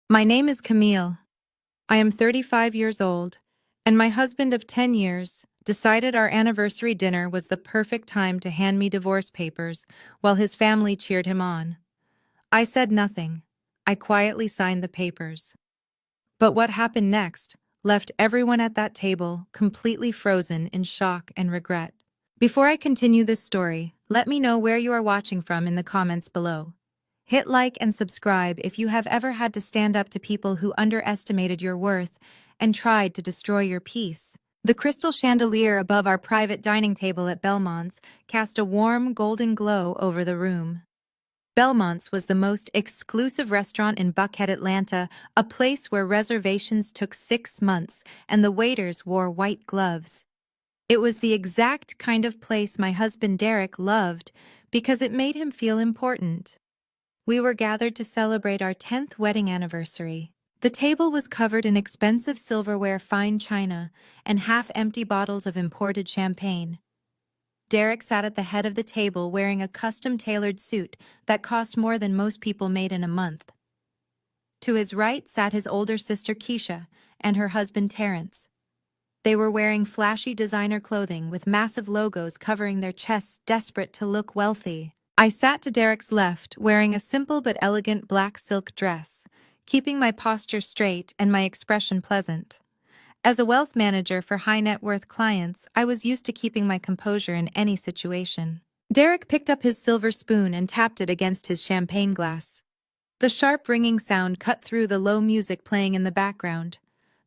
My name is Camille. I am 35 years old, and my husband of 10 years decided our anniversary dinner was the perfect time to hand me divorce papers while his family cheered him on. I said nothing. I quietly signed the papers. But what happened next left everyone at that table completely frozen in shock and regret. Before I continue this story, let me know where you are watching from in the comments below. Hit like and subscribe if you have ever had to stand up to people who underestimated your worth and tried to destroy your peace. The crystal chandelier above our private dining table at Belmont's cast a warm golden glow over the room. Belmont's was the most exclusive restaurant in Buckhead, Atlanta, a place where reservations took 6 months and the waiters wore white gloves. It was the exact kind of place my husband Derek loved because it made him feel important. We were gathered to celebrate our 10th wedding anniversary. The table was covered in expensive silverware, fine china, and half-empty bottles of imported champagne. Derek sat at the head of the table wearing a custom-tailored suit that cost more than most people made in a month. To his right sat his older sister Keisha and her husband Terrence. They were wearing flashy designer clothing with massive logos covering their chests, desperate to look wealthy. I sat to Derek's left, wearing a simple but elegant black silk dress, keeping my posture straight and my expression pleasant. As a wealth manager for high-net-worth clients, I was used to keeping my composure in any situation. Derek picked up his silver spoon and tapped it against his champagne glass. The sharp ringing sound cut through the low music playing in the background.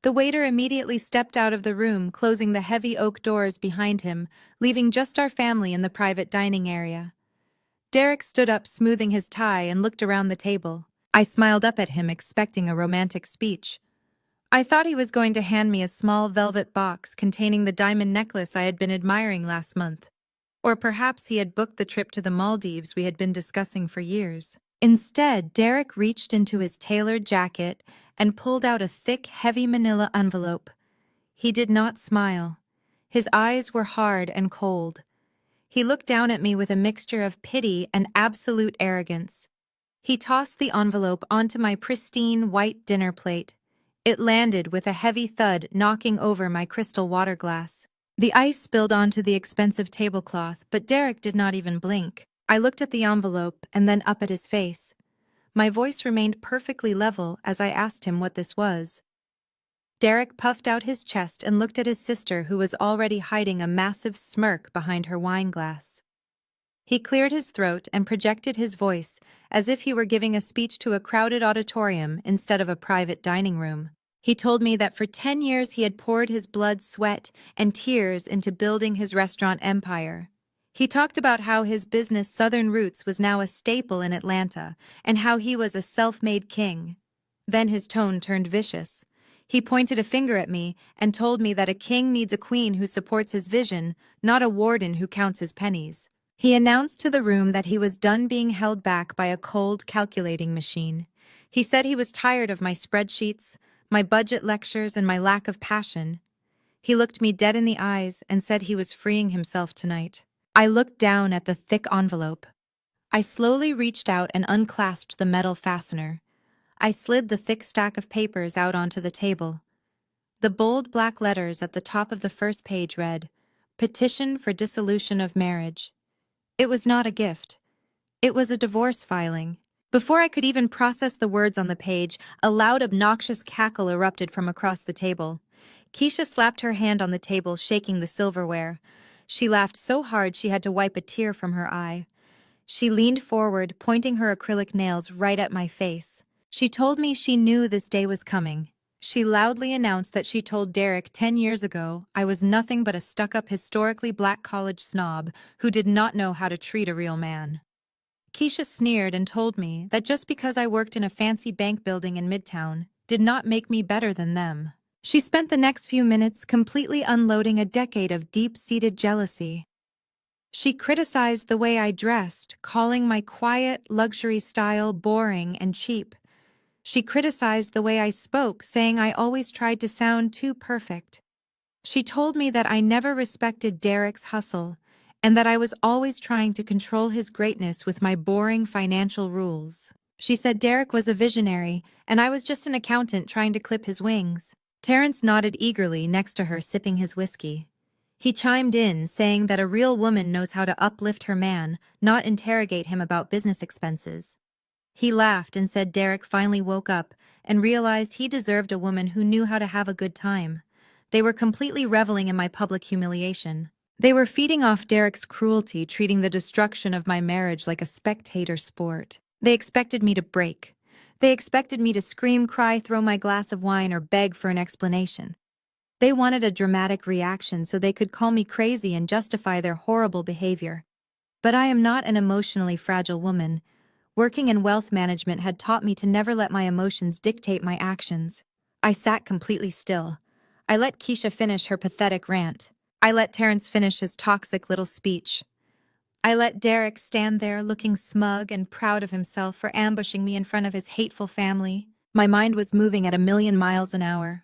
The waiter immediately stepped out of the room, closing the heavy oak doors behind him, leaving just our family in the private dining area. Derek stood up, smoothing his tie, and looked around the table. I smiled up at him, expecting a romantic speech. I thought he was going to hand me a small velvet box containing the diamond necklace I had been admiring last month. Or perhaps he had booked the trip to the Maldives we had been discussing for years. Instead, Derek reached into his tailored jacket and pulled out a thick, heavy manila envelope. He did not smile. His eyes were hard and cold. He looked down at me with a mixture of pity and absolute arrogance. He tossed the envelope onto my pristine white dinner plate. It landed with a heavy thud, knocking over my crystal water glass. The ice spilled onto the expensive tablecloth, but Derek did not even blink. I looked at the envelope and then up at his face. My voice remained perfectly level as I asked him what this was. Derek puffed out his chest and looked at his sister, who was already hiding a massive smirk behind her wine glass. He cleared his throat and projected his voice, as if he were giving a speech to a crowded auditorium instead of a private dining room. He told me that for 10 years he had poured his blood, sweat, and tears into building his restaurant empire. He talked about how his business Southern Roots was now a staple in Atlanta, and how he was a self-made king. Then his tone turned vicious. He pointed a finger at me and told me that a king needs a queen who supports his vision, not a warden who counts his pennies. He announced to the room that he was done being held back by a cold calculating machine. He said he was tired of my spreadsheets, my budget lectures, and my lack of passion. He looked me dead in the eyes and said he was freeing himself tonight. I looked down at the thick envelope. I slowly reached out and unclasped the metal fastener. I slid the thick stack of papers out onto the table. The bold black letters at the top of the first page read, "Petition for dissolution of marriage." It was not a gift. It was a divorce filing. Before I could even process the words on the page, a loud, obnoxious cackle erupted from across the table. Keisha slapped her hand on the table, shaking the silverware. She laughed so hard she had to wipe a tear from her eye. She leaned forward, pointing her acrylic nails right at my face. She told me she knew this day was coming. She loudly announced that she told Derek 10 years ago I was nothing but a stuck-up, historically black college snob who did not know how to treat a real man. Keisha sneered and told me that just because I worked in a fancy bank building in Midtown did not make me better than them. She spent the next few minutes completely unloading a decade of deep-seated jealousy. She criticized the way I dressed, calling my quiet, luxury style boring and cheap. She criticized the way I spoke, saying I always tried to sound too perfect. She told me that I never respected Derek's hustle, and that I was always trying to control his greatness with my boring financial rules. She said Derek was a visionary, and I was just an accountant trying to clip his wings. Terrence nodded eagerly next to her, sipping his whiskey. He chimed in, saying that a real woman knows how to uplift her man, not interrogate him about business expenses. He laughed and said Derek finally woke up and realized he deserved a woman who knew how to have a good time. They were completely reveling in my public humiliation. They were feeding off Derek's cruelty, treating the destruction of my marriage like a spectator sport. They expected me to break. They expected me to scream, cry, throw my glass of wine, or beg for an explanation. They wanted a dramatic reaction so they could call me crazy and justify their horrible behavior. But I am not an emotionally fragile woman. Working in wealth management had taught me to never let my emotions dictate my actions. I sat completely still. I let Keisha finish her pathetic rant. I let Terrence finish his toxic little speech. I let Derek stand there looking smug and proud of himself for ambushing me in front of his hateful family. My mind was moving at 1,000,000 miles an hour.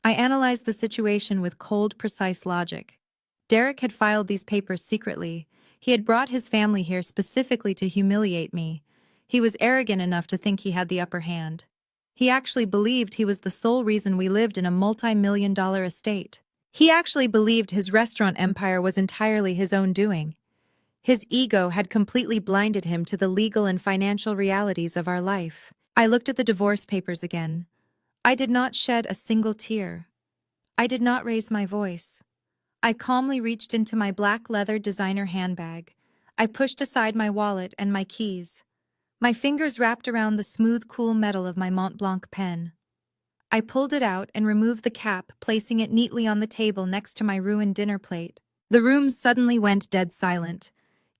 I analyzed the situation with cold, precise logic. Derek had filed these papers secretly. He had brought his family here specifically to humiliate me. He was arrogant enough to think he had the upper hand. He actually believed he was the sole reason we lived in a multi-million-dollar estate. He actually believed his restaurant empire was entirely his own doing. His ego had completely blinded him to the legal and financial realities of our life. I looked at the divorce papers again. I did not shed a single tear. I did not raise my voice. I calmly reached into my black leather designer handbag. I pushed aside my wallet and my keys. My fingers wrapped around the smooth, cool metal of my Mont Blanc pen. I pulled it out and removed the cap, placing it neatly on the table next to my ruined dinner plate. The room suddenly went dead silent.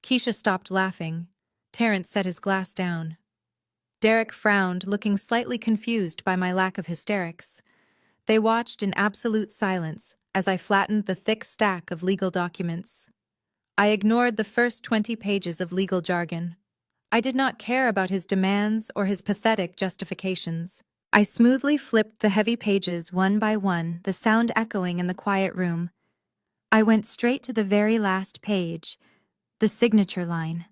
Keisha stopped laughing. Terrence set his glass down. Derek frowned, looking slightly confused by my lack of hysterics. They watched in absolute silence as I flattened the thick stack of legal documents. I ignored the first 20 pages of legal jargon. I did not care about his demands or his pathetic justifications. I smoothly flipped the heavy pages one by one, the sound echoing in the quiet room. I went straight to the very last page, the signature line.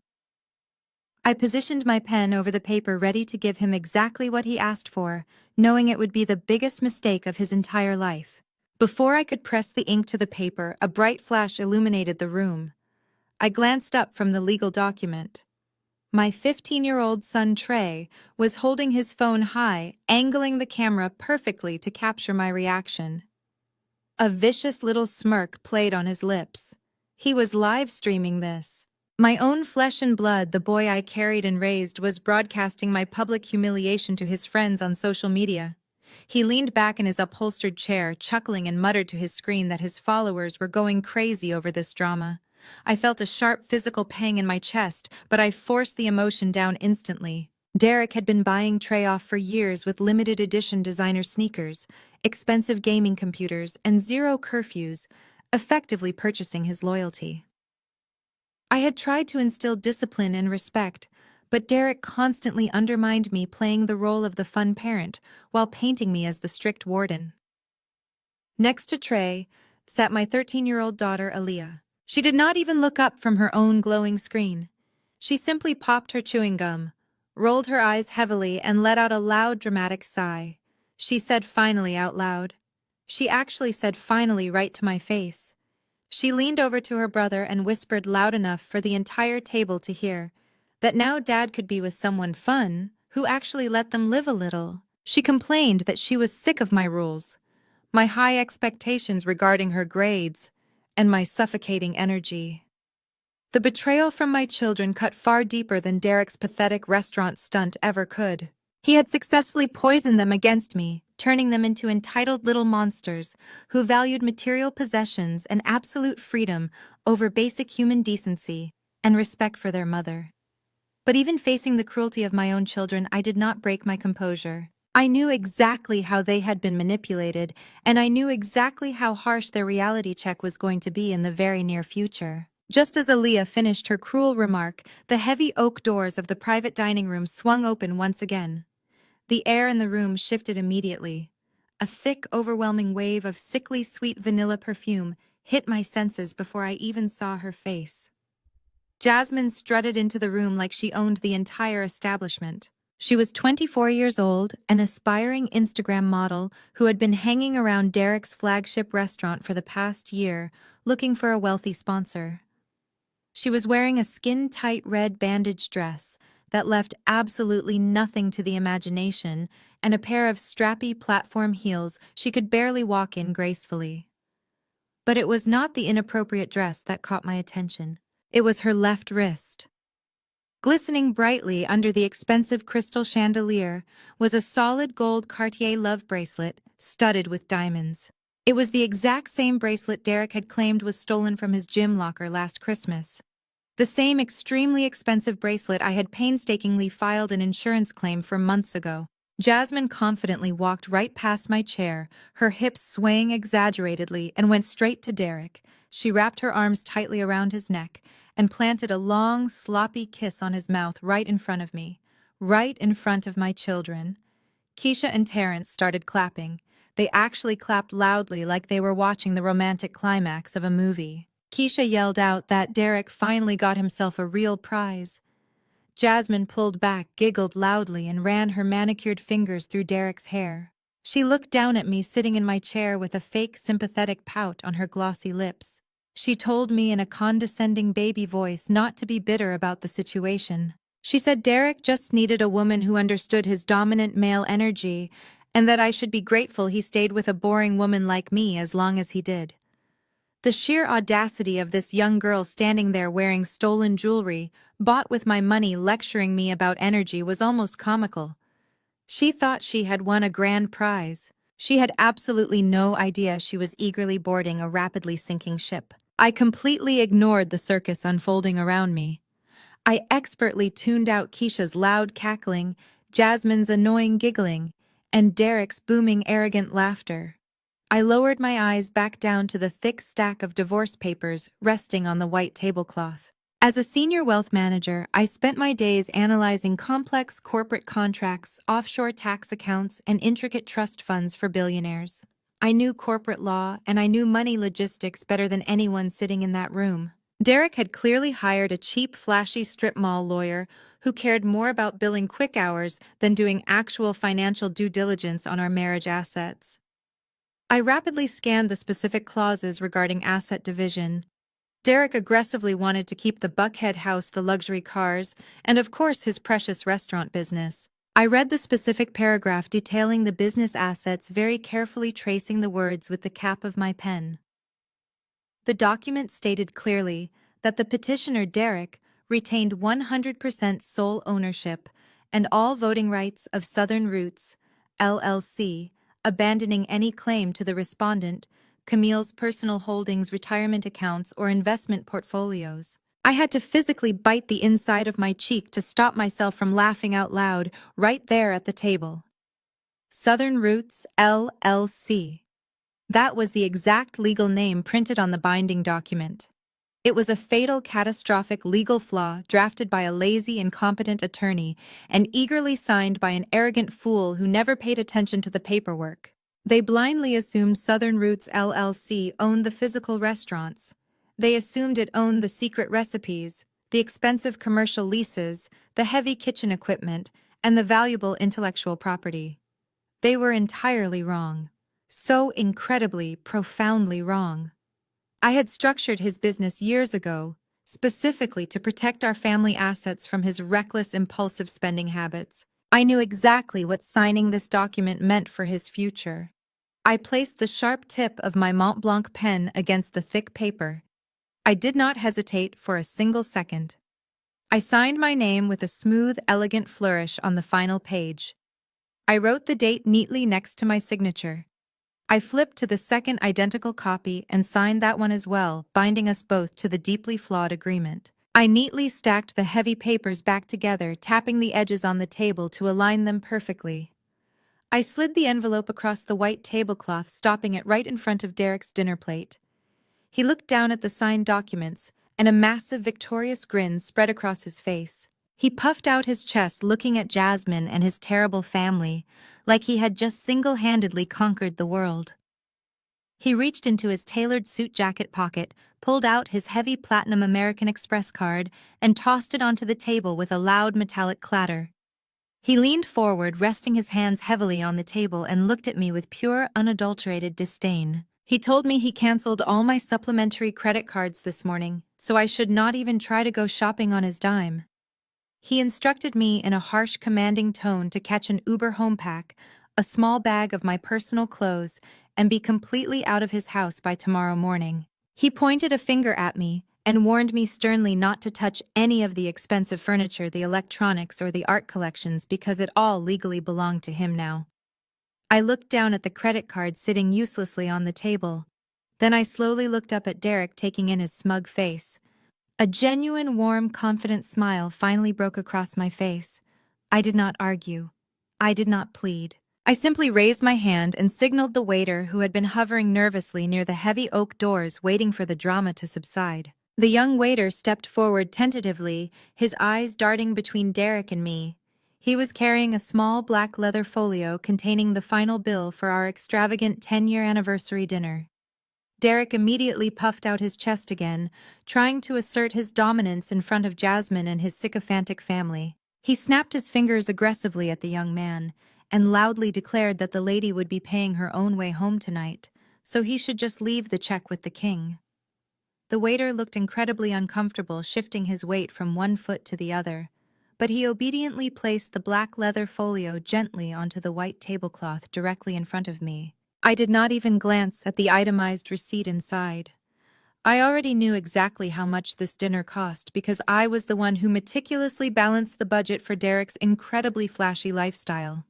I positioned my pen over the paper, ready to give him exactly what he asked for, knowing it would be the biggest mistake of his entire life. Before I could press the ink to the paper, a bright flash illuminated the room. I glanced up from the legal document. My 15-year-old son Trey was holding his phone high, angling the camera perfectly to capture my reaction. A vicious little smirk played on his lips. He was live streaming this. My own flesh and blood, the boy I carried and raised, was broadcasting my public humiliation to his friends on social media. He leaned back in his upholstered chair, chuckling, and muttered to his screen that his followers were going crazy over this drama. I felt a sharp physical pang in my chest, but I forced the emotion down instantly. Derek had been buying Trey off for years with limited edition designer sneakers, expensive gaming computers, and zero curfews, effectively purchasing his loyalty. I had tried to instill discipline and respect, but Derek constantly undermined me, playing the role of the fun parent while painting me as the strict warden. Next to Trey sat my 13-year-old daughter, Aaliyah. She did not even look up from her own glowing screen. She simply popped her chewing gum, rolled her eyes heavily, and let out a loud, dramatic sigh. She said finally out loud. She actually said finally right to my face. She leaned over to her brother and whispered loud enough for the entire table to hear that now Dad could be with someone fun who actually let them live a little. She complained that she was sick of my rules, my high expectations regarding her grades, and my suffocating energy. The betrayal from my children cut far deeper than Derek's pathetic restaurant stunt ever could. He had successfully poisoned them against me, turning them into entitled little monsters who valued material possessions and absolute freedom over basic human decency and respect for their mother. But even facing the cruelty of my own children, I did not break my composure. I knew exactly how they had been manipulated, and I knew exactly how harsh their reality check was going to be in the very near future. Just as Aaliyah finished her cruel remark, the heavy oak doors of the private dining room swung open once again. The air in the room shifted immediately. A thick, overwhelming wave of sickly sweet vanilla perfume hit my senses before I even saw her face. Jasmine strutted into the room like she owned the entire establishment. She was 24 years old, an aspiring Instagram model who had been hanging around Derek's flagship restaurant for the past year, looking for a wealthy sponsor. She was wearing a skin-tight red bandage dress that left absolutely nothing to the imagination and a pair of strappy platform heels she could barely walk in gracefully. But it was not the inappropriate dress that caught my attention. It was her left wrist. Glistening brightly under the expensive crystal chandelier was a solid gold Cartier love bracelet studded with diamonds. It was the exact same bracelet Derek had claimed was stolen from his gym locker last Christmas. The same extremely expensive bracelet I had painstakingly filed an insurance claim for months ago. Jasmine confidently walked right past my chair, her hips swaying exaggeratedly, and went straight to Derek. She wrapped her arms tightly around his neck and planted a long, sloppy kiss on his mouth right in front of me, right in front of my children. Keisha and Terrence started clapping. They actually clapped loudly like they were watching the romantic climax of a movie. Keisha yelled out that Derek finally got himself a real prize. Jasmine pulled back, giggled loudly, and ran her manicured fingers through Derek's hair. She looked down at me sitting in my chair with a fake sympathetic pout on her glossy lips. She told me in a condescending baby voice not to be bitter about the situation. She said Derek just needed a woman who understood his dominant male energy, and that I should be grateful he stayed with a boring woman like me as long as he did. The sheer audacity of this young girl standing there wearing stolen jewelry, bought with my money, lecturing me about energy was almost comical. She thought she had won a grand prize. She had absolutely no idea she was eagerly boarding a rapidly sinking ship. I completely ignored the circus unfolding around me. I expertly tuned out Keisha's loud cackling, Jasmine's annoying giggling, and Derek's booming arrogant laughter. I lowered my eyes back down to the thick stack of divorce papers resting on the white tablecloth. As a senior wealth manager, I spent my days analyzing complex corporate contracts, offshore tax accounts, and intricate trust funds for billionaires. I knew corporate law and I knew money logistics better than anyone sitting in that room. Derek had clearly hired a cheap, flashy strip mall lawyer who cared more about billing quick hours than doing actual financial due diligence on our marriage assets. I rapidly scanned the specific clauses regarding asset division. Derek aggressively wanted to keep the Buckhead house, the luxury cars, and of course his precious restaurant business. I read the specific paragraph detailing the business assets, very carefully tracing the words with the cap of my pen. The document stated clearly that the petitioner, Derek, retained 100% sole ownership and all voting rights of Southern Roots, LLC, abandoning any claim to the respondent, Camille's personal holdings, retirement accounts, or investment portfolios. I had to physically bite the inside of my cheek to stop myself from laughing out loud right there at the table. Southern Roots, LLC. That was the exact legal name printed on the binding document. It was a fatal, catastrophic legal flaw drafted by a lazy, incompetent attorney and eagerly signed by an arrogant fool who never paid attention to the paperwork. They blindly assumed Southern Roots LLC owned the physical restaurants. They assumed it owned the secret recipes, the expensive commercial leases, the heavy kitchen equipment, and the valuable intellectual property. They were entirely wrong. So incredibly, profoundly wrong. I had structured his business years ago, specifically to protect our family assets from his reckless, impulsive spending habits. I knew exactly what signing this document meant for his future. I placed the sharp tip of my Mont Blanc pen against the thick paper. I did not hesitate for a single second. I signed my name with a smooth, elegant flourish on the final page. I wrote the date neatly next to my signature. I flipped to the second identical copy and signed that one as well, binding us both to the deeply flawed agreement. I neatly stacked the heavy papers back together, tapping the edges on the table to align them perfectly. I slid the envelope across the white tablecloth, stopping it right in front of Derek's dinner plate. He looked down at the signed documents, and a massive, victorious grin spread across his face. He puffed out his chest, looking at Jasmine and his terrible family, like he had just single-handedly conquered the world. He reached into his tailored suit jacket pocket, pulled out his heavy platinum American Express card, and tossed it onto the table with a loud metallic clatter. He leaned forward, resting his hands heavily on the table, and looked at me with pure, unadulterated disdain. He told me he canceled all my supplementary credit cards this morning, so I should not even try to go shopping on his dime. He instructed me in a harsh, commanding tone to catch an Uber home pack, a small bag of my personal clothes, and be completely out of his house by tomorrow morning. He pointed a finger at me and warned me sternly not to touch any of the expensive furniture, the electronics, or the art collections because it all legally belonged to him now. I looked down at the credit card sitting uselessly on the table. Then I slowly looked up at Derek, taking in his smug face. A genuine, warm, confident smile finally broke across my face. I did not argue. I did not plead. I simply raised my hand and signaled the waiter, who had been hovering nervously near the heavy oak doors waiting for the drama to subside. The young waiter stepped forward tentatively, his eyes darting between Derek and me. He was carrying a small black leather folio containing the final bill for our extravagant 10-year anniversary dinner. Derek immediately puffed out his chest again, trying to assert his dominance in front of Jasmine and his sycophantic family. He snapped his fingers aggressively at the young man and loudly declared that the lady would be paying her own way home tonight, so he should just leave the check with the king. The waiter looked incredibly uncomfortable, shifting his weight from one foot to the other, but he obediently placed the black leather folio gently onto the white tablecloth directly in front of me. I did not even glance at the itemized receipt inside. I already knew exactly how much this dinner cost because I was the one who meticulously balanced the budget for Derek's incredibly flashy lifestyle.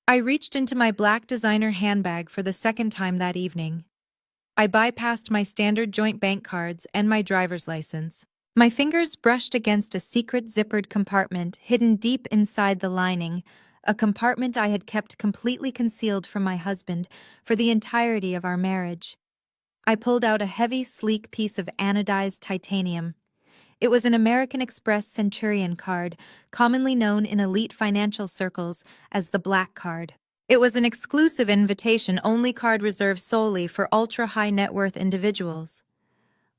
I reached into my black designer handbag for the second time that evening. I bypassed my standard joint bank cards and my driver's license. My fingers brushed against a secret zippered compartment hidden deep inside the lining, a compartment I had kept completely concealed from my husband for the entirety of our marriage. I pulled out a heavy, sleek piece of anodized titanium. It was an American Express Centurion card, commonly known in elite financial circles as the Black Card. It was an exclusive invitation-only card reserved solely for ultra-high net worth individuals.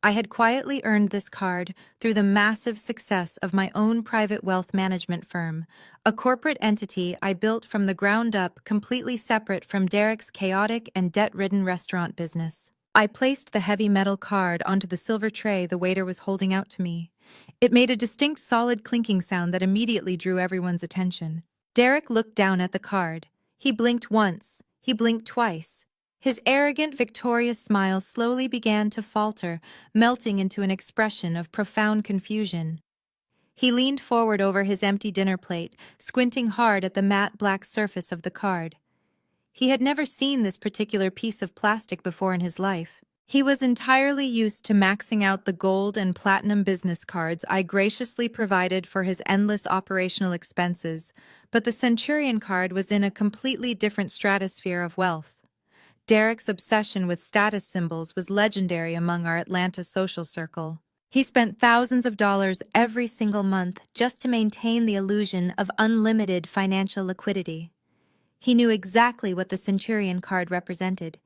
I had quietly earned this card through the massive success of my own private wealth management firm, a corporate entity I built from the ground up, completely separate from Derek's chaotic and debt-ridden restaurant business. I placed the heavy metal card onto the silver tray the waiter was holding out to me. It made a distinct, solid clinking sound that immediately drew everyone's attention. Derek looked down at the card. He blinked once. He blinked twice. His arrogant, victorious smile slowly began to falter, melting into an expression of profound confusion. He leaned forward over his empty dinner plate, squinting hard at the matte black surface of the card. He had never seen this particular piece of plastic before in his life. He was entirely used to maxing out the gold and platinum business cards I graciously provided for his endless operational expenses, but the Centurion card was in a completely different stratosphere of wealth. Derek's obsession with status symbols was legendary among our Atlanta social circle. He spent thousands of dollars every single month just to maintain the illusion of unlimited financial liquidity. He knew exactly what the Centurion card represented.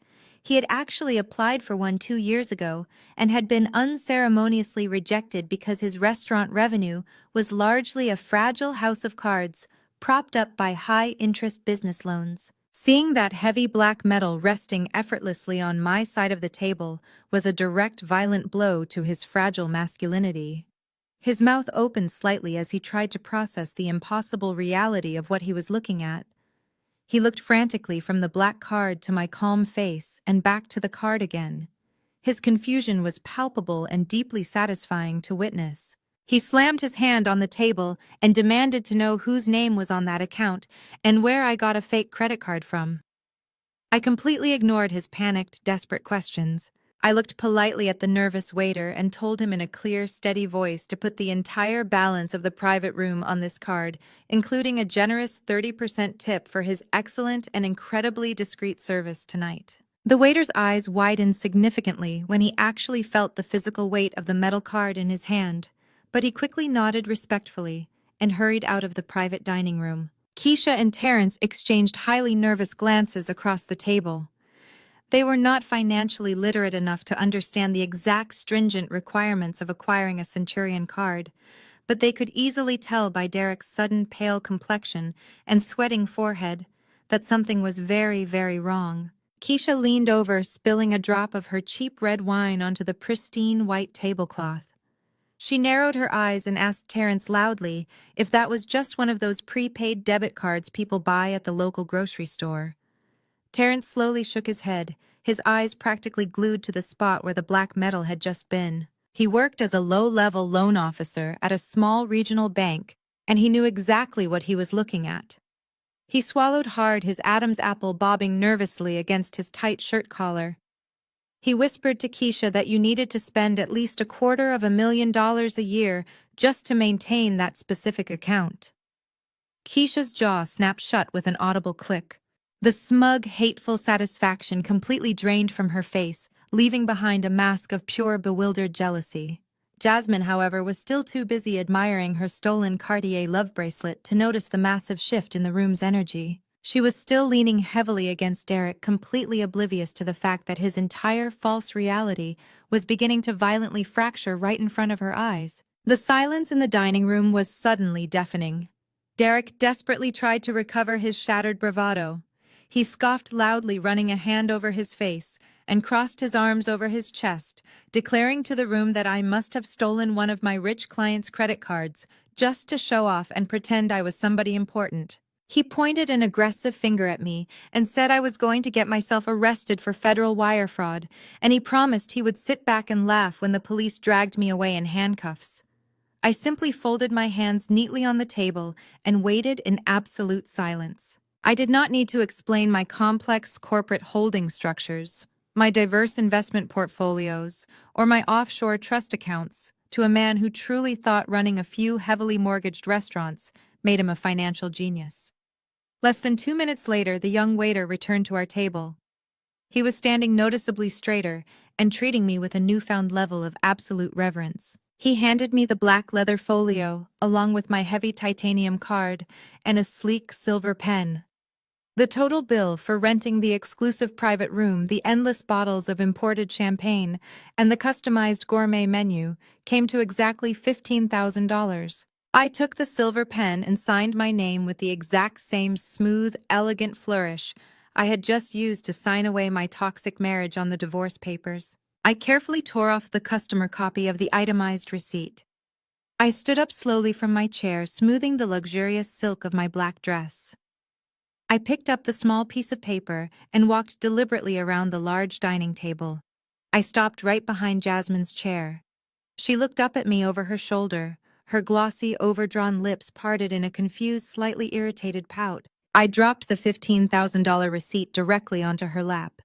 He had actually applied for one 2 years ago and had been unceremoniously rejected because his restaurant revenue was largely a fragile house of cards propped up by high-interest business loans. Seeing that heavy black metal resting effortlessly on my side of the table was a direct, violent blow to his fragile masculinity. His mouth opened slightly as he tried to process the impossible reality of what he was looking at. He looked frantically from the black card to my calm face and back to the card again. His confusion was palpable and deeply satisfying to witness. He slammed his hand on the table and demanded to know whose name was on that account and where I got a fake credit card from. I completely ignored his panicked, desperate questions. I looked politely at the nervous waiter and told him in a clear, steady voice to put the entire balance of the private room on this card, including a generous 30% tip for his excellent and incredibly discreet service tonight. The waiter's eyes widened significantly when he actually felt the physical weight of the metal card in his hand, but he quickly nodded respectfully and hurried out of the private dining room. Keisha and Terrence exchanged highly nervous glances across the table. They were not financially literate enough to understand the exact stringent requirements of acquiring a Centurion card, but they could easily tell by Derek's sudden pale complexion and sweating forehead that something was very, very wrong. Keisha leaned over, spilling a drop of her cheap red wine onto the pristine white tablecloth. She narrowed her eyes and asked Terrence loudly if that was just one of those prepaid debit cards people buy at the local grocery store. Terrence slowly shook his head, his eyes practically glued to the spot where the black metal had just been. He worked as a low-level loan officer at a small regional bank, and he knew exactly what he was looking at. He swallowed hard, his Adam's apple bobbing nervously against his tight shirt collar. He whispered to Keisha that you needed to spend at least $250,000 a year just to maintain that specific account. Keisha's jaw snapped shut with an audible click. The smug, hateful satisfaction completely drained from her face, leaving behind a mask of pure, bewildered jealousy. Jasmine, however, was still too busy admiring her stolen Cartier love bracelet to notice the massive shift in the room's energy. She was still leaning heavily against Derek, completely oblivious to the fact that his entire false reality was beginning to violently fracture right in front of her eyes. The silence in the dining room was suddenly deafening. Derek desperately tried to recover his shattered bravado. He scoffed loudly, running a hand over his face, and crossed his arms over his chest, declaring to the room that I must have stolen one of my rich client's credit cards, just to show off and pretend I was somebody important. He pointed an aggressive finger at me and said I was going to get myself arrested for federal wire fraud, and he promised he would sit back and laugh when the police dragged me away in handcuffs. I simply folded my hands neatly on the table and waited in absolute silence. I did not need to explain my complex corporate holding structures, my diverse investment portfolios, or my offshore trust accounts to a man who truly thought running a few heavily mortgaged restaurants made him a financial genius. Less than 2 minutes later, the young waiter returned to our table. He was standing noticeably straighter and treating me with a newfound level of absolute reverence. He handed me the black leather folio, along with my heavy titanium card and a sleek silver pen. The total bill for renting the exclusive private room, the endless bottles of imported champagne, and the customized gourmet menu came to exactly $15,000. I took the silver pen and signed my name with the exact same smooth, elegant flourish I had just used to sign away my toxic marriage on the divorce papers. I carefully tore off the customer copy of the itemized receipt. I stood up slowly from my chair, smoothing the luxurious silk of my black dress. I picked up the small piece of paper and walked deliberately around the large dining table. I stopped right behind Jasmine's chair. She looked up at me over her shoulder, her glossy, overdrawn lips parted in a confused, slightly irritated pout. I dropped the $15,000 receipt directly onto her lap.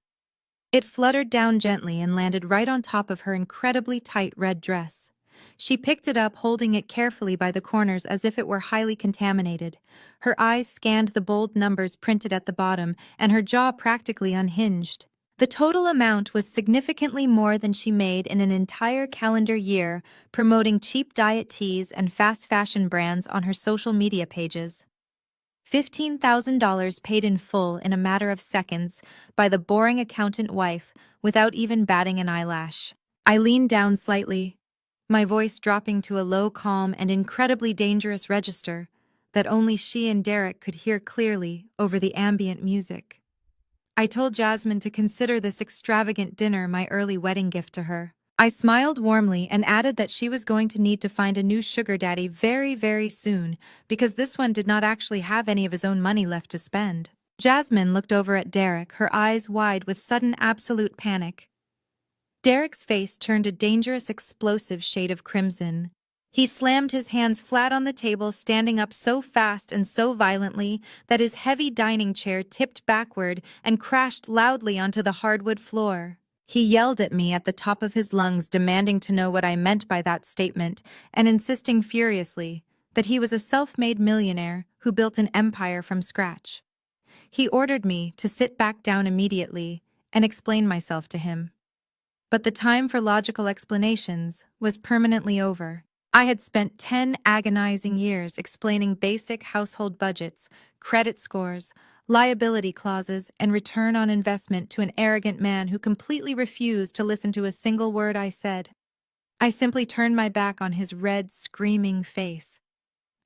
It fluttered down gently and landed right on top of her incredibly tight red dress. She picked it up, holding it carefully by the corners as if it were highly contaminated. Her eyes scanned the bold numbers printed at the bottom, and her jaw practically unhinged. The total amount was significantly more than she made in an entire calendar year promoting cheap diet teas and fast fashion brands on her social media pages. $15,000 paid in full in a matter of seconds by the boring accountant wife without even batting an eyelash. I leaned down slightly, my voice dropping to a low, calm, and incredibly dangerous register that only she and Derek could hear clearly over the ambient music. I told Jasmine to consider this extravagant dinner my early wedding gift to her. I smiled warmly and added that she was going to need to find a new sugar daddy very, very soon because this one did not actually have any of his own money left to spend. Jasmine looked over at Derek, her eyes wide with sudden absolute panic. Derek's face turned a dangerous, explosive shade of crimson. He slammed his hands flat on the table, standing up so fast and so violently that his heavy dining chair tipped backward and crashed loudly onto the hardwood floor. He yelled at me at the top of his lungs, demanding to know what I meant by that statement and insisting furiously that he was a self-made millionaire who built an empire from scratch. He ordered me to sit back down immediately and explain myself to him. But the time for logical explanations was permanently over. I had spent 10 agonizing years explaining basic household budgets, credit scores, liability clauses, and return on investment to an arrogant man who completely refused to listen to a single word I said. I simply turned my back on his red, screaming face.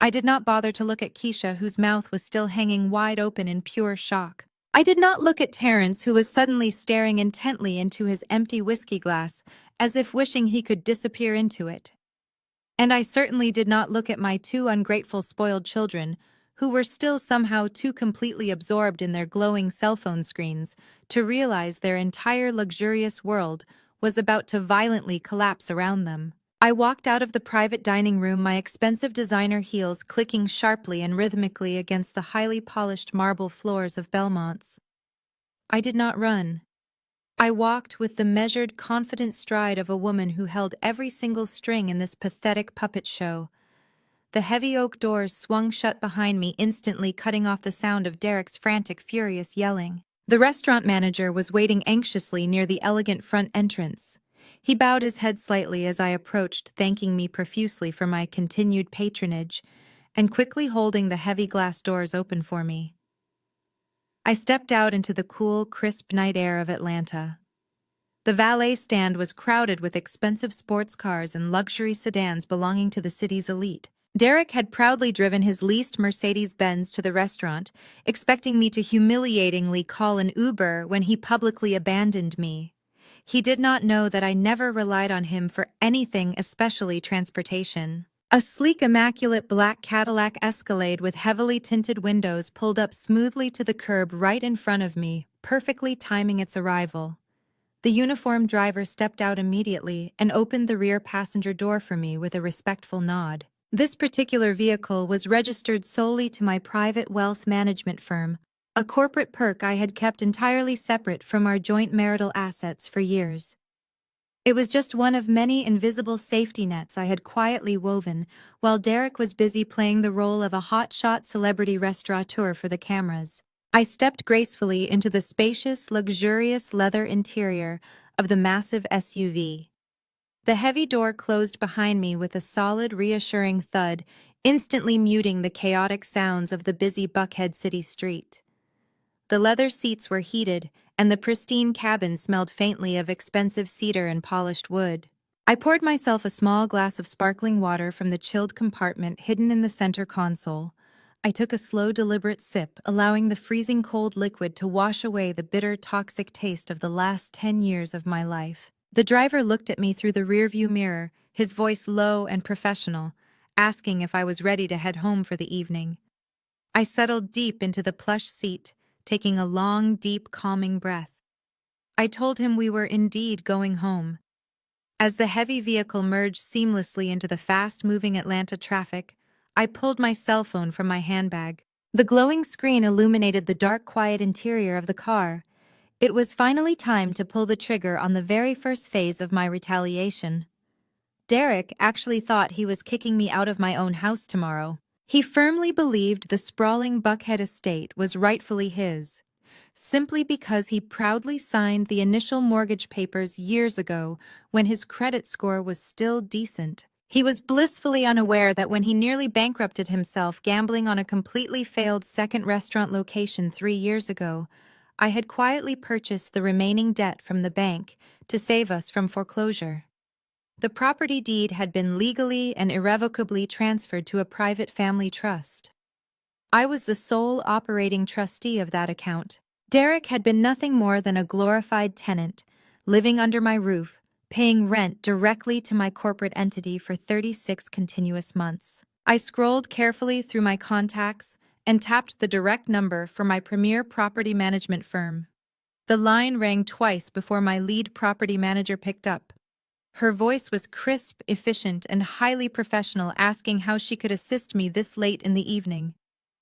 I did not bother to look at Keisha, whose mouth was still hanging wide open in pure shock. I did not look at Terrence, who was suddenly staring intently into his empty whiskey glass, as if wishing he could disappear into it. And I certainly did not look at my two ungrateful spoiled children, who were still somehow too completely absorbed in their glowing cell phone screens to realize their entire luxurious world was about to violently collapse around them. I walked out of the private dining room, my expensive designer heels clicking sharply and rhythmically against the highly polished marble floors of Belmont's. I did not run. I walked with the measured, confident stride of a woman who held every single string in this pathetic puppet show. The heavy oak doors swung shut behind me, instantly cutting off the sound of Derek's frantic, furious yelling. The restaurant manager was waiting anxiously near the elegant front entrance. He bowed his head slightly as I approached, thanking me profusely for my continued patronage, and quickly holding the heavy glass doors open for me. I stepped out into the cool, crisp night air of Atlanta. The valet stand was crowded with expensive sports cars and luxury sedans belonging to the city's elite. Derek had proudly driven his leased Mercedes-Benz to the restaurant, expecting me to humiliatingly call an Uber when he publicly abandoned me. He did not know that I never relied on him for anything, especially transportation. A sleek, immaculate black Cadillac Escalade with heavily tinted windows pulled up smoothly to the curb right in front of me, perfectly timing its arrival. The uniformed driver stepped out immediately and opened the rear passenger door for me with a respectful nod. This particular vehicle was registered solely to my private wealth management firm, a corporate perk I had kept entirely separate from our joint marital assets for years. It was just one of many invisible safety nets I had quietly woven while Derek was busy playing the role of a hotshot celebrity restaurateur for the cameras. I stepped gracefully into the spacious, luxurious leather interior of the massive SUV. The heavy door closed behind me with a solid, reassuring thud, instantly muting the chaotic sounds of the busy Buckhead City street. The leather seats were heated, and the pristine cabin smelled faintly of expensive cedar and polished wood. I poured myself a small glass of sparkling water from the chilled compartment hidden in the center console. I took a slow, deliberate sip, allowing the freezing cold liquid to wash away the bitter, toxic taste of the last 10 years of my life. The driver looked at me through the rearview mirror, his voice low and professional, asking if I was ready to head home for the evening. I settled deep into the plush seat, taking a long, deep, calming breath. I told him we were indeed going home. As the heavy vehicle merged seamlessly into the fast-moving Atlanta traffic, I pulled my cell phone from my handbag. The glowing screen illuminated the dark, quiet interior of the car. It was finally time to pull the trigger on the very first phase of my retaliation. Derek actually thought he was kicking me out of my own house tomorrow. He firmly believed the sprawling Buckhead estate was rightfully his, simply because he proudly signed the initial mortgage papers years ago when his credit score was still decent. He was blissfully unaware that when he nearly bankrupted himself gambling on a completely failed second restaurant location 3 years ago, I had quietly purchased the remaining debt from the bank to save us from foreclosure. The property deed had been legally and irrevocably transferred to a private family trust. I was the sole operating trustee of that account. Derek had been nothing more than a glorified tenant, living under my roof, paying rent directly to my corporate entity for 36 continuous months. I scrolled carefully through my contacts and tapped the direct number for my premier property management firm. The line rang twice before my lead property manager picked up. Her voice was crisp, efficient, and highly professional, asking how she could assist me this late in the evening.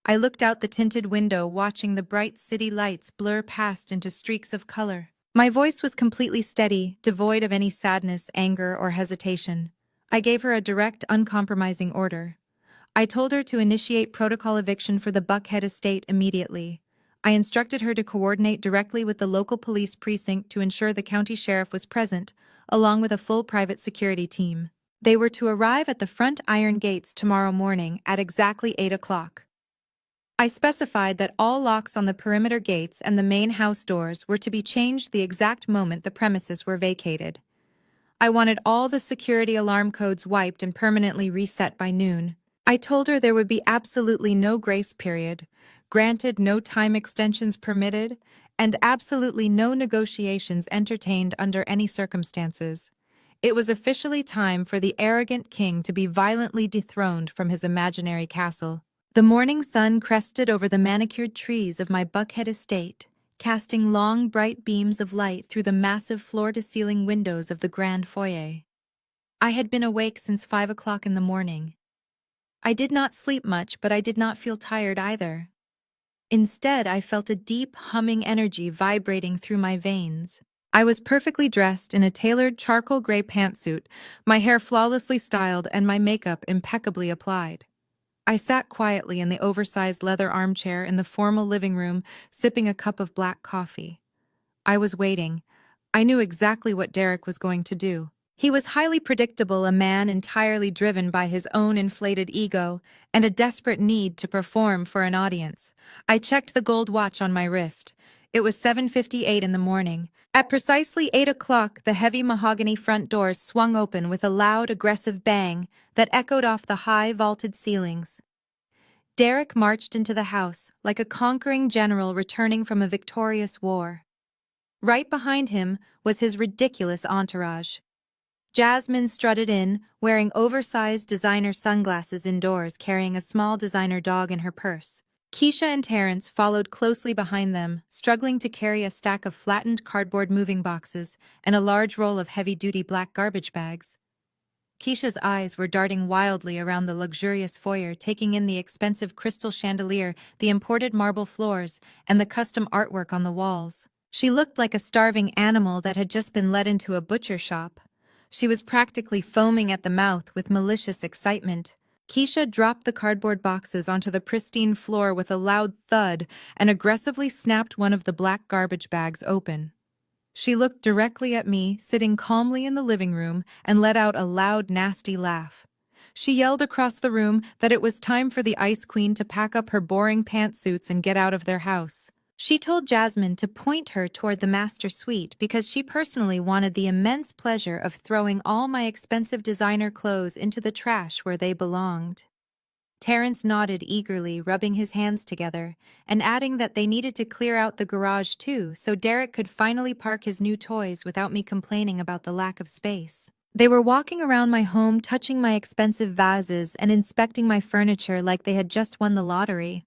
I looked out the tinted window, watching the bright city lights blur past into streaks of color. My voice was completely steady, devoid of any sadness, anger, or hesitation. I gave her a direct, uncompromising order. I told her to initiate protocol eviction for the Buckhead estate immediately. I instructed her to coordinate directly with the local police precinct to ensure the county sheriff was present, along with a full private security team. They were to arrive at the front iron gates tomorrow morning at exactly 8 o'clock. I specified that all locks on the perimeter gates and the main house doors were to be changed the exact moment the premises were vacated. I wanted all the security alarm codes wiped and permanently reset by noon. I told her there would be absolutely no grace period, granted no time extensions permitted, and absolutely no negotiations entertained under any circumstances. It was officially time for the arrogant king to be violently dethroned from his imaginary castle. The morning sun crested over the manicured trees of my Buckhead estate, casting long, bright beams of light through the massive floor-to-ceiling windows of the grand foyer. I had been awake since 5 o'clock in the morning. I did not sleep much, but I did not feel tired either. Instead, I felt a deep, humming energy vibrating through my veins. I was perfectly dressed in a tailored charcoal gray pantsuit, my hair flawlessly styled and my makeup impeccably applied. I sat quietly in the oversized leather armchair in the formal living room, sipping a cup of black coffee. I was waiting. I knew exactly what Derek was going to do. He was highly predictable, a man entirely driven by his own inflated ego and a desperate need to perform for an audience. I checked the gold watch on my wrist. It was 7:58 in the morning. At precisely 8 o'clock, the heavy mahogany front doors swung open with a loud, aggressive bang that echoed off the high, vaulted ceilings. Derek marched into the house like a conquering general returning from a victorious war. Right behind him was his ridiculous entourage. Jasmine strutted in, wearing oversized designer sunglasses indoors, carrying a small designer dog in her purse. Keisha and Terrence followed closely behind them, struggling to carry a stack of flattened cardboard moving boxes and a large roll of heavy-duty black garbage bags. Keisha's eyes were darting wildly around the luxurious foyer, taking in the expensive crystal chandelier, the imported marble floors, and the custom artwork on the walls. She looked like a starving animal that had just been led into a butcher shop. She was practically foaming at the mouth with malicious excitement. Keisha dropped the cardboard boxes onto the pristine floor with a loud thud and aggressively snapped one of the black garbage bags open. She looked directly at me, sitting calmly in the living room, and let out a loud, nasty laugh. She yelled across the room that it was time for the Ice Queen to pack up her boring pantsuits and get out of their house. She told Jasmine to point her toward the master suite because she personally wanted the immense pleasure of throwing all my expensive designer clothes into the trash where they belonged. Terrence nodded eagerly, rubbing his hands together, and adding that they needed to clear out the garage too, so Derek could finally park his new toys without me complaining about the lack of space. They were walking around my home, touching my expensive vases and inspecting my furniture like they had just won the lottery.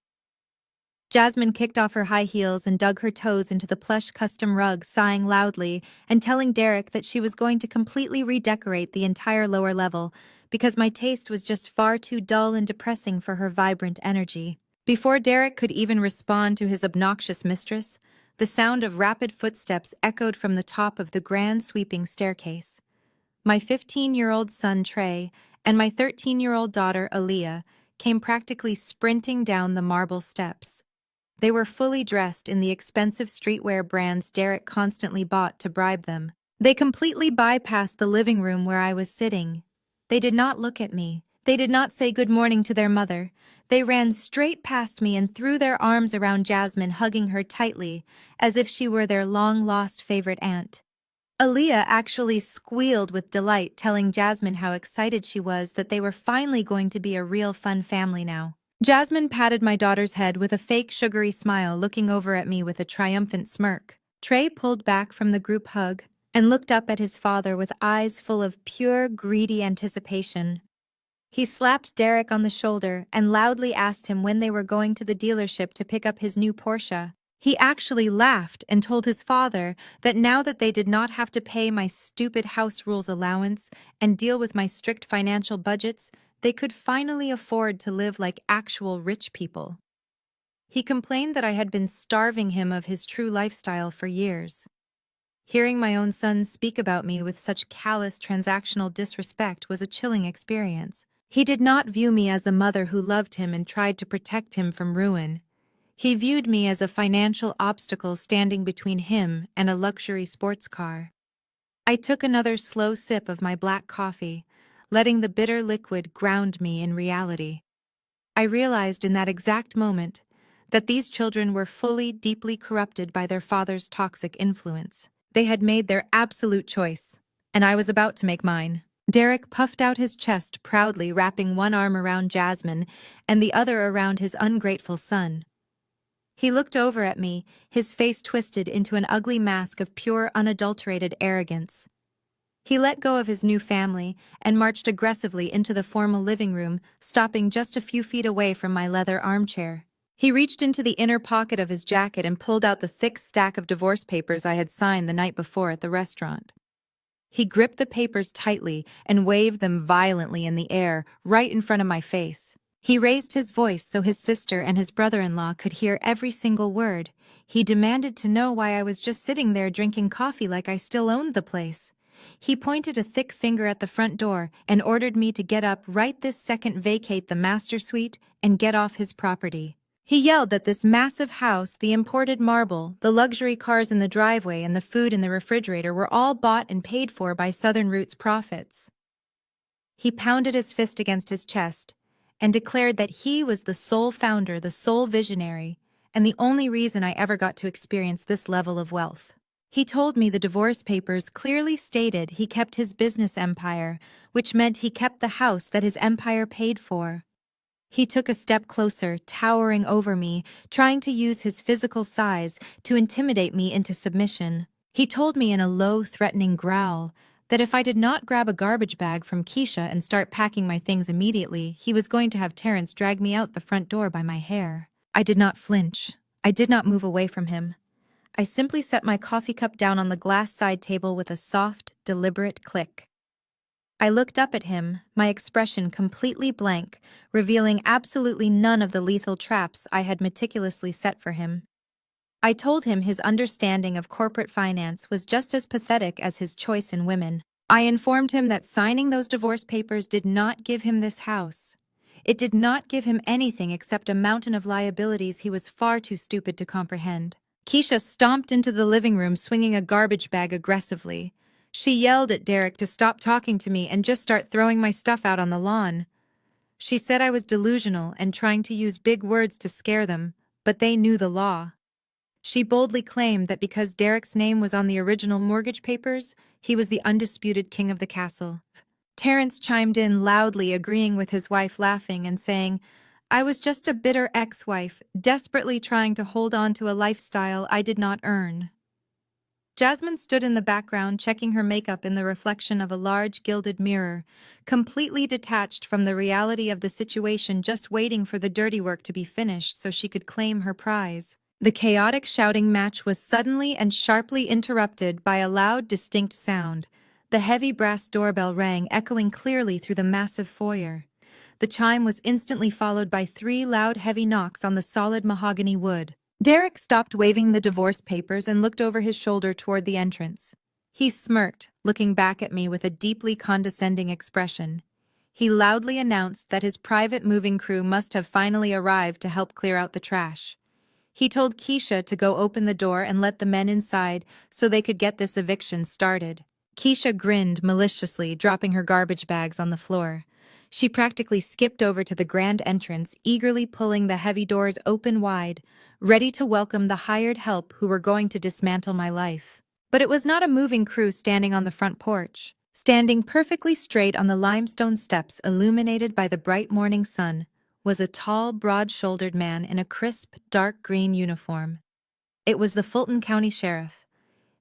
Jasmine kicked off her high heels and dug her toes into the plush custom rug, sighing loudly and telling Derek that she was going to completely redecorate the entire lower level because my taste was just far too dull and depressing for her vibrant energy. Before Derek could even respond to his obnoxious mistress, the sound of rapid footsteps echoed from the top of the grand sweeping staircase. My 15-year-old son Trey and my 13-year-old daughter Aaliyah came practically sprinting down the marble steps. They were fully dressed in the expensive streetwear brands Derek constantly bought to bribe them. They completely bypassed the living room where I was sitting. They did not look at me. They did not say good morning to their mother. They ran straight past me and threw their arms around Jasmine, hugging her tightly, as if she were their long-lost favorite aunt. Aaliyah actually squealed with delight, telling Jasmine how excited she was that they were finally going to be a real fun family now. Jasmine patted my daughter's head with a fake sugary smile, looking over at me with a triumphant smirk. Trey pulled back from the group hug and looked up at his father with eyes full of pure, greedy anticipation. He slapped Derek on the shoulder and loudly asked him when they were going to the dealership to pick up his new Porsche. He actually laughed and told his father that now that they did not have to pay my stupid house rules allowance and deal with my strict financial budgets, they could finally afford to live like actual rich people. He complained that I had been starving him of his true lifestyle for years. Hearing my own son speak about me with such callous transactional disrespect was a chilling experience. He did not view me as a mother who loved him and tried to protect him from ruin. He viewed me as a financial obstacle standing between him and a luxury sports car. I took another slow sip of my black coffee, letting the bitter liquid ground me in reality. I realized in that exact moment that these children were fully, deeply corrupted by their father's toxic influence. They had made their absolute choice, and I was about to make mine. Derek puffed out his chest proudly, wrapping one arm around Jasmine and the other around his ungrateful son. He looked over at me, his face twisted into an ugly mask of pure, unadulterated arrogance. He let go of his new family and marched aggressively into the formal living room, stopping just a few feet away from my leather armchair. He reached into the inner pocket of his jacket and pulled out the thick stack of divorce papers I had signed the night before at the restaurant. He gripped the papers tightly and waved them violently in the air, right in front of my face. He raised his voice so his sister and his brother-in-law could hear every single word. He demanded to know why I was just sitting there drinking coffee like I still owned the place. He pointed a thick finger at the front door and ordered me to get up right this second, vacate the master suite, and get off his property. He yelled that this massive house, the imported marble, the luxury cars in the driveway, and the food in the refrigerator were all bought and paid for by Southern Roots profits. He pounded his fist against his chest and declared that he was the sole founder, the sole visionary, and the only reason I ever got to experience this level of wealth. He told me the divorce papers clearly stated he kept his business empire, which meant he kept the house that his empire paid for. He took a step closer, towering over me, trying to use his physical size to intimidate me into submission. He told me in a low, threatening growl that if I did not grab a garbage bag from Keisha and start packing my things immediately, he was going to have Terrence drag me out the front door by my hair. I did not flinch. I did not move away from him. I simply set my coffee cup down on the glass side table with a soft, deliberate click. I looked up at him, my expression completely blank, revealing absolutely none of the lethal traps I had meticulously set for him. I told him his understanding of corporate finance was just as pathetic as his choice in women. I informed him that signing those divorce papers did not give him this house. It did not give him anything except a mountain of liabilities he was far too stupid to comprehend. Keisha stomped into the living room swinging a garbage bag aggressively. She yelled at Derek to stop talking to me and just start throwing my stuff out on the lawn. She said I was delusional and trying to use big words to scare them, but they knew the law. She boldly claimed that because Derek's name was on the original mortgage papers, he was the undisputed king of the castle. Terrence chimed in loudly, agreeing with his wife, laughing and saying, "I was just a bitter ex-wife, desperately trying to hold on to a lifestyle I did not earn." Jasmine stood in the background, checking her makeup in the reflection of a large gilded mirror, completely detached from the reality of the situation, just waiting for the dirty work to be finished so she could claim her prize. The chaotic shouting match was suddenly and sharply interrupted by a loud, distinct sound. The heavy brass doorbell rang, echoing clearly through the massive foyer. The chime was instantly followed by 3 loud, heavy knocks on the solid mahogany wood. Derek stopped waving the divorce papers and looked over his shoulder toward the entrance. He smirked, looking back at me with a deeply condescending expression. He loudly announced that his private moving crew must have finally arrived to help clear out the trash. He told Keisha to go open the door and let the men inside so they could get this eviction started. Keisha grinned maliciously, dropping her garbage bags on the floor. She practically skipped over to the grand entrance, eagerly pulling the heavy doors open wide, ready to welcome the hired help who were going to dismantle my life. But it was not a moving crew standing on the front porch. Standing perfectly straight on the limestone steps illuminated by the bright morning sun was a tall, broad-shouldered man in a crisp, dark green uniform. It was the Fulton County Sheriff.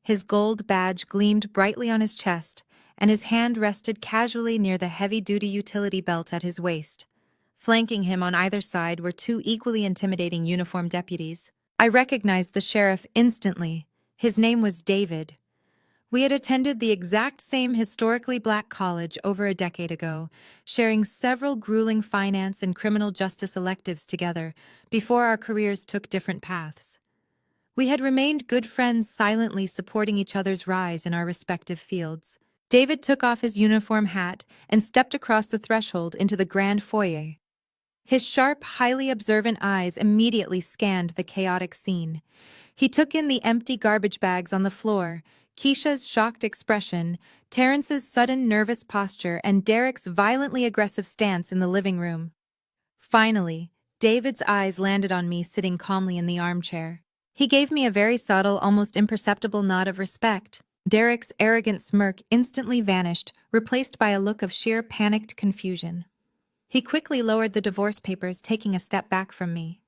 His gold badge gleamed brightly on his chest, and his hand rested casually near the heavy-duty utility belt at his waist. Flanking him on either side were 2 equally intimidating uniformed deputies. I recognized the sheriff instantly. His name was David. We had attended the exact same historically black college over a decade ago, sharing several grueling finance and criminal justice electives together before our careers took different paths. We had remained good friends, silently supporting each other's rise in our respective fields. David took off his uniform hat and stepped across the threshold into the grand foyer. His sharp, highly observant eyes immediately scanned the chaotic scene. He took in the empty garbage bags on the floor, Keisha's shocked expression, Terrence's sudden nervous posture, and Derek's violently aggressive stance in the living room. Finally, David's eyes landed on me sitting calmly in the armchair. He gave me a very subtle, almost imperceptible nod of respect. Derek's arrogant smirk instantly vanished, replaced by a look of sheer panicked confusion. He quickly lowered the divorce papers, taking a step back from me.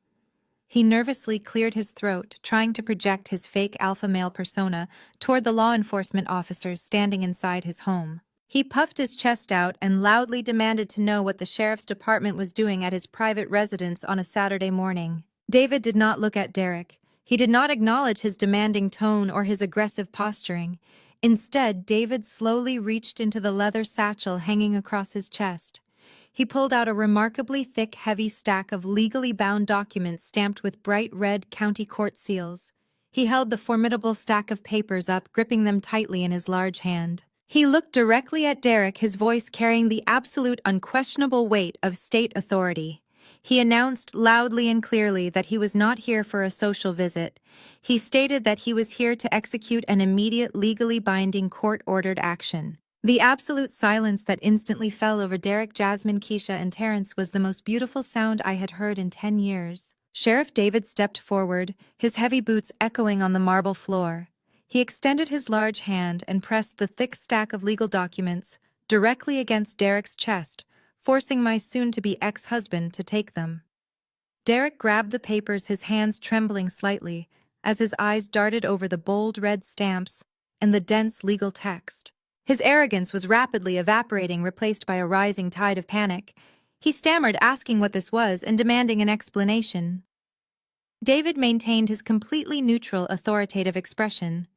He nervously cleared his throat, trying to project his fake alpha male persona toward the law enforcement officers standing inside his home. He puffed his chest out and loudly demanded to know what the sheriff's department was doing at his private residence on a Saturday morning. David did not look at Derek. He did not acknowledge his demanding tone or his aggressive posturing. Instead, David slowly reached into the leather satchel hanging across his chest. He pulled out a remarkably thick, heavy stack of legally bound documents stamped with bright red county court seals. He held the formidable stack of papers up, gripping them tightly in his large hand. He looked directly at Derek, his voice carrying the absolute, unquestionable weight of state authority. He announced loudly and clearly that he was not here for a social visit. He stated that he was here to execute an immediate, legally binding, court-ordered action. The absolute silence that instantly fell over Derek, Jasmine, Keisha, and Terrence was the most beautiful sound I had heard in 10 years. Sheriff David stepped forward, his heavy boots echoing on the marble floor. He extended his large hand and pressed the thick stack of legal documents directly against Derek's chest, forcing my soon-to-be ex-husband to take them. Derek grabbed the papers, his hands trembling slightly, as his eyes darted over the bold red stamps and the dense legal text. His arrogance was rapidly evaporating, replaced by a rising tide of panic. He stammered, asking what this was and demanding an explanation. David maintained his completely neutral, authoritative expression.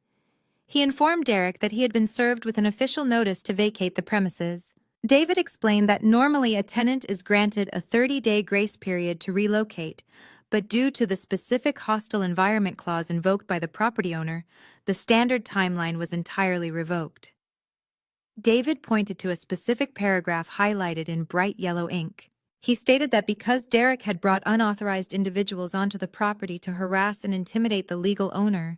He informed Derek that he had been served with an official notice to vacate the premises. David explained that normally a tenant is granted a 30-day grace period to relocate, but due to the specific hostile environment clause invoked by the property owner, the standard timeline was entirely revoked. David pointed to a specific paragraph highlighted in bright yellow ink. He stated that because Derek had brought unauthorized individuals onto the property to harass and intimidate the legal owner,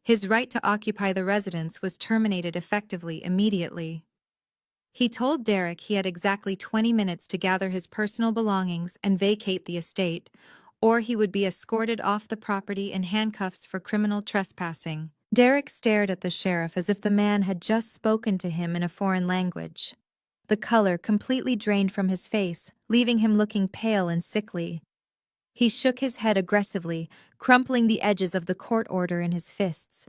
his right to occupy the residence was terminated effectively immediately. He told Derek he had exactly 20 minutes to gather his personal belongings and vacate the estate, or he would be escorted off the property in handcuffs for criminal trespassing. Derek stared at the sheriff as if the man had just spoken to him in a foreign language. The color completely drained from his face, leaving him looking pale and sickly. He shook his head aggressively, crumpling the edges of the court order in his fists.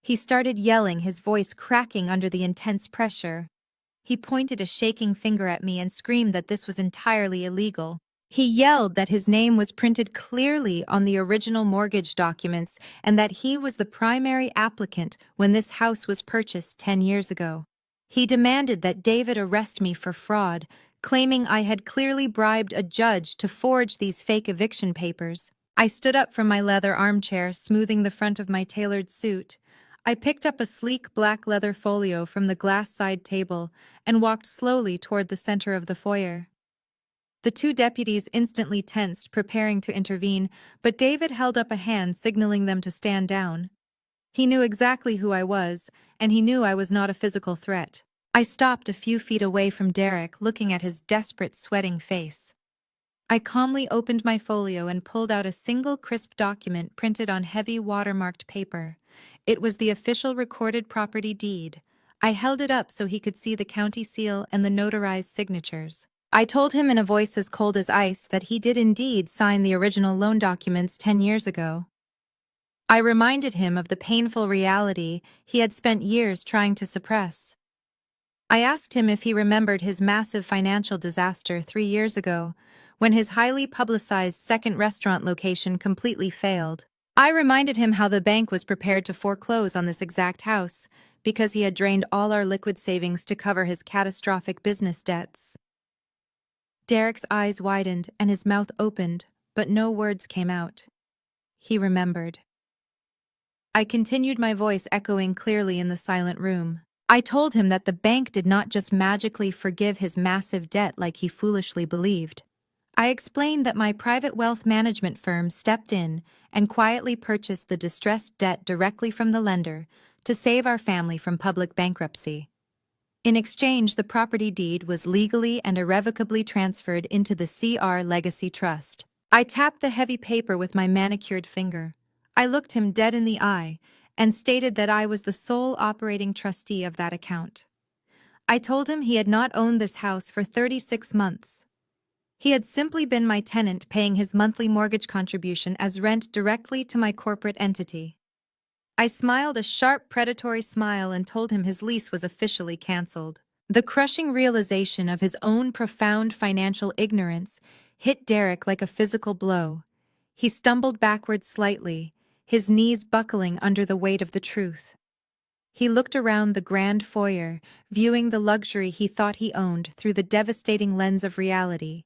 He started yelling, his voice cracking under the intense pressure. He pointed a shaking finger at me and screamed that this was entirely illegal. He yelled that his name was printed clearly on the original mortgage documents and that he was the primary applicant when this house was purchased 10 years ago. He demanded that David arrest me for fraud, claiming I had clearly bribed a judge to forge these fake eviction papers. I stood up from my leather armchair, smoothing the front of my tailored suit. I picked up a sleek black leather folio from the glass side table and walked slowly toward the center of the foyer. The two deputies instantly tensed, preparing to intervene, but David held up a hand, signaling them to stand down. He knew exactly who I was, and he knew I was not a physical threat. I stopped a few feet away from Derek, looking at his desperate, sweating face. I calmly opened my folio and pulled out a single crisp document printed on heavy watermarked paper. It was the official recorded property deed. I held it up so he could see the county seal and the notarized signatures. I told him in a voice as cold as ice that he did indeed sign the original loan documents 10 years ago. I reminded him of the painful reality he had spent years trying to suppress. I asked him if he remembered his massive financial disaster 3 years ago, when his highly publicized second restaurant location completely failed. I reminded him how the bank was prepared to foreclose on this exact house because he had drained all our liquid savings to cover his catastrophic business debts. Derek's eyes widened and his mouth opened, but no words came out. He remembered. I continued, my voice echoing clearly in the silent room. I told him that the bank did not just magically forgive his massive debt like he foolishly believed. I explained that my private wealth management firm stepped in and quietly purchased the distressed debt directly from the lender to save our family from public bankruptcy. In exchange, the property deed was legally and irrevocably transferred into the CR Legacy Trust. I tapped the heavy paper with my manicured finger. I looked him dead in the eye, and stated that I was the sole operating trustee of that account. I told him he had not owned this house for 36 months. He had simply been my tenant paying his monthly mortgage contribution as rent directly to my corporate entity. I smiled a sharp predatory smile and told him his lease was officially canceled. The crushing realization of his own profound financial ignorance hit Derek like a physical blow. He stumbled backward slightly, his knees buckling under the weight of the truth. He looked around the grand foyer, viewing the luxury he thought he owned through the devastating lens of reality.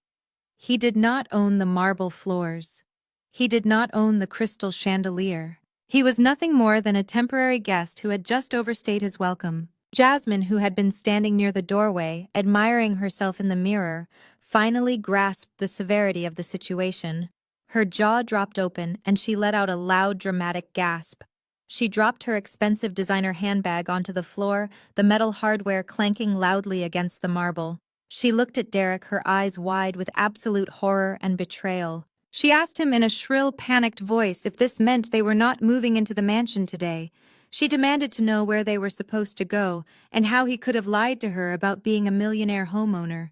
He did not own the marble floors. He did not own the crystal chandelier. He was nothing more than a temporary guest who had just overstayed his welcome. Jasmine, who had been standing near the doorway, admiring herself in the mirror, finally grasped the severity of the situation. Her jaw dropped open, and she let out a loud, dramatic gasp. She dropped her expensive designer handbag onto the floor, the metal hardware clanking loudly against the marble. She looked at Derek, her eyes wide with absolute horror and betrayal. She asked him in a shrill, panicked voice if this meant they were not moving into the mansion today. She demanded to know where they were supposed to go and how he could have lied to her about being a millionaire homeowner.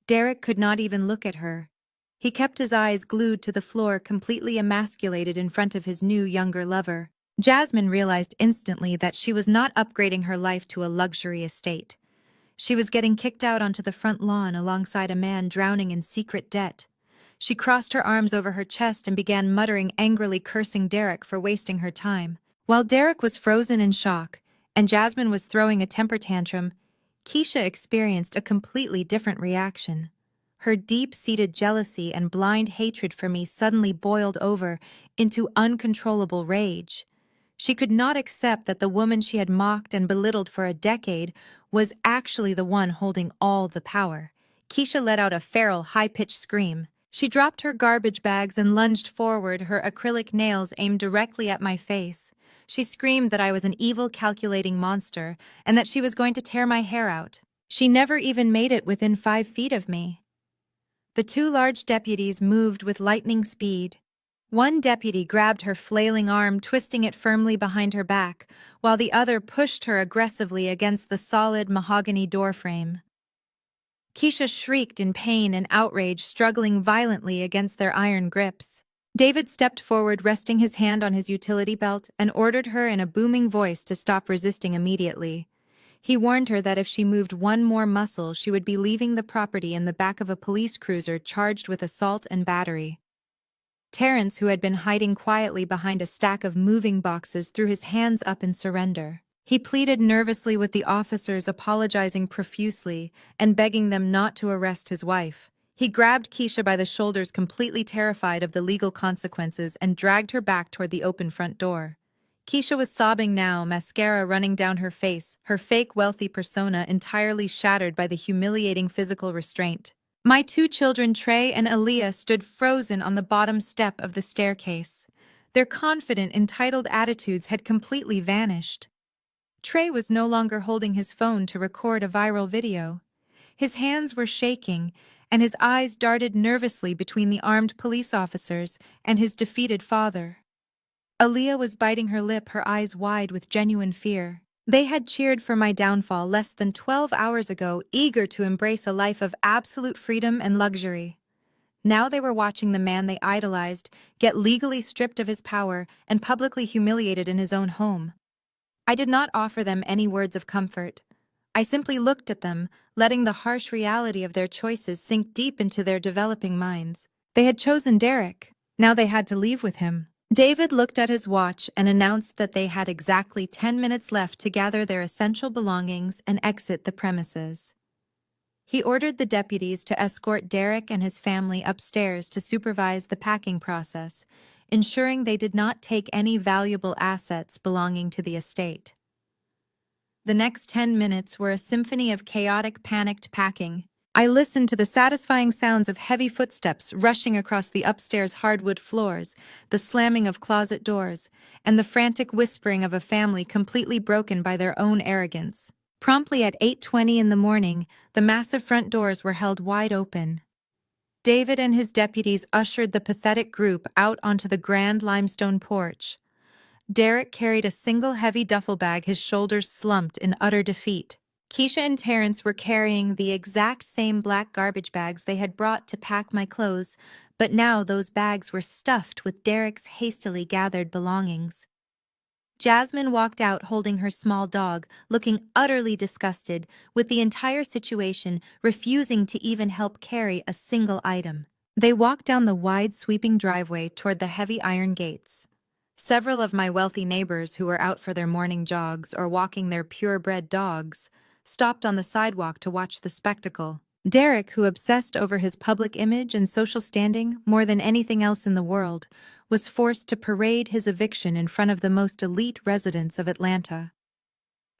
Derek could not even look at her. He kept his eyes glued to the floor, completely emasculated in front of his new, younger lover. Jasmine realized instantly that she was not upgrading her life to a luxury estate. She was getting kicked out onto the front lawn alongside a man drowning in secret debt. She crossed her arms over her chest and began muttering, angrily cursing Derek for wasting her time. While Derek was frozen in shock and Jasmine was throwing a temper tantrum, Keisha experienced a completely different reaction. Her deep-seated jealousy and blind hatred for me suddenly boiled over into uncontrollable rage. She could not accept that the woman she had mocked and belittled for a decade was actually the one holding all the power. Keisha let out a feral, high-pitched scream. She dropped her garbage bags and lunged forward, her acrylic nails aimed directly at my face. She screamed that I was an evil, calculating monster and that she was going to tear my hair out. She never even made it within 5 feet of me. The two large deputies moved with lightning speed. One deputy grabbed her flailing arm, twisting it firmly behind her back, while the other pushed her aggressively against the solid mahogany doorframe. Keisha shrieked in pain and outrage, struggling violently against their iron grips. David stepped forward, resting his hand on his utility belt, and ordered her in a booming voice to stop resisting immediately. He warned her that if she moved one more muscle, she would be leaving the property in the back of a police cruiser charged with assault and battery. Terrence, who had been hiding quietly behind a stack of moving boxes, threw his hands up in surrender. He pleaded nervously with the officers, apologizing profusely and begging them not to arrest his wife. He grabbed Keisha by the shoulders, completely terrified of the legal consequences, and dragged her back toward the open front door. Keisha was sobbing now, mascara running down her face, her fake wealthy persona entirely shattered by the humiliating physical restraint. My 2 children, Trey and Aaliyah, stood frozen on the bottom step of the staircase. Their confident, entitled attitudes had completely vanished. Trey was no longer holding his phone to record a viral video. His hands were shaking, and his eyes darted nervously between the armed police officers and his defeated father. Aaliyah was biting her lip, her eyes wide with genuine fear. They had cheered for my downfall less than 12 hours ago, eager to embrace a life of absolute freedom and luxury. Now they were watching the man they idolized get legally stripped of his power and publicly humiliated in his own home. I did not offer them any words of comfort. I simply looked at them, letting the harsh reality of their choices sink deep into their developing minds. They had chosen Derek. Now they had to leave with him. David looked at his watch and announced that they had exactly 10 minutes left to gather their essential belongings and exit the premises. He ordered the deputies to escort Derek and his family upstairs to supervise the packing process, ensuring they did not take any valuable assets belonging to the estate. The next 10 minutes were a symphony of chaotic, panicked packing. I listened to the satisfying sounds of heavy footsteps rushing across the upstairs hardwood floors, the slamming of closet doors, and the frantic whispering of a family completely broken by their own arrogance. Promptly at 8:20 in the morning, the massive front doors were held wide open. David and his deputies ushered the pathetic group out onto the grand limestone porch. Derek carried a single heavy duffel bag, his shoulders slumped in utter defeat. Keisha and Terrence were carrying the exact same black garbage bags they had brought to pack my clothes, but now those bags were stuffed with Derek's hastily gathered belongings. Jasmine walked out holding her small dog, looking utterly disgusted with the entire situation, refusing to even help carry a single item. They walked down the wide, sweeping driveway toward the heavy iron gates. Several of my wealthy neighbors who were out for their morning jogs or walking their purebred dogs stopped on the sidewalk to watch the spectacle. Derek, who obsessed over his public image and social standing more than anything else in the world, was forced to parade his eviction in front of the most elite residents of Atlanta.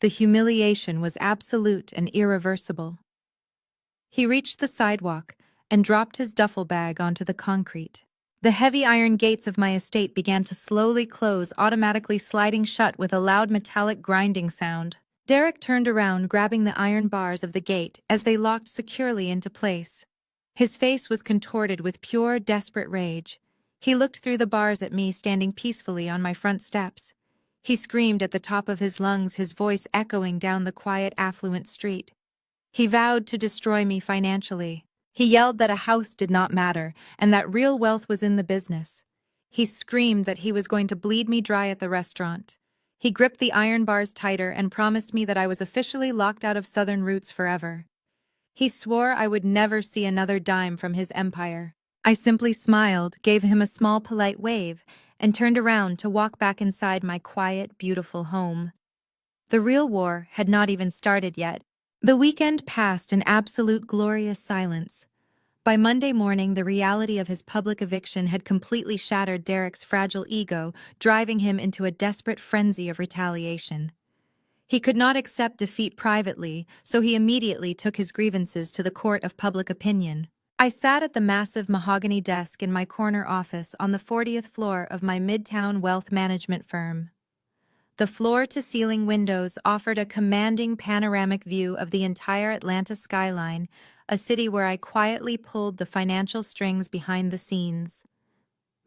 The humiliation was absolute and irreversible. He reached the sidewalk and dropped his duffel bag onto the concrete. The heavy iron gates of my estate began to slowly close, automatically sliding shut with a loud metallic grinding sound. Derek turned around, grabbing the iron bars of the gate as they locked securely into place. His face was contorted with pure, desperate rage. He looked through the bars at me standing peacefully on my front steps. He screamed at the top of his lungs, his voice echoing down the quiet, affluent street. He vowed to destroy me financially. He yelled that a house did not matter and that real wealth was in the business. He screamed that he was going to bleed me dry at the restaurant. He gripped the iron bars tighter and promised me that I was officially locked out of Southern Roots forever. He swore I would never see another dime from his empire. I simply smiled, gave him a small polite wave, and turned around to walk back inside my quiet, beautiful home. The real war had not even started yet. The weekend passed in absolute glorious silence. By Monday morning, the reality of his public eviction had completely shattered Derek's fragile ego, driving him into a desperate frenzy of retaliation. He could not accept defeat privately, so he immediately took his grievances to the court of public opinion. I sat at the massive mahogany desk in my corner office on the 40th floor of my midtown wealth management firm. The floor-to-ceiling windows offered a commanding panoramic view of the entire Atlanta skyline, a city where I quietly pulled the financial strings behind the scenes.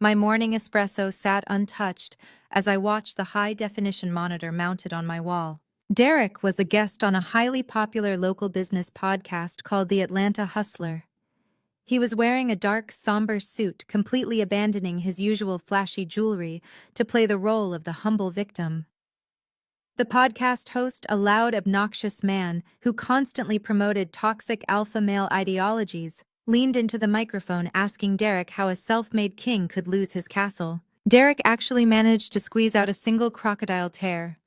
My morning espresso sat untouched as I watched the high-definition monitor mounted on my wall. Derek was a guest on a highly popular local business podcast called The Atlanta Hustler. He was wearing a dark, somber suit, completely abandoning his usual flashy jewelry to play the role of the humble victim. The podcast host, a loud, obnoxious man who constantly promoted toxic alpha male ideologies, leaned into the microphone asking Derek how a self-made king could lose his castle. Derek actually managed to squeeze out a single crocodile tear.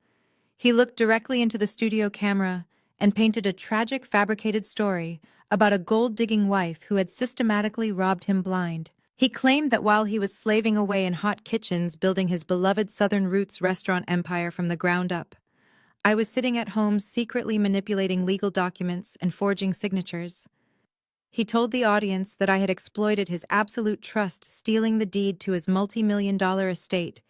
He looked directly into the studio camera and painted a tragic fabricated story about a gold-digging wife who had systematically robbed him blind. He claimed that while he was slaving away in hot kitchens building his beloved Southern Roots restaurant empire from the ground up, I was sitting at home secretly manipulating legal documents and forging signatures. He told the audience that I had exploited his absolute trust, stealing the deed to his multi-million-dollar estate,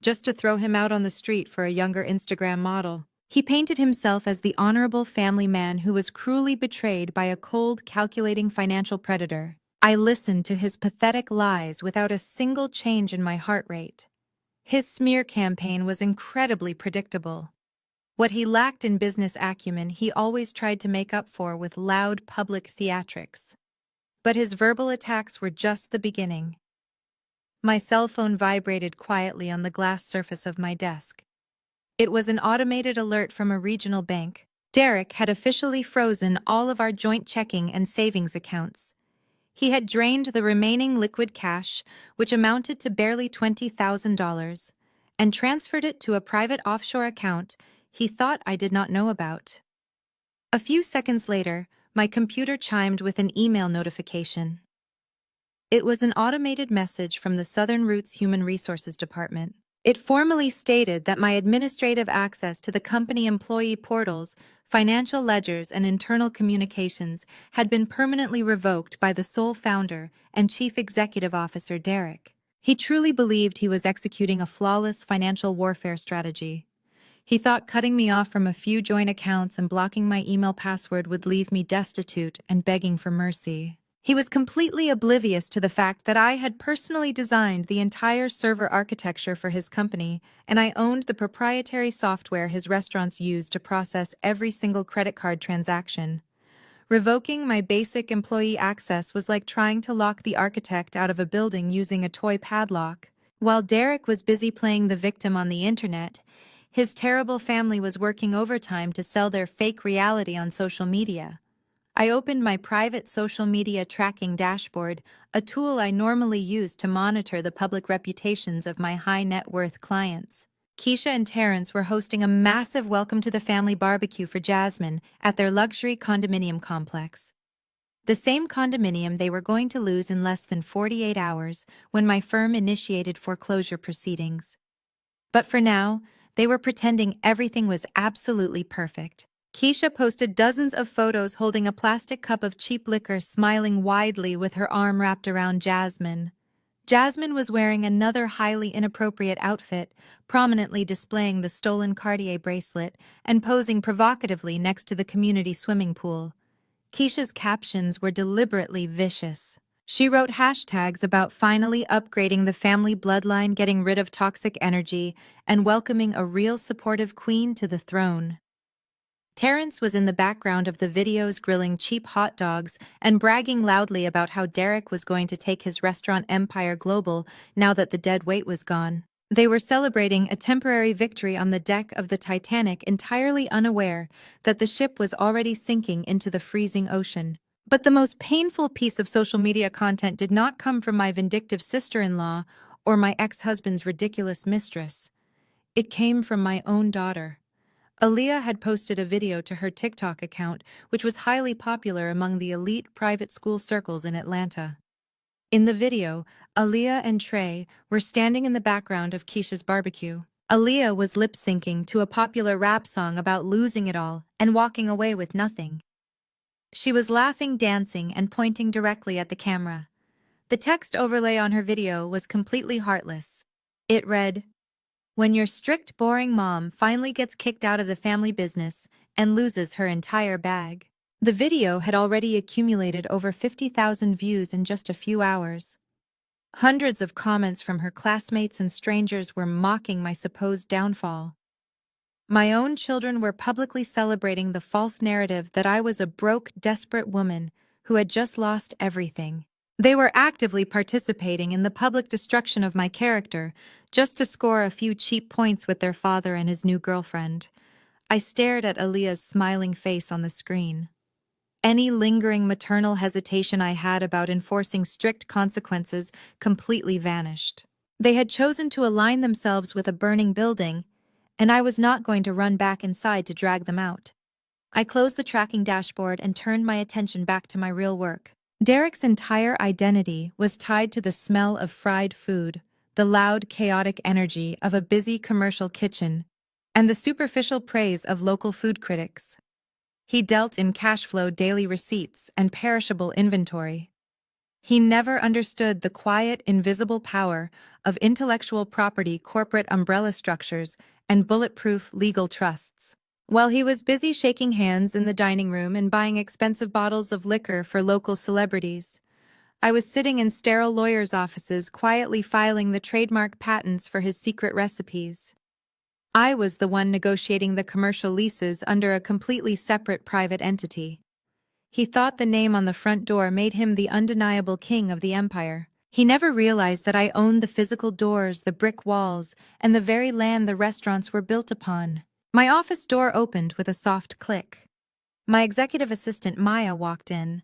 just to throw him out on the street for a younger Instagram model. He painted himself as the honorable family man who was cruelly betrayed by a cold, calculating financial predator. I listened to his pathetic lies without a single change in my heart rate. His smear campaign was incredibly predictable. What he lacked in business acumen, he always tried to make up for with loud public theatrics. But his verbal attacks were just the beginning. My cell phone vibrated quietly on the glass surface of my desk. It was an automated alert from a regional bank. Derek had officially frozen all of our joint checking and savings accounts. He had drained the remaining liquid cash, which amounted to barely $20,000, and transferred it to a private offshore account he thought I did not know about. A few seconds later, my computer chimed with an email notification. It was an automated message from the Southern Roots Human Resources Department. It formally stated that my administrative access to the company employee portals, financial ledgers, and internal communications had been permanently revoked by the sole founder and chief executive officer, Derek. He truly believed he was executing a flawless financial warfare strategy. He thought cutting me off from a few joint accounts and blocking my email password would leave me destitute and begging for mercy. He was completely oblivious to the fact that I had personally designed the entire server architecture for his company, and I owned the proprietary software his restaurants used to process every single credit card transaction. Revoking my basic employee access was like trying to lock the architect out of a building using a toy padlock. While Derek was busy playing the victim on the internet, his terrible family was working overtime to sell their fake reality on social media. I opened my private social media tracking dashboard, a tool I normally use to monitor the public reputations of my high net worth clients. Keisha and Terrence were hosting a massive welcome to the family barbecue for Jasmine at their luxury condominium complex. The same condominium they were going to lose in less than 48 hours when my firm initiated foreclosure proceedings. But for now, they were pretending everything was absolutely perfect. Keisha posted dozens of photos holding a plastic cup of cheap liquor, smiling widely with her arm wrapped around Jasmine. Jasmine was wearing another highly inappropriate outfit, prominently displaying the stolen Cartier bracelet and posing provocatively next to the community swimming pool. Keisha's captions were deliberately vicious. She wrote hashtags about finally upgrading the family bloodline, getting rid of toxic energy, and welcoming a real supportive queen to the throne. Terrence was in the background of the videos grilling cheap hot dogs and bragging loudly about how Derek was going to take his restaurant empire global now that the dead weight was gone. They were celebrating a temporary victory on the deck of the Titanic, entirely unaware that the ship was already sinking into the freezing ocean. But the most painful piece of social media content did not come from my vindictive sister-in-law or my ex-husband's ridiculous mistress. It came from my own daughter. Aaliyah had posted a video to her TikTok account, which was highly popular among the elite private school circles in Atlanta. In the video, Aaliyah and Trey were standing in the background of Keisha's barbecue. Aaliyah was lip-syncing to a popular rap song about losing it all and walking away with nothing. She was laughing, dancing, and pointing directly at the camera. The text overlay on her video was completely heartless. It read, "When your strict, boring mom finally gets kicked out of the family business and loses her entire bag." The video had already accumulated over 50,000 views in just a few hours. Hundreds of comments from her classmates and strangers were mocking my supposed downfall. My own children were publicly celebrating the false narrative that I was a broke, desperate woman who had just lost everything. They were actively participating in the public destruction of my character just to score a few cheap points with their father and his new girlfriend. I stared at Aaliyah's smiling face on the screen. Any lingering maternal hesitation I had about enforcing strict consequences completely vanished. They had chosen to align themselves with a burning building, and I was not going to run back inside to drag them out. I closed the tracking dashboard and turned my attention back to my real work. Derek's entire identity was tied to the smell of fried food, the loud, chaotic energy of a busy commercial kitchen, and the superficial praise of local food critics. He dealt in cash flow, daily receipts, and perishable inventory. He never understood the quiet, invisible power of intellectual property, corporate umbrella structures, and bulletproof legal trusts. While he was busy shaking hands in the dining room and buying expensive bottles of liquor for local celebrities, I was sitting in sterile lawyers' offices quietly filing the trademark patents for his secret recipes. I was the one negotiating the commercial leases under a completely separate private entity. He thought the name on the front door made him the undeniable king of the empire. He never realized that I owned the physical doors, the brick walls, and the very land the restaurants were built upon. My office door opened with a soft click. My executive assistant Maya walked in.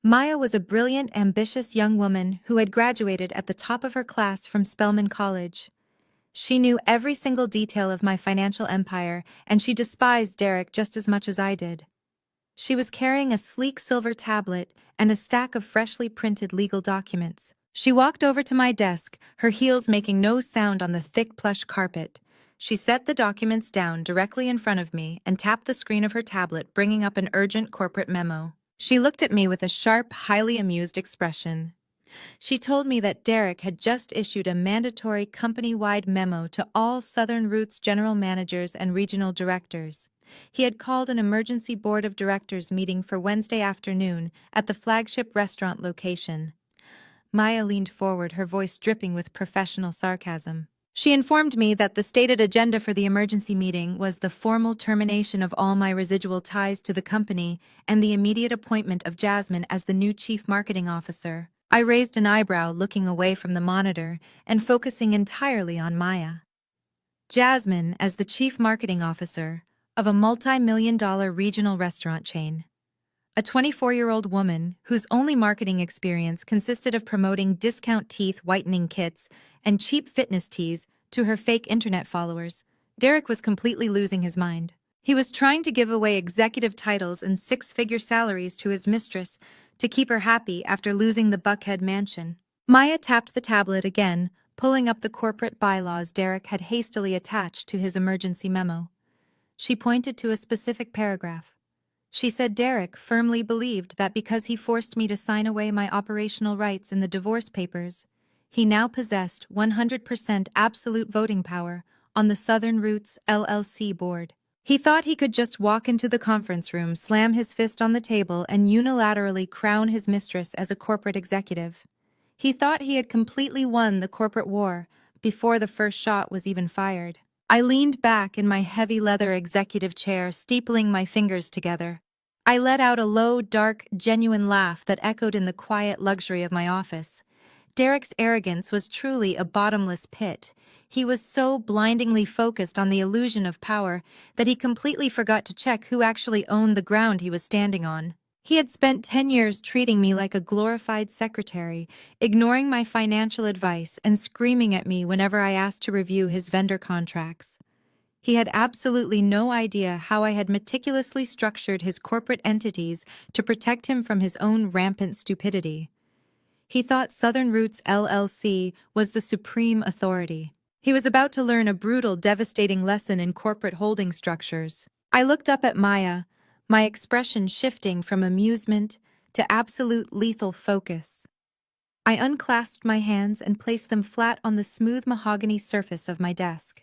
Maya was a brilliant, ambitious young woman who had graduated at the top of her class from Spelman College. She knew every single detail of my financial empire, and she despised Derek just as much as I did. She was carrying a sleek silver tablet and a stack of freshly printed legal documents. She walked over to my desk, her heels making no sound on the thick plush carpet. She set the documents down directly in front of me and tapped the screen of her tablet, bringing up an urgent corporate memo. She looked at me with a sharp, highly amused expression. She told me that Derek had just issued a mandatory company-wide memo to all Southern Roots general managers and regional directors. He had called an emergency board of directors meeting for Wednesday afternoon at the flagship restaurant location. Maya leaned forward, her voice dripping with professional sarcasm. She informed me that the stated agenda for the emergency meeting was the formal termination of all my residual ties to the company and the immediate appointment of Jasmine as the new chief marketing officer. I raised an eyebrow, looking away from the monitor and focusing entirely on Maya. Jasmine as the chief marketing officer of a multi-million-dollar regional restaurant chain. A 24-year-old woman whose only marketing experience consisted of promoting discount teeth whitening kits and cheap fitness tees to her fake internet followers. Derek was completely losing his mind. He was trying to give away executive titles and six-figure salaries to his mistress to keep her happy after losing the Buckhead mansion. Maya tapped the tablet again, pulling up the corporate bylaws Derek had hastily attached to his emergency memo. She pointed to a specific paragraph. She said Derek firmly believed that because he forced me to sign away my operational rights in the divorce papers, he now possessed 100% absolute voting power on the Southern Roots LLC board. He thought he could just walk into the conference room, slam his fist on the table, and unilaterally crown his mistress as a corporate executive. He thought he had completely won the corporate war before the first shot was even fired. I leaned back in my heavy leather executive chair, steepling my fingers together. I let out a low, dark, genuine laugh that echoed in the quiet luxury of my office. Derek's arrogance was truly a bottomless pit. He was so blindingly focused on the illusion of power that he completely forgot to check who actually owned the ground he was standing on. He had spent 10 years treating me like a glorified secretary, ignoring my financial advice and screaming at me whenever I asked to review his vendor contracts. He had absolutely no idea how I had meticulously structured his corporate entities to protect him from his own rampant stupidity. He thought Southern Roots LLC was the supreme authority. He was about to learn a brutal, devastating lesson in corporate holding structures. I looked up at Maya, my expression shifting from amusement to absolute lethal focus. I unclasped my hands and placed them flat on the smooth mahogany surface of my desk.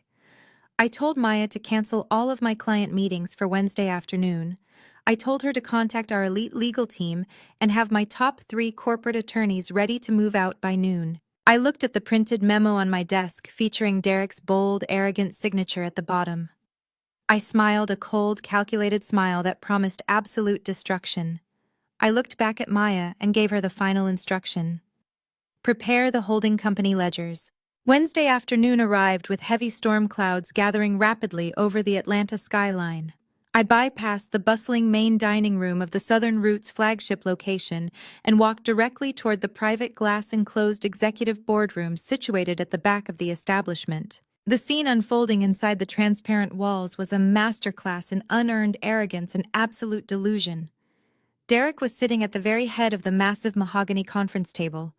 I told Maya to cancel all of my client meetings for Wednesday afternoon. I told her to contact our elite legal team and have my top 3 corporate attorneys ready to move out by noon. I looked at the printed memo on my desk featuring Derek's bold, arrogant signature at the bottom. I smiled, a cold, calculated smile that promised absolute destruction. I looked back at Maya and gave her the final instruction. Prepare the holding company ledgers. Wednesday afternoon arrived with heavy storm clouds gathering rapidly over the Atlanta skyline. I bypassed the bustling main dining room of the Southern Roots flagship location and walked directly toward the private glass-enclosed executive boardroom situated at the back of the establishment. The scene unfolding inside the transparent walls was a masterclass in unearned arrogance and absolute delusion. Derek was sitting at the very head of the massive mahogany conference table.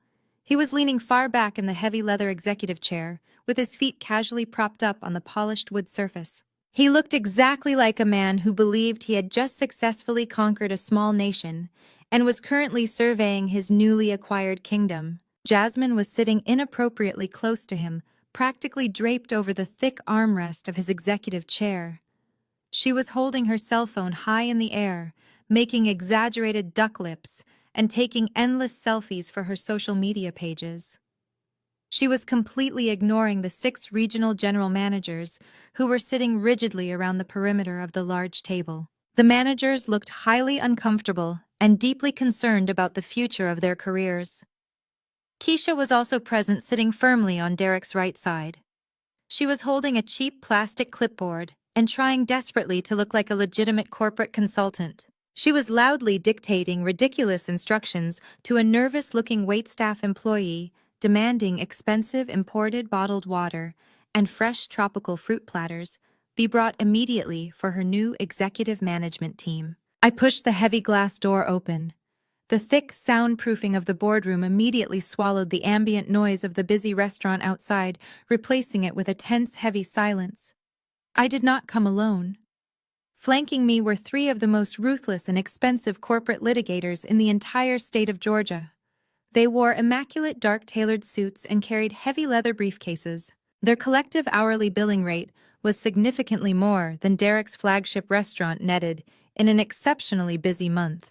He was leaning far back in the heavy leather executive chair, with his feet casually propped up on the polished wood surface. He looked exactly like a man who believed he had just successfully conquered a small nation and was currently surveying his newly acquired kingdom. Jasmine was sitting inappropriately close to him, practically draped over the thick armrest of his executive chair. She was holding her cell phone high in the air, making exaggerated duck lips and taking endless selfies for her social media pages. She was completely ignoring the 6 regional general managers who were sitting rigidly around the perimeter of the large table. The managers looked highly uncomfortable and deeply concerned about the future of their careers. Keisha was also present, sitting firmly on Derek's right side. She was holding a cheap plastic clipboard and trying desperately to look like a legitimate corporate consultant. She was loudly dictating ridiculous instructions to a nervous-looking waitstaff employee, demanding expensive imported bottled water and fresh tropical fruit platters be brought immediately for her new executive management team. I pushed the heavy glass door open. The thick soundproofing of the boardroom immediately swallowed the ambient noise of the busy restaurant outside, replacing it with a tense, heavy silence. I did not come alone. Flanking me were 3 of the most ruthless and expensive corporate litigators in the entire state of Georgia. They wore immaculate dark tailored suits and carried heavy leather briefcases. Their collective hourly billing rate was significantly more than Derek's flagship restaurant netted in an exceptionally busy month.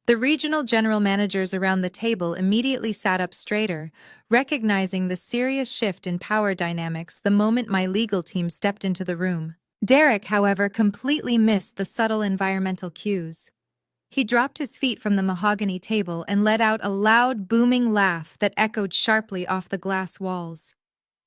The regional general managers around the table immediately sat up straighter, recognizing the serious shift in power dynamics the moment my legal team stepped into the room. Derek, however, completely missed the subtle environmental cues. He dropped his feet from the mahogany table and let out a loud, booming laugh that echoed sharply off the glass walls.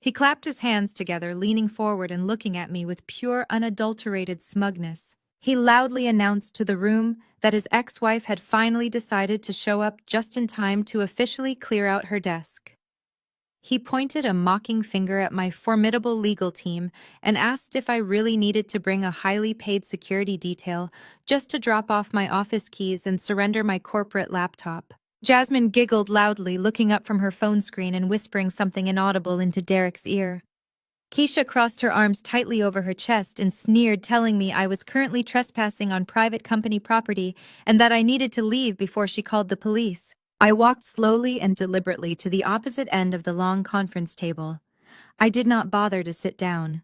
He clapped his hands together, leaning forward and looking at me with pure, unadulterated smugness. He loudly announced to the room that his ex-wife had finally decided to show up just in time to officially clear out her desk. He pointed a mocking finger at my formidable legal team and asked if I really needed to bring a highly paid security detail just to drop off my office keys and surrender my corporate laptop. Jasmine giggled loudly, looking up from her phone screen and whispering something inaudible into Derek's ear. Keisha crossed her arms tightly over her chest and sneered, telling me I was currently trespassing on private company property and that I needed to leave before she called the police. I walked slowly and deliberately to the opposite end of the long conference table. I did not bother to sit down.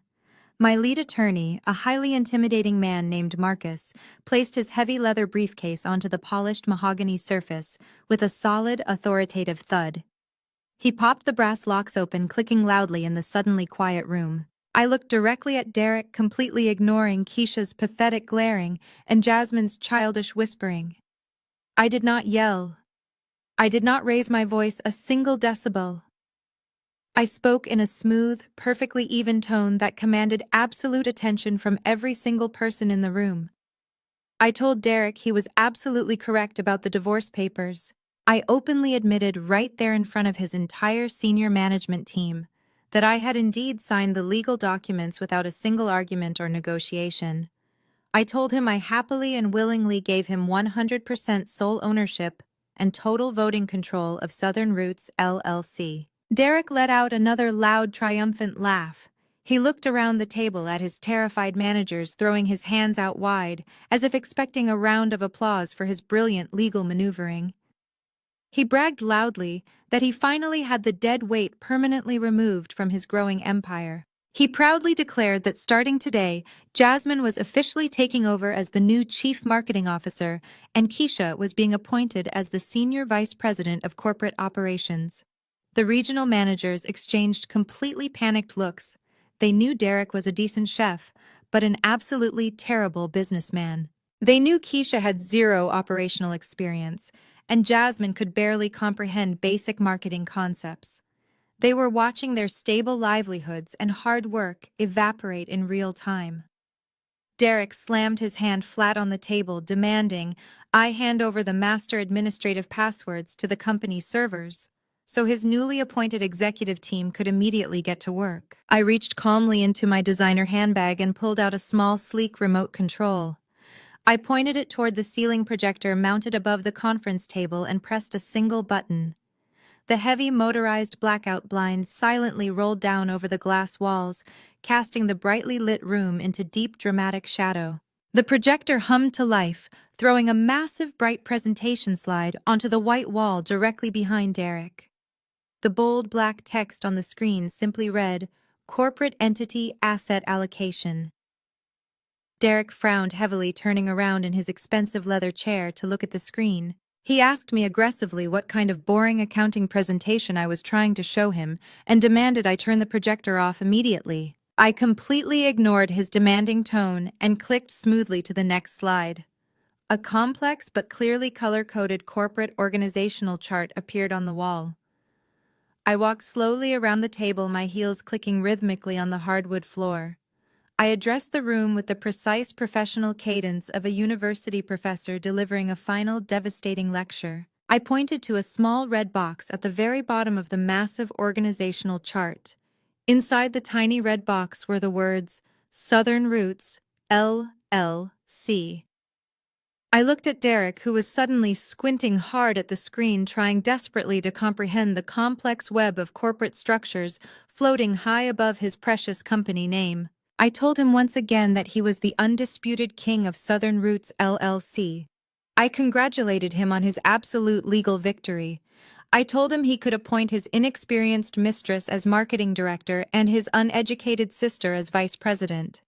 My lead attorney, a highly intimidating man named Marcus, placed his heavy leather briefcase onto the polished mahogany surface with a solid, authoritative thud. He popped the brass locks open, clicking loudly in the suddenly quiet room. I looked directly at Derek, completely ignoring Keisha's pathetic glaring and Jasmine's childish whispering. I did not yell. I did not raise my voice a single decibel. I spoke in a smooth, perfectly even tone that commanded absolute attention from every single person in the room. I told Derek he was absolutely correct about the divorce papers. I openly admitted right there in front of his entire senior management team that I had indeed signed the legal documents without a single argument or negotiation. I told him I happily and willingly gave him 100% sole ownership and total voting control of Southern Roots LLC. Derek let out another loud, triumphant laugh. He looked around the table at his terrified managers, throwing his hands out wide, as if expecting a round of applause for his brilliant legal maneuvering. He bragged loudly that he finally had the dead weight permanently removed from his growing empire. He proudly declared that starting today, Jasmine was officially taking over as the new Chief Marketing Officer, and Keisha was being appointed as the Senior Vice President of Corporate Operations. The regional managers exchanged completely panicked looks. They knew Derek was a decent chef, but an absolutely terrible businessman. They knew Keisha had zero operational experience, and Jasmine could barely comprehend basic marketing concepts. They were watching their stable livelihoods and hard work evaporate in real time. Derek slammed his hand flat on the table, demanding I hand over the master administrative passwords to the company servers, so his newly appointed executive team could immediately get to work. I reached calmly into my designer handbag and pulled out a small, sleek remote control. I pointed it toward the ceiling projector mounted above the conference table and pressed a single button. The heavy motorized blackout blinds silently rolled down over the glass walls, casting the brightly lit room into deep dramatic shadow. The projector hummed to life, throwing a massive bright presentation slide onto the white wall directly behind Derek. The bold black text on the screen simply read, Corporate Entity Asset Allocation. Derek frowned heavily, turning around in his expensive leather chair to look at the screen. He asked me aggressively what kind of boring accounting presentation I was trying to show him and demanded I turn the projector off immediately. I completely ignored his demanding tone and clicked smoothly to the next slide. A complex but clearly color-coded corporate organizational chart appeared on the wall. I walked slowly around the table, my heels clicking rhythmically on the hardwood floor. I addressed the room with the precise professional cadence of a university professor delivering a final devastating lecture. I pointed to a small red box at the very bottom of the massive organizational chart. Inside the tiny red box were the words, Southern Roots, LLC. I looked at Derek, who was suddenly squinting hard at the screen, trying desperately to comprehend the complex web of corporate structures floating high above his precious company name. I told him once again that he was the undisputed king of Southern Roots LLC. I congratulated him on his absolute legal victory. I told him he could appoint his inexperienced mistress as marketing director and his uneducated sister as vice president.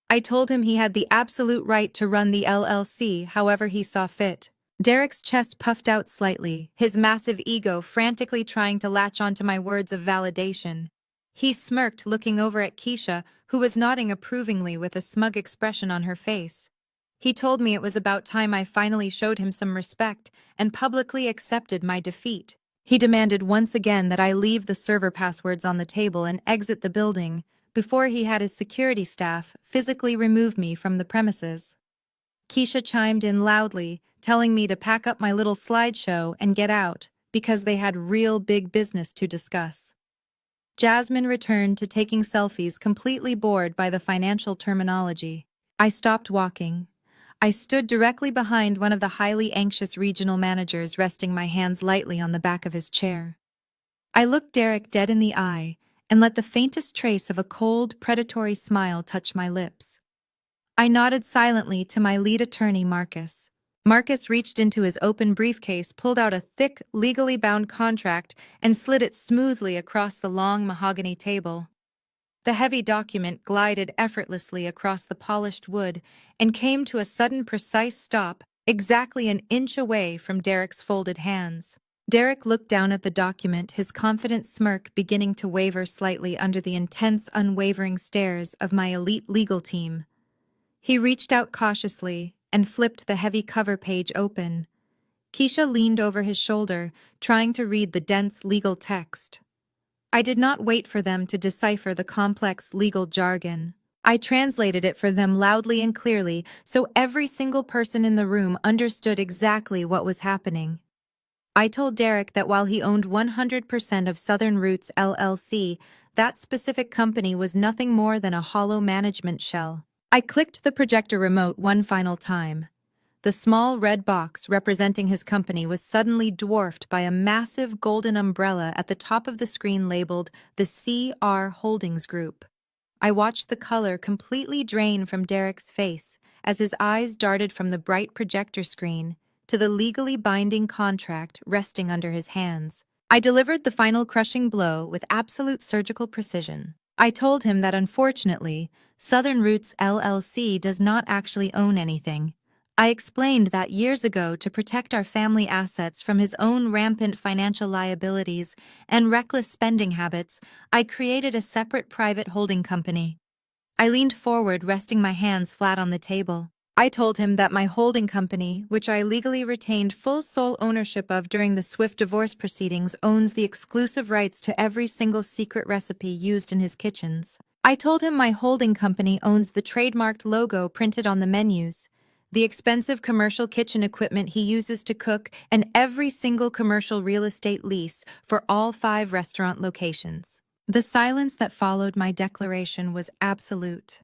I told him he had the absolute right to run the LLC however he saw fit. Derek's chest puffed out slightly, his massive ego frantically trying to latch onto my words of validation. He smirked, looking over at Keisha, who was nodding approvingly with a smug expression on her face. He told me it was about time I finally showed him some respect and publicly accepted my defeat. He demanded once again that I leave the server passwords on the table and exit the building before he had his security staff physically remove me from the premises. Keisha chimed in loudly, telling me to pack up my little slideshow and get out because they had real big business to discuss. Jasmine returned to taking selfies, completely bored by the financial terminology. I stopped walking. I stood directly behind one of the highly anxious regional managers, resting my hands lightly on the back of his chair. I looked Derek dead in the eye and let the faintest trace of a cold, predatory smile touch my lips. I nodded silently to my lead attorney, Marcus. Marcus reached into his open briefcase, pulled out a thick, legally bound contract, and slid it smoothly across the long mahogany table. The heavy document glided effortlessly across the polished wood and came to a sudden, precise stop, exactly an inch away from Derek's folded hands. Derek looked down at the document, his confident smirk beginning to waver slightly under the intense, unwavering stares of my elite legal team. He reached out cautiously and flipped the heavy cover page open. Keisha leaned over his shoulder, trying to read the dense legal text. I did not wait for them to decipher the complex legal jargon. I translated it for them loudly and clearly so every single person in the room understood exactly what was happening. I told Derek that while he owned 100% of Southern Roots LLC, that specific company was nothing more than a hollow management shell. I clicked the projector remote one final time. The small red box representing his company was suddenly dwarfed by a massive golden umbrella at the top of the screen labeled the CR Holdings Group. I watched the color completely drain from Derek's face as his eyes darted from the bright projector screen to the legally binding contract resting under his hands. I delivered the final crushing blow with absolute surgical precision. I told him that unfortunately, Southern Roots LLC does not actually own anything. I explained that years ago, to protect our family assets from his own rampant financial liabilities and reckless spending habits, I created a separate private holding company. I leaned forward, resting my hands flat on the table. I told him that my holding company, which I legally retained full sole ownership of during the swift divorce proceedings, owns the exclusive rights to every single secret recipe used in his kitchens. I told him my holding company owns the trademarked logo printed on the menus, the expensive commercial kitchen equipment he uses to cook, and every single commercial real estate lease for all 5 restaurant locations. The silence that followed my declaration was absolute.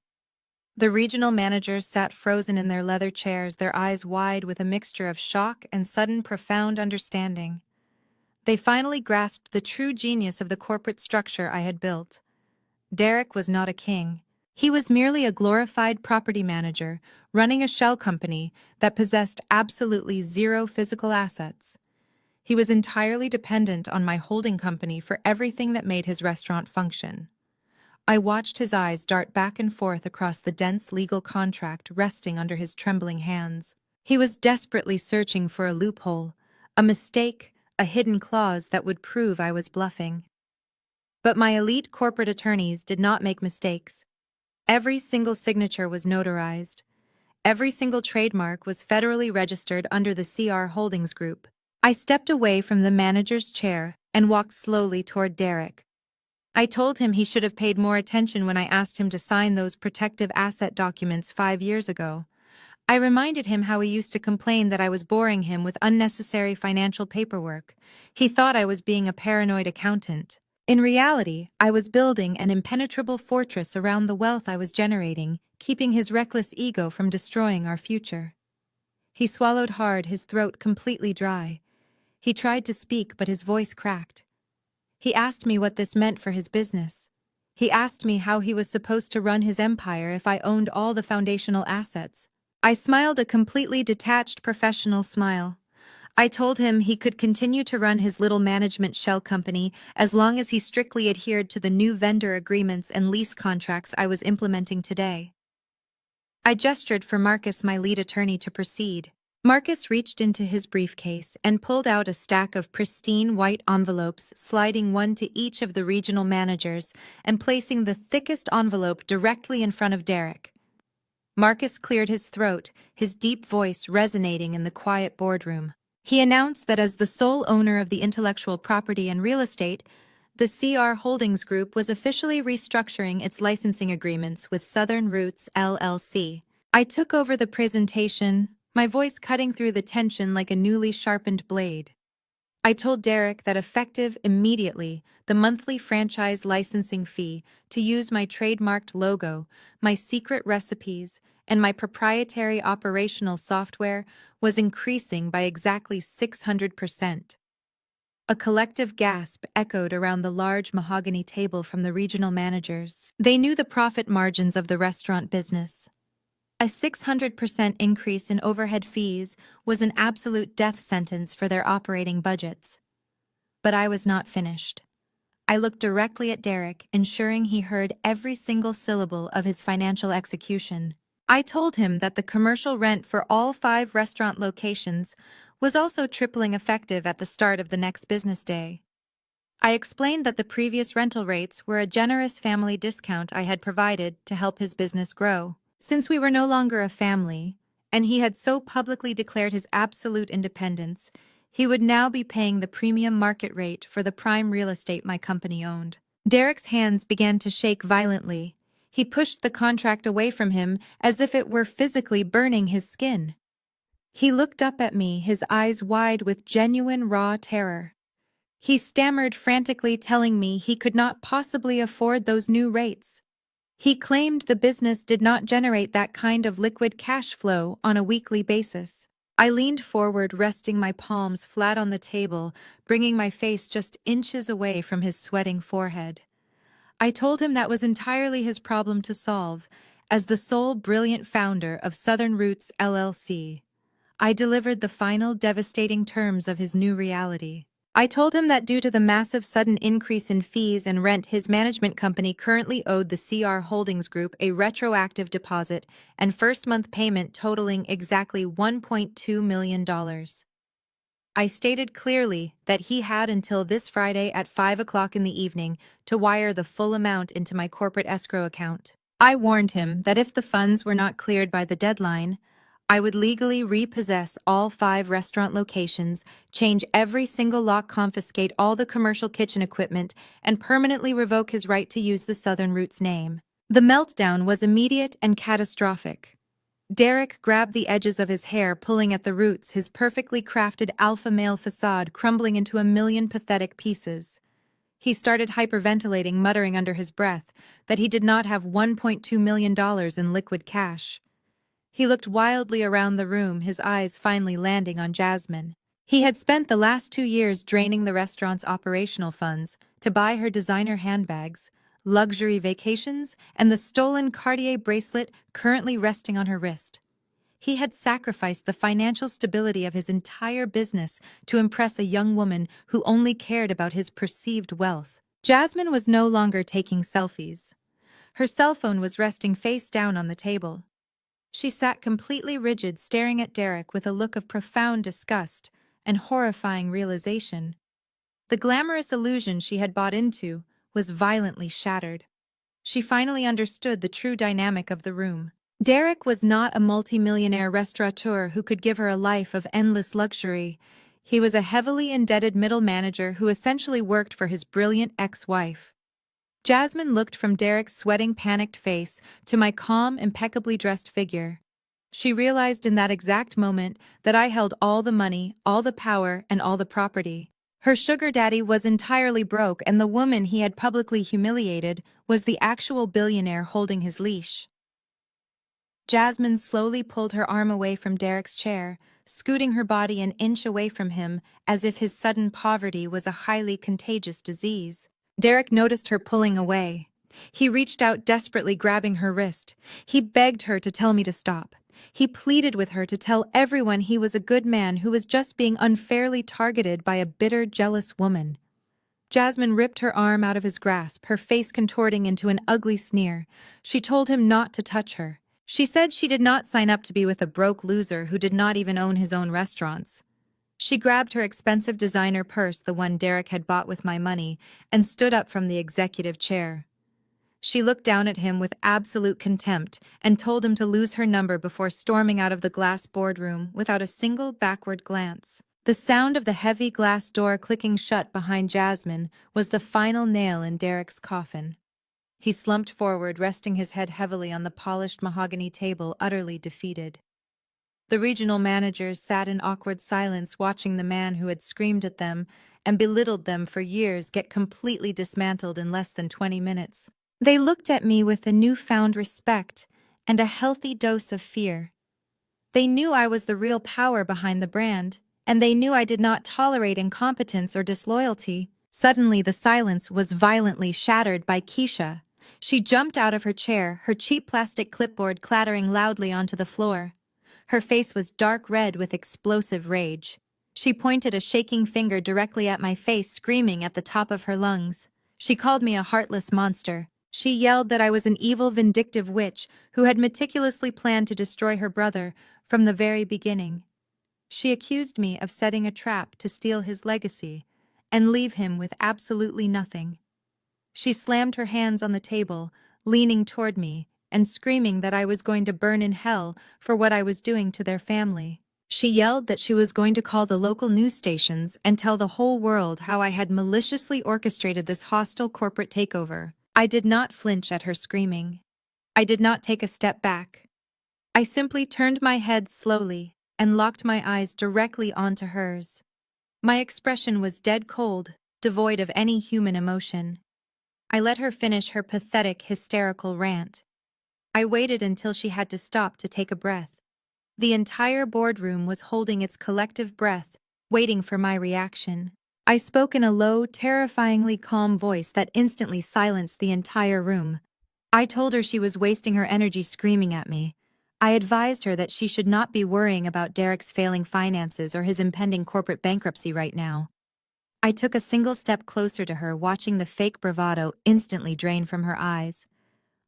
The regional managers sat frozen in their leather chairs, their eyes wide with a mixture of shock and sudden profound understanding. They finally grasped the true genius of the corporate structure I had built. Derek was not a king. He was merely a glorified property manager running a shell company that possessed absolutely zero physical assets. He was entirely dependent on my holding company for everything that made his restaurant function. I watched his eyes dart back and forth across the dense legal contract resting under his trembling hands. He was desperately searching for a loophole, a mistake, a hidden clause that would prove I was bluffing. But my elite corporate attorneys did not make mistakes. Every single signature was notarized. Every single trademark was federally registered under the CR Holdings Group. I stepped away from the manager's chair and walked slowly toward Derek. I told him he should have paid more attention when I asked him to sign those protective asset documents 5 years ago. I reminded him how he used to complain that I was boring him with unnecessary financial paperwork. He thought I was being a paranoid accountant. In reality, I was building an impenetrable fortress around the wealth I was generating, keeping his reckless ego from destroying our future. He swallowed hard, his throat completely dry. He tried to speak, but his voice cracked. He asked me what this meant for his business. He asked me how he was supposed to run his empire if I owned all the foundational assets. I smiled a completely detached professional smile. I told him he could continue to run his little management shell company as long as he strictly adhered to the new vendor agreements and lease contracts I was implementing today. I gestured for Marcus, my lead attorney, to proceed. Marcus reached into his briefcase and pulled out a stack of pristine white envelopes, sliding one to each of the regional managers and placing the thickest envelope directly in front of Derek. Marcus cleared his throat, his deep voice resonating in the quiet boardroom. He announced that as the sole owner of the intellectual property and real estate, the CR Holdings Group was officially restructuring its licensing agreements with Southern Roots LLC. I took over the presentation, my voice cutting through the tension like a newly sharpened blade. I told Derek that effective immediately, the monthly franchise licensing fee to use my trademarked logo, my secret recipes, and my proprietary operational software was increasing by exactly 600%. A collective gasp echoed around the large mahogany table from the regional managers. They knew the profit margins of the restaurant business. A 600% increase in overhead fees was an absolute death sentence for their operating budgets. But I was not finished. I looked directly at Derek, ensuring he heard every single syllable of his financial execution. I told him that the commercial rent for all 5 restaurant locations was also tripling effective at the start of the next business day. I explained that the previous rental rates were a generous family discount I had provided to help his business grow. Since we were no longer a family, and he had so publicly declared his absolute independence, he would now be paying the premium market rate for the prime real estate my company owned. Derek's hands began to shake violently. He pushed the contract away from him as if it were physically burning his skin. He looked up at me, his eyes wide with genuine raw terror. He stammered frantically, telling me he could not possibly afford those new rates. He claimed the business did not generate that kind of liquid cash flow on a weekly basis. I leaned forward, resting my palms flat on the table, bringing my face just inches away from his sweating forehead. I told him that was entirely his problem to solve, as the sole brilliant founder of Southern Roots LLC. I delivered the final devastating terms of his new reality. I told him that due to the massive sudden increase in fees and rent, his management company currently owed the CR Holdings Group a retroactive deposit and first-month payment totaling exactly $1.2 million. I stated clearly that he had until this Friday at 5 o'clock in the evening to wire the full amount into my corporate escrow account. I warned him that if the funds were not cleared by the deadline, I would legally repossess all 5 restaurant locations, change every single lock, confiscate all the commercial kitchen equipment, and permanently revoke his right to use the Southern Roots name. The meltdown was immediate and catastrophic. Derek grabbed the edges of his hair, pulling at the roots, his perfectly crafted alpha male facade crumbling into a million pathetic pieces. He started hyperventilating, muttering under his breath that he did not have $1.2 million in liquid cash. He looked wildly around the room, his eyes finally landing on Jasmine. He had spent the last 2 years draining the restaurant's operational funds to buy her designer handbags, luxury vacations, and the stolen Cartier bracelet currently resting on her wrist. He had sacrificed the financial stability of his entire business to impress a young woman who only cared about his perceived wealth. Jasmine was no longer taking selfies. Her cell phone was resting face down on the table. She sat completely rigid, staring at Derek with a look of profound disgust and horrifying realization. The glamorous illusion she had bought into was violently shattered. She finally understood the true dynamic of the room. Derek was not a multimillionaire restaurateur who could give her a life of endless luxury. He was a heavily indebted middle manager who essentially worked for his brilliant ex-wife. Jasmine looked from Derek's sweating, panicked face to my calm, impeccably dressed figure. She realized in that exact moment that I held all the money, all the power, and all the property. Her sugar daddy was entirely broke, and the woman he had publicly humiliated was the actual billionaire holding his leash. Jasmine slowly pulled her arm away from Derek's chair, scooting her body an inch away from him as if his sudden poverty was a highly contagious disease. Derek noticed her pulling away. He reached out desperately, grabbing her wrist. He begged her to tell me to stop. He pleaded with her to tell everyone he was a good man who was just being unfairly targeted by a bitter, jealous woman. Jasmine ripped her arm out of his grasp, her face contorting into an ugly sneer. She told him not to touch her. She said she did not sign up to be with a broke loser who did not even own his own restaurants. She grabbed her expensive designer purse, the one Derek had bought with my money, and stood up from the executive chair. She looked down at him with absolute contempt and told him to lose her number before storming out of the glass boardroom without a single backward glance. The sound of the heavy glass door clicking shut behind Jasmine was the final nail in Derek's coffin. He slumped forward, resting his head heavily on the polished mahogany table, utterly defeated. The regional managers sat in awkward silence, watching the man who had screamed at them and belittled them for years get completely dismantled in less than 20 minutes. They looked at me with a newfound respect and a healthy dose of fear. They knew I was the real power behind the brand, and they knew I did not tolerate incompetence or disloyalty. Suddenly, the silence was violently shattered by Keisha. She jumped out of her chair, her cheap plastic clipboard clattering loudly onto the floor. Her face was dark red with explosive rage. She pointed a shaking finger directly at my face, screaming at the top of her lungs. She called me a heartless monster. She yelled that I was an evil, vindictive witch who had meticulously planned to destroy her brother from the very beginning. She accused me of setting a trap to steal his legacy and leave him with absolutely nothing. She slammed her hands on the table, leaning toward me and screaming that I was going to burn in hell for what I was doing to their family. She yelled that she was going to call the local news stations and tell the whole world how I had maliciously orchestrated this hostile corporate takeover. I did not flinch at her screaming. I did not take a step back. I simply turned my head slowly and locked my eyes directly onto hers. My expression was dead cold, devoid of any human emotion. I let her finish her pathetic, hysterical rant. I waited until she had to stop to take a breath. The entire boardroom was holding its collective breath, waiting for my reaction. I spoke in a low, terrifyingly calm voice that instantly silenced the entire room. I told her she was wasting her energy screaming at me. I advised her that she should not be worrying about Derek's failing finances or his impending corporate bankruptcy right now. I took a single step closer to her, watching the fake bravado instantly drain from her eyes.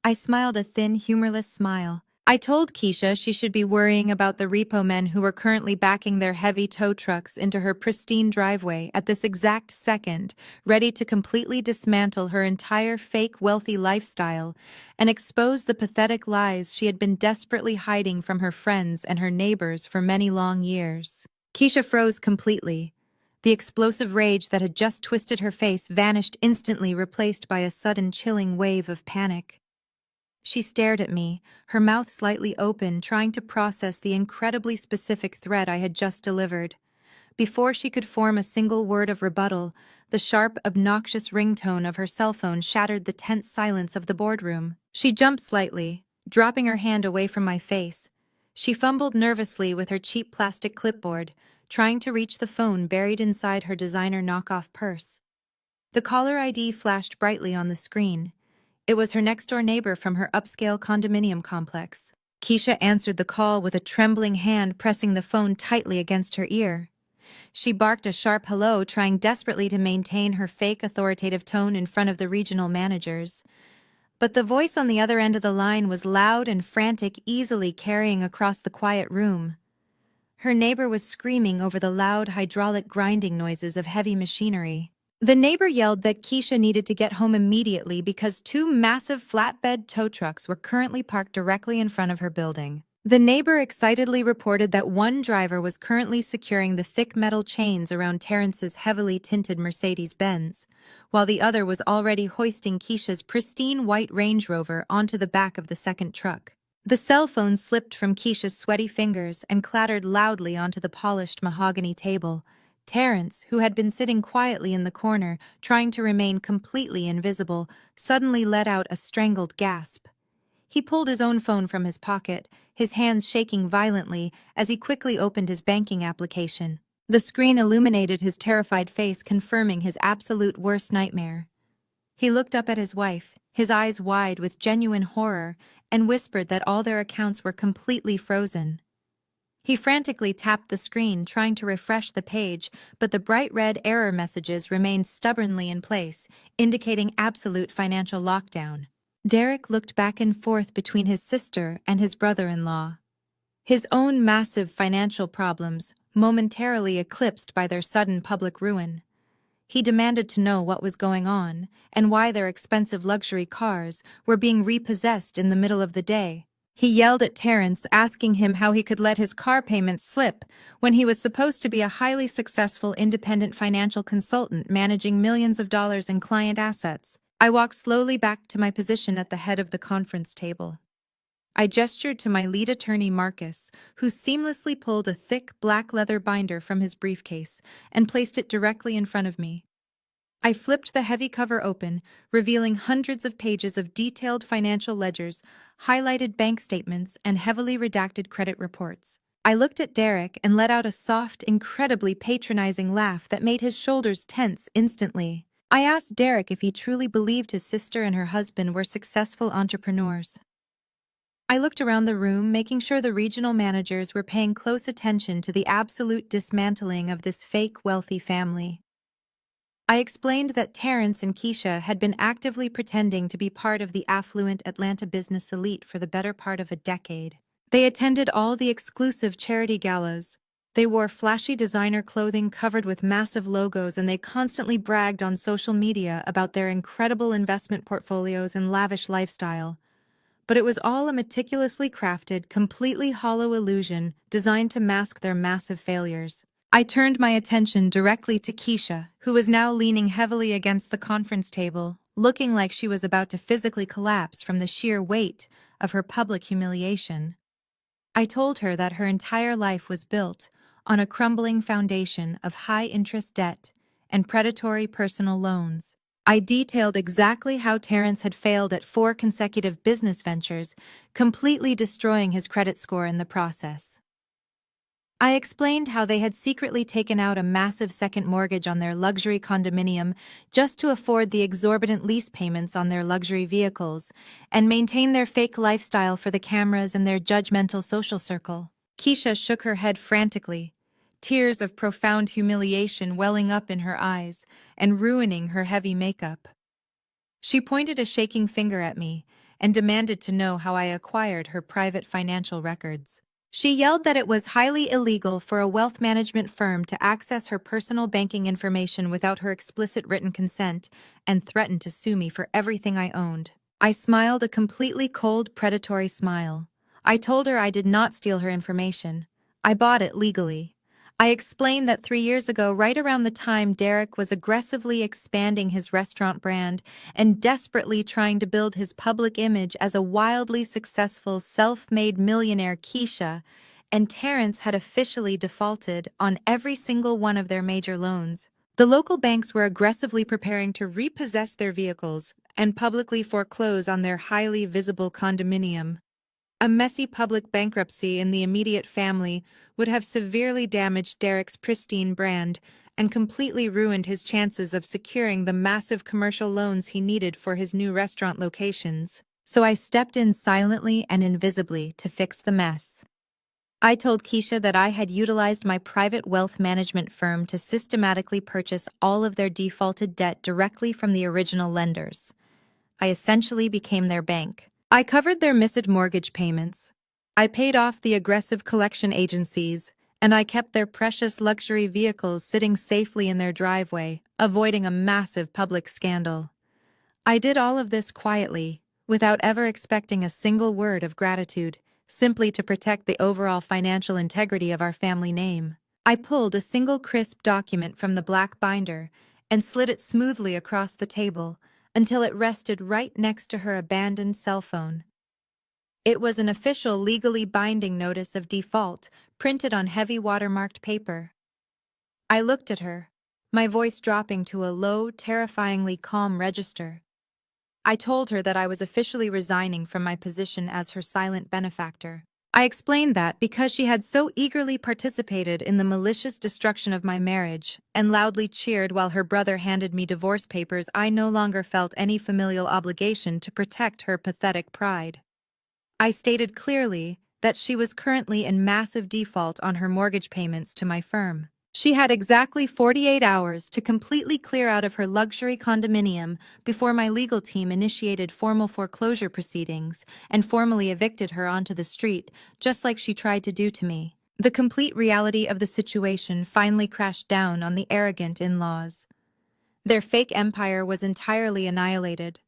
I smiled a thin, humorless smile. I told Keisha she should be worrying about the repo men who were currently backing their heavy tow trucks into her pristine driveway at this exact second, ready to completely dismantle her entire fake wealthy lifestyle and expose the pathetic lies she had been desperately hiding from her friends and her neighbors for many long years. Keisha froze completely. The explosive rage that had just twisted her face vanished instantly, replaced by a sudden chilling wave of panic. She stared at me, her mouth slightly open, trying to process the incredibly specific threat I had just delivered. Before she could form a single word of rebuttal, the sharp, obnoxious ringtone of her cell phone shattered the tense silence of the boardroom. She jumped slightly, dropping her hand away from my face. She fumbled nervously with her cheap plastic clipboard, trying to reach the phone buried inside her designer knockoff purse. The caller ID flashed brightly on the screen. It was her next-door neighbor from her upscale condominium complex. Keisha answered the call with a trembling hand pressing the phone tightly against her ear. She barked a sharp hello, trying desperately to maintain her fake authoritative tone in front of the regional managers. But the voice on the other end of the line was loud and frantic, easily carrying across the quiet room. Her neighbor was screaming over the loud hydraulic grinding noises of heavy machinery. The neighbor yelled that Keisha needed to get home immediately because two massive flatbed tow trucks were currently parked directly in front of her building. The neighbor excitedly reported that one driver was currently securing the thick metal chains around Terrence's heavily tinted Mercedes-Benz, while the other was already hoisting Keisha's pristine white Range Rover onto the back of the second truck. The cell phone slipped from Keisha's sweaty fingers and clattered loudly onto the polished mahogany table. Terrence, who had been sitting quietly in the corner, trying to remain completely invisible, suddenly let out a strangled gasp. He pulled his own phone from his pocket, his hands shaking violently as he quickly opened his banking application. The screen illuminated his terrified face, confirming his absolute worst nightmare. He looked up at his wife, his eyes wide with genuine horror, and whispered that all their accounts were completely frozen. He frantically tapped the screen, trying to refresh the page, but the bright red error messages remained stubbornly in place, indicating absolute financial lockdown. Derek looked back and forth between his sister and his brother-in-law. His own massive financial problems, momentarily eclipsed by their sudden public ruin. He demanded to know what was going on and why their expensive luxury cars were being repossessed in the middle of the day. He yelled at Terrence, asking him how he could let his car payments slip when he was supposed to be a highly successful independent financial consultant managing millions of dollars in client assets. I walked slowly back to my position at the head of the conference table. I gestured to my lead attorney, Marcus, who seamlessly pulled a thick black leather binder from his briefcase and placed it directly in front of me. I flipped the heavy cover open, revealing hundreds of pages of detailed financial ledgers, highlighted bank statements, and heavily redacted credit reports. I looked at Derek and let out a soft, incredibly patronizing laugh that made his shoulders tense instantly. I asked Derek if he truly believed his sister and her husband were successful entrepreneurs. I looked around the room, making sure the regional managers were paying close attention to the absolute dismantling of this fake wealthy family. I explained that Terrence and Keisha had been actively pretending to be part of the affluent Atlanta business elite for the better part of a decade. They attended all the exclusive charity galas. They wore flashy designer clothing covered with massive logos, and they constantly bragged on social media about their incredible investment portfolios and lavish lifestyle. But it was all a meticulously crafted, completely hollow illusion designed to mask their massive failures. I turned my attention directly to Keisha, who was now leaning heavily against the conference table, looking like she was about to physically collapse from the sheer weight of her public humiliation. I told her that her entire life was built on a crumbling foundation of high-interest debt and predatory personal loans. I detailed exactly how Terrence had failed at 4 consecutive business ventures, completely destroying his credit score in the process. I explained how they had secretly taken out a massive second mortgage on their luxury condominium just to afford the exorbitant lease payments on their luxury vehicles and maintain their fake lifestyle for the cameras and their judgmental social circle. Keisha shook her head frantically, tears of profound humiliation welling up in her eyes and ruining her heavy makeup. She pointed a shaking finger at me and demanded to know how I acquired her private financial records. She yelled that it was highly illegal for a wealth management firm to access her personal banking information without her explicit written consent and threatened to sue me for everything I owned. I smiled a completely cold, predatory smile. I told her I did not steal her information. I bought it legally. I explained that 3 years ago, right around the time Derek was aggressively expanding his restaurant brand and desperately trying to build his public image as a wildly successful self-made millionaire, Keisha and Terrence had officially defaulted on every single one of their major loans. The local banks were aggressively preparing to repossess their vehicles and publicly foreclose on their highly visible condominium. A messy public bankruptcy in the immediate family would have severely damaged Derek's pristine brand and completely ruined his chances of securing the massive commercial loans he needed for his new restaurant locations. So I stepped in silently and invisibly to fix the mess. I told Keisha that I had utilized my private wealth management firm to systematically purchase all of their defaulted debt directly from the original lenders. I essentially became their bank. I covered their missed mortgage payments. I paid off the aggressive collection agencies, and I kept their precious luxury vehicles sitting safely in their driveway, avoiding a massive public scandal. I did all of this quietly, without ever expecting a single word of gratitude, simply to protect the overall financial integrity of our family name. I pulled a single crisp document from the black binder and slid it smoothly across the table until it rested right next to her abandoned cell phone. It was an official, legally binding notice of default, printed on heavy watermarked paper. I looked at her, my voice dropping to a low, terrifyingly calm register. I told her that I was officially resigning from my position as her silent benefactor. I explained that because she had so eagerly participated in the malicious destruction of my marriage and loudly cheered while her brother handed me divorce papers, I no longer felt any familial obligation to protect her pathetic pride. I stated clearly that she was currently in massive default on her mortgage payments to my firm. She had exactly 48 hours to completely clear out of her luxury condominium before my legal team initiated formal foreclosure proceedings and formally evicted her onto the street, just like she tried to do to me. The complete reality of the situation finally crashed down on the arrogant in-laws. Their fake empire was entirely annihilated.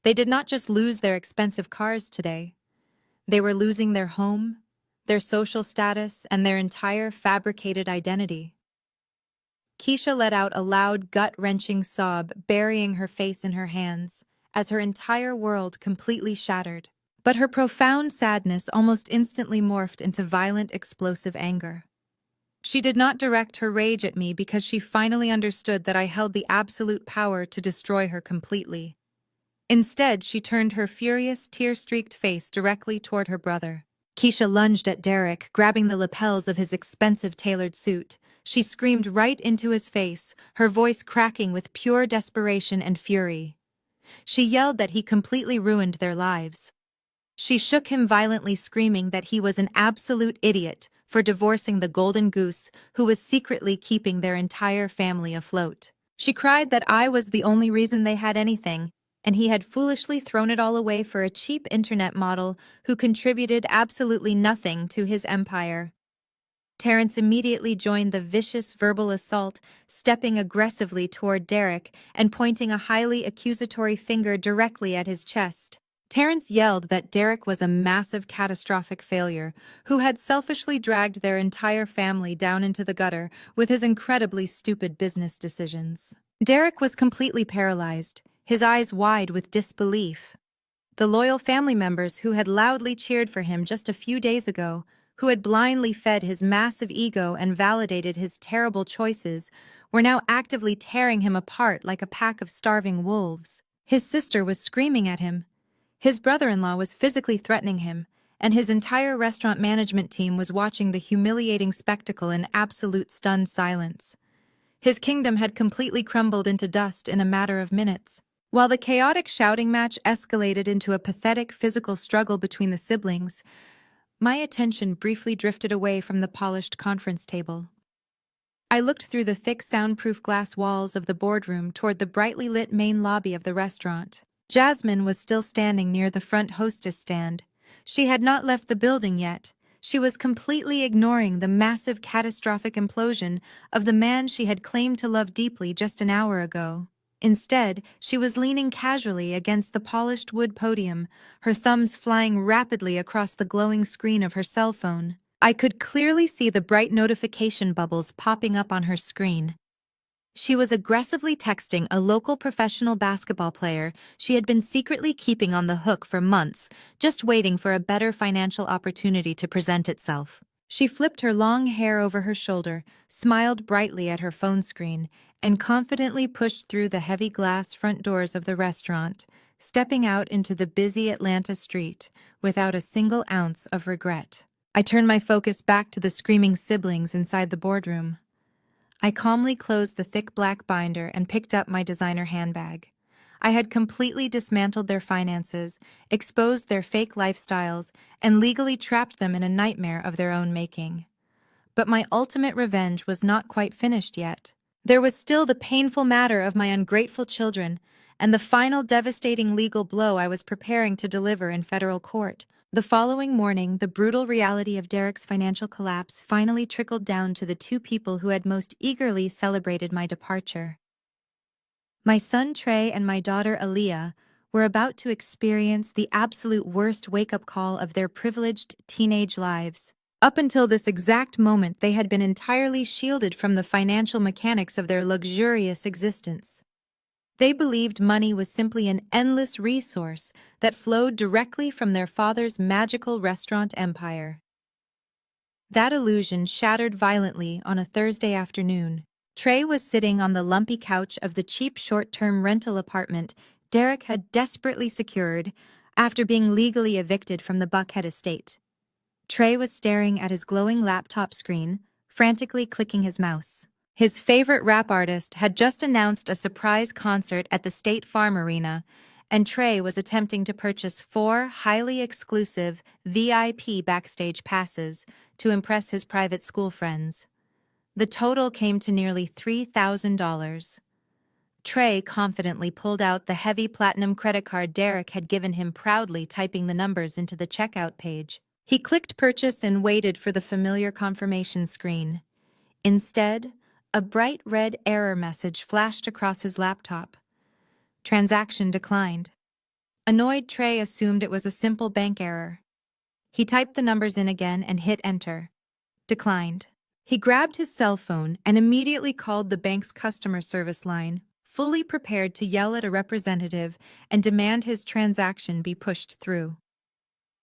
They did not just lose their expensive cars today. They were losing their home, their social status, and their entire fabricated identity. Keisha let out a loud, gut-wrenching sob, burying her face in her hands, as her entire world completely shattered. But her profound sadness almost instantly morphed into violent, explosive anger. She did not direct her rage at me because she finally understood that I held the absolute power to destroy her completely. Instead, she turned her furious, tear-streaked face directly toward her brother. Keisha lunged at Derek, grabbing the lapels of his expensive tailored suit. She screamed right into his face, her voice cracking with pure desperation and fury. She yelled that he completely ruined their lives. She shook him violently, screaming that he was an absolute idiot for divorcing the golden goose who was secretly keeping their entire family afloat. She cried that I was the only reason they had anything, and he had foolishly thrown it all away for a cheap internet model who contributed absolutely nothing to his empire. Terrence immediately joined the vicious verbal assault, stepping aggressively toward Derek and pointing a highly accusatory finger directly at his chest. Terrence yelled that Derek was a massive, catastrophic failure who had selfishly dragged their entire family down into the gutter with his incredibly stupid business decisions. Derek was completely paralyzed, his eyes wide with disbelief. The loyal family members who had loudly cheered for him just a few days ago, who had blindly fed his massive ego and validated his terrible choices, were now actively tearing him apart like a pack of starving wolves. His sister was screaming at him. His brother-in-law was physically threatening him, and his entire restaurant management team was watching the humiliating spectacle in absolute stunned silence. His kingdom had completely crumbled into dust in a matter of minutes. While the chaotic shouting match escalated into a pathetic physical struggle between the siblings, my attention briefly drifted away from the polished conference table. I looked through the thick soundproof glass walls of the boardroom toward the brightly lit main lobby of the restaurant. Jasmine was still standing near the front hostess stand. She had not left the building yet. She was completely ignoring the massive catastrophic implosion of the man she had claimed to love deeply just an hour ago. Instead, she was leaning casually against the polished wood podium, her thumbs flying rapidly across the glowing screen of her cell phone. I could clearly see the bright notification bubbles popping up on her screen. She was aggressively texting a local professional basketball player she had been secretly keeping on the hook for months, just waiting for a better financial opportunity to present itself. She flipped her long hair over her shoulder, smiled brightly at her phone screen, and confidently pushed through the heavy glass front doors of the restaurant, stepping out into the busy Atlanta street without a single ounce of regret. I turned my focus back to the screaming siblings inside the boardroom. I calmly closed the thick black binder and picked up my designer handbag. I had completely dismantled their finances, exposed their fake lifestyles, and legally trapped them in a nightmare of their own making. But my ultimate revenge was not quite finished yet. There was still the painful matter of my ungrateful children, and the final devastating legal blow I was preparing to deliver in federal court. The following morning, the brutal reality of Derek's financial collapse finally trickled down to the two people who had most eagerly celebrated my departure. My son Trey and my daughter Aaliyah were about to experience the absolute worst wake-up call of their privileged teenage lives. Up until this exact moment, they had been entirely shielded from the financial mechanics of their luxurious existence. They believed money was simply an endless resource that flowed directly from their father's magical restaurant empire. That illusion shattered violently on a Thursday afternoon. Trey was sitting on the lumpy couch of the cheap short-term rental apartment Derek had desperately secured after being legally evicted from the Buckhead estate. Trey was staring at his glowing laptop screen, frantically clicking his mouse. His favorite rap artist had just announced a surprise concert at the State Farm Arena, and Trey was attempting to purchase 4 highly exclusive VIP backstage passes to impress his private school friends. The total came to nearly $3,000. Trey confidently pulled out the heavy platinum credit card Derek had given him, proudly typing the numbers into the checkout page. He clicked purchase and waited for the familiar confirmation screen. Instead, a bright red error message flashed across his laptop. Transaction declined. Annoyed, Trey assumed it was a simple bank error. He typed the numbers in again and hit enter. Declined. He grabbed his cell phone and immediately called the bank's customer service line, fully prepared to yell at a representative and demand his transaction be pushed through.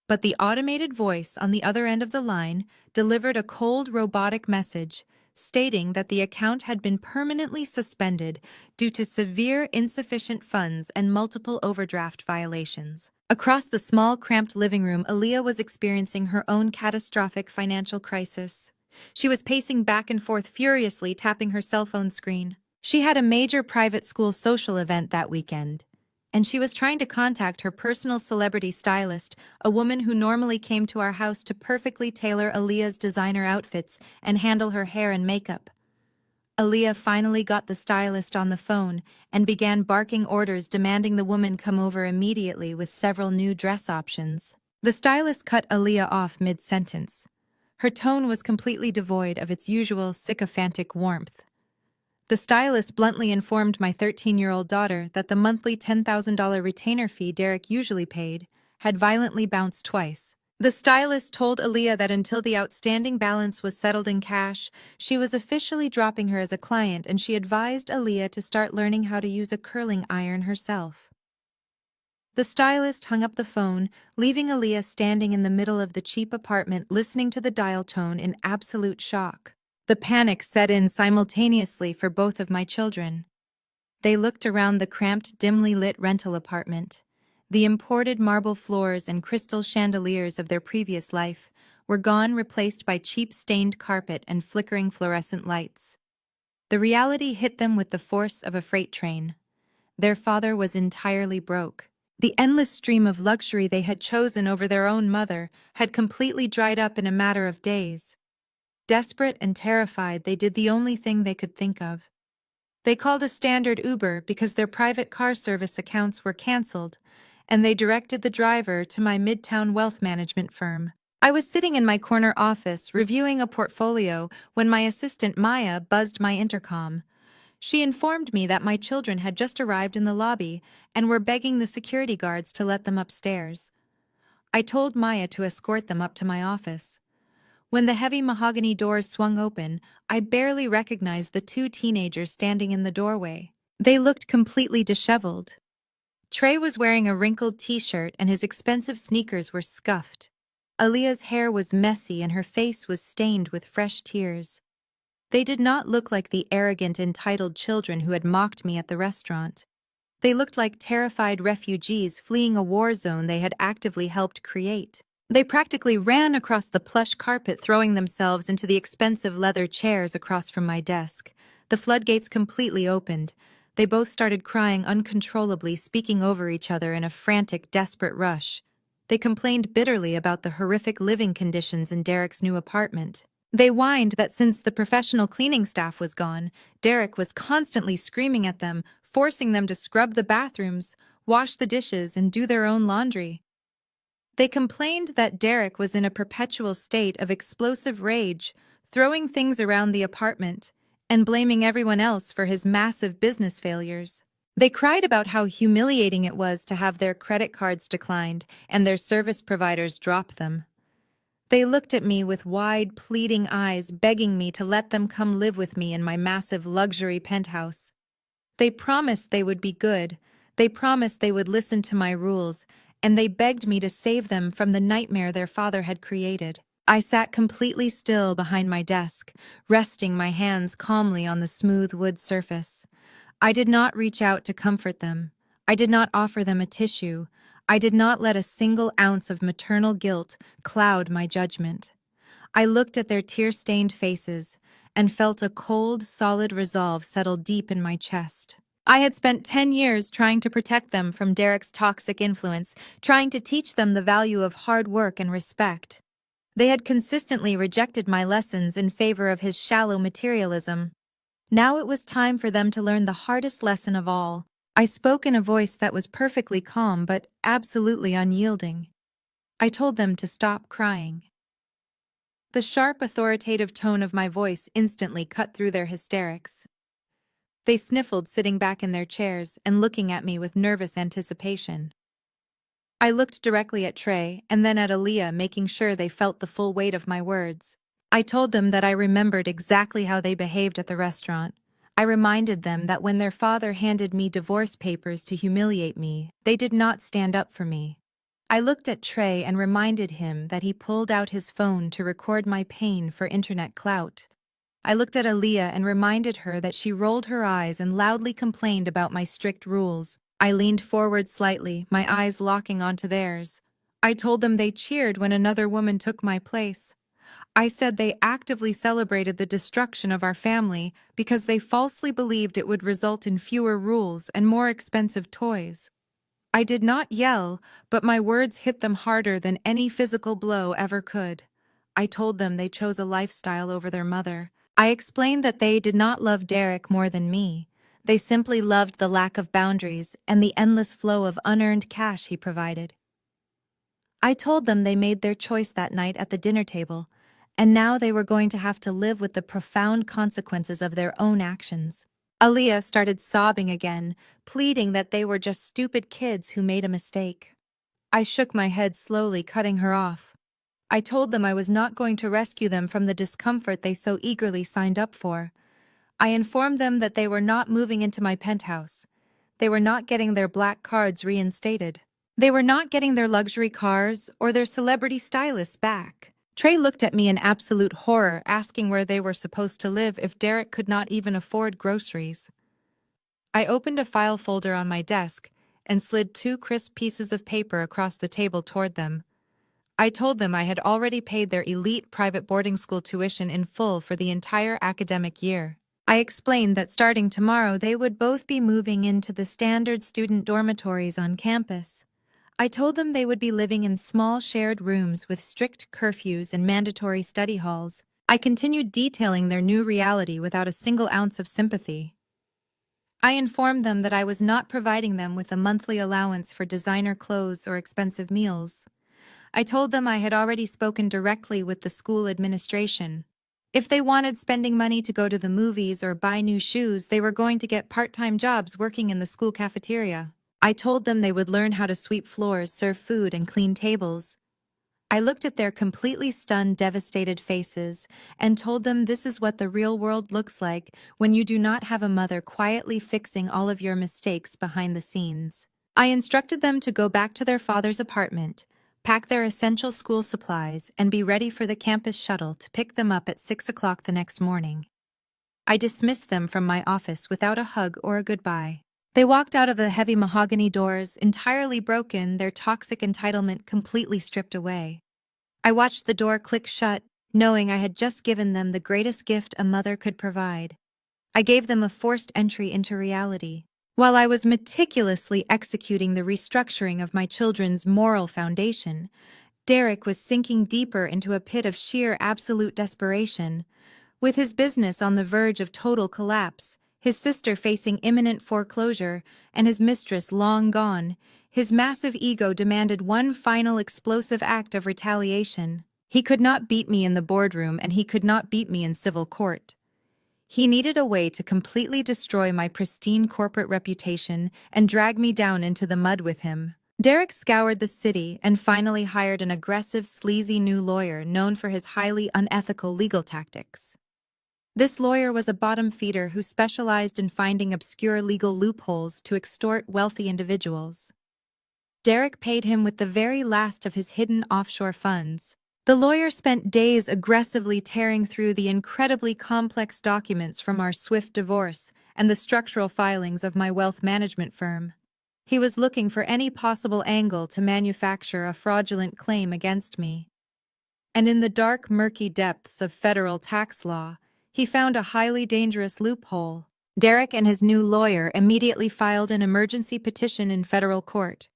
But the automated voice on the other end of the line delivered a cold, robotic message stating that the account had been permanently suspended due to severe insufficient funds and multiple overdraft violations. Across the small, cramped living room, Aaliyah was experiencing her own catastrophic financial crisis. She was pacing back and forth furiously, tapping her cell phone screen. She had a major private school social event that weekend, and she was trying to contact her personal celebrity stylist, a woman who normally came to our house to perfectly tailor Aaliyah's designer outfits and handle her hair and makeup. Aaliyah finally got the stylist on the phone and began barking orders, demanding the woman come over immediately with several new dress options. The stylist cut Aaliyah off mid-sentence. Her tone was completely devoid of its usual sycophantic warmth. The stylist bluntly informed my 13-year-old daughter that the monthly $10,000 retainer fee Derek usually paid had violently bounced twice. The stylist told Aaliyah that until the outstanding balance was settled in cash, she was officially dropping her as a client, and she advised Aaliyah to start learning how to use a curling iron herself. The stylist hung up the phone, leaving Aaliyah standing in the middle of the cheap apartment, listening to the dial tone in absolute shock. The panic set in simultaneously for both of my children. They looked around the cramped, dimly lit rental apartment. The imported marble floors and crystal chandeliers of their previous life were gone, replaced by cheap stained carpet and flickering fluorescent lights. The reality hit them with the force of a freight train. Their father was entirely broke. The endless stream of luxury they had chosen over their own mother had completely dried up in a matter of days. Desperate and terrified, they did the only thing they could think of. They called a standard Uber because their private car service accounts were canceled, and they directed the driver to my midtown wealth management firm. I was sitting in my corner office reviewing a portfolio when my assistant Maya buzzed my intercom. She informed me that my children had just arrived in the lobby and were begging the security guards to let them upstairs. I told Maya to escort them up to my office. When the heavy mahogany doors swung open, I barely recognized the 2 teenagers standing in the doorway. They looked completely disheveled. Trey was wearing a wrinkled t-shirt and his expensive sneakers were scuffed. Aaliyah's hair was messy and her face was stained with fresh tears. They did not look like the arrogant, entitled children who had mocked me at the restaurant. They looked like terrified refugees fleeing a war zone they had actively helped create. They practically ran across the plush carpet, throwing themselves into the expensive leather chairs across from my desk. The floodgates completely opened. They both started crying uncontrollably, speaking over each other in a frantic, desperate rush. They complained bitterly about the horrific living conditions in Derek's new apartment. They whined that since the professional cleaning staff was gone, Derek was constantly screaming at them, forcing them to scrub the bathrooms, wash the dishes, and do their own laundry. They complained that Derek was in a perpetual state of explosive rage, throwing things around the apartment and blaming everyone else for his massive business failures. They cried about how humiliating it was to have their credit cards declined and their service providers drop them. They looked at me with wide, pleading eyes, begging me to let them come live with me in my massive luxury penthouse. They promised they would be good. They promised they would listen to my rules, and they begged me to save them from the nightmare their father had created. I sat completely still behind my desk, resting my hands calmly on the smooth wood surface. I did not reach out to comfort them. I did not offer them a tissue. I did not let a single ounce of maternal guilt cloud my judgment. I looked at their tear-stained faces and felt a cold, solid resolve settle deep in my chest. I had spent 10 years trying to protect them from Derek's toxic influence, trying to teach them the value of hard work and respect. They had consistently rejected my lessons in favor of his shallow materialism. Now it was time for them to learn the hardest lesson of all. I spoke in a voice that was perfectly calm but absolutely unyielding. I told them to stop crying. The sharp, authoritative tone of my voice instantly cut through their hysterics. They sniffled, sitting back in their chairs and looking at me with nervous anticipation. I looked directly at Trey and then at Aaliyah, making sure they felt the full weight of my words. I told them that I remembered exactly how they behaved at the restaurant. I reminded them that when their father handed me divorce papers to humiliate me, they did not stand up for me. I looked at Trey and reminded him that he pulled out his phone to record my pain for internet clout. I looked at Aaliyah and reminded her that she rolled her eyes and loudly complained about my strict rules. I leaned forward slightly, my eyes locking onto theirs. I told them they cheered when another woman took my place. I said they actively celebrated the destruction of our family because they falsely believed it would result in fewer rules and more expensive toys. I did not yell, but my words hit them harder than any physical blow ever could. I told them they chose a lifestyle over their mother. I explained that they did not love Derek more than me. They simply loved the lack of boundaries and the endless flow of unearned cash he provided. I told them they made their choice that night at the dinner table, and now they were going to have to live with the profound consequences of their own actions. Aaliyah started sobbing again, pleading that they were just stupid kids who made a mistake. I shook my head slowly, cutting her off. I told them I was not going to rescue them from the discomfort they so eagerly signed up for. I informed them that they were not moving into my penthouse. They were not getting their black cards reinstated. They were not getting their luxury cars or their celebrity stylists back. Trey looked at me in absolute horror, asking where they were supposed to live if Derek could not even afford groceries. I opened a file folder on my desk and slid 2 crisp pieces of paper across the table toward them. I told them I had already paid their elite private boarding school tuition in full for the entire academic year. I explained that starting tomorrow they would both be moving into the standard student dormitories on campus. I told them they would be living in small shared rooms with strict curfews and mandatory study halls. I continued detailing their new reality without a single ounce of sympathy. I informed them that I was not providing them with a monthly allowance for designer clothes or expensive meals. I told them I had already spoken directly with the school administration. If they wanted spending money to go to the movies or buy new shoes, they were going to get part-time jobs working in the school cafeteria. I told them they would learn how to sweep floors, serve food, and clean tables. I looked at their completely stunned, devastated faces and told them this is what the real world looks like when you do not have a mother quietly fixing all of your mistakes behind the scenes. I instructed them to go back to their father's apartment, pack their essential school supplies, and be ready for the campus shuttle to pick them up at 6 o'clock the next morning. I dismissed them from my office without a hug or a goodbye. They walked out of the heavy mahogany doors, entirely broken, their toxic entitlement completely stripped away. I watched the door click shut, knowing I had just given them the greatest gift a mother could provide. I gave them a forced entry into reality. While I was meticulously executing the restructuring of my children's moral foundation, Derek was sinking deeper into a pit of sheer absolute desperation. With his business on the verge of total collapse, his sister facing imminent foreclosure, and his mistress long gone, his massive ego demanded one final explosive act of retaliation. He could not beat me in the boardroom, and he could not beat me in civil court. He needed a way to completely destroy my pristine corporate reputation and drag me down into the mud with him. Derek scoured the city and finally hired an aggressive, sleazy new lawyer known for his highly unethical legal tactics. This lawyer was a bottom feeder who specialized in finding obscure legal loopholes to extort wealthy individuals. Derek paid him with the very last of his hidden offshore funds. The lawyer spent days aggressively tearing through the incredibly complex documents from our swift divorce and the structural filings of my wealth management firm. He was looking for any possible angle to manufacture a fraudulent claim against me. And in the dark, murky depths of federal tax law, he found a highly dangerous loophole. Derek and his new lawyer immediately filed an emergency petition in federal court.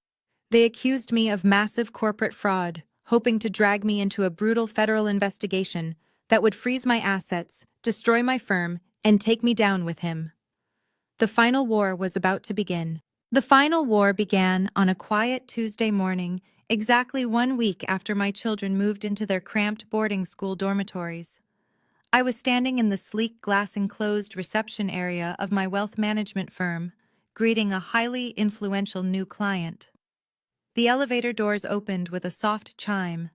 They accused me of massive corporate fraud, hoping to drag me into a brutal federal investigation that would freeze my assets, destroy my firm, and take me down with him. The final war was about to begin. The final war began on a quiet Tuesday morning, exactly 1 week after my children moved into their cramped boarding school dormitories. I was standing in the sleek glass-enclosed reception area of my wealth management firm, greeting a highly influential new client. The elevator doors opened with a soft chime,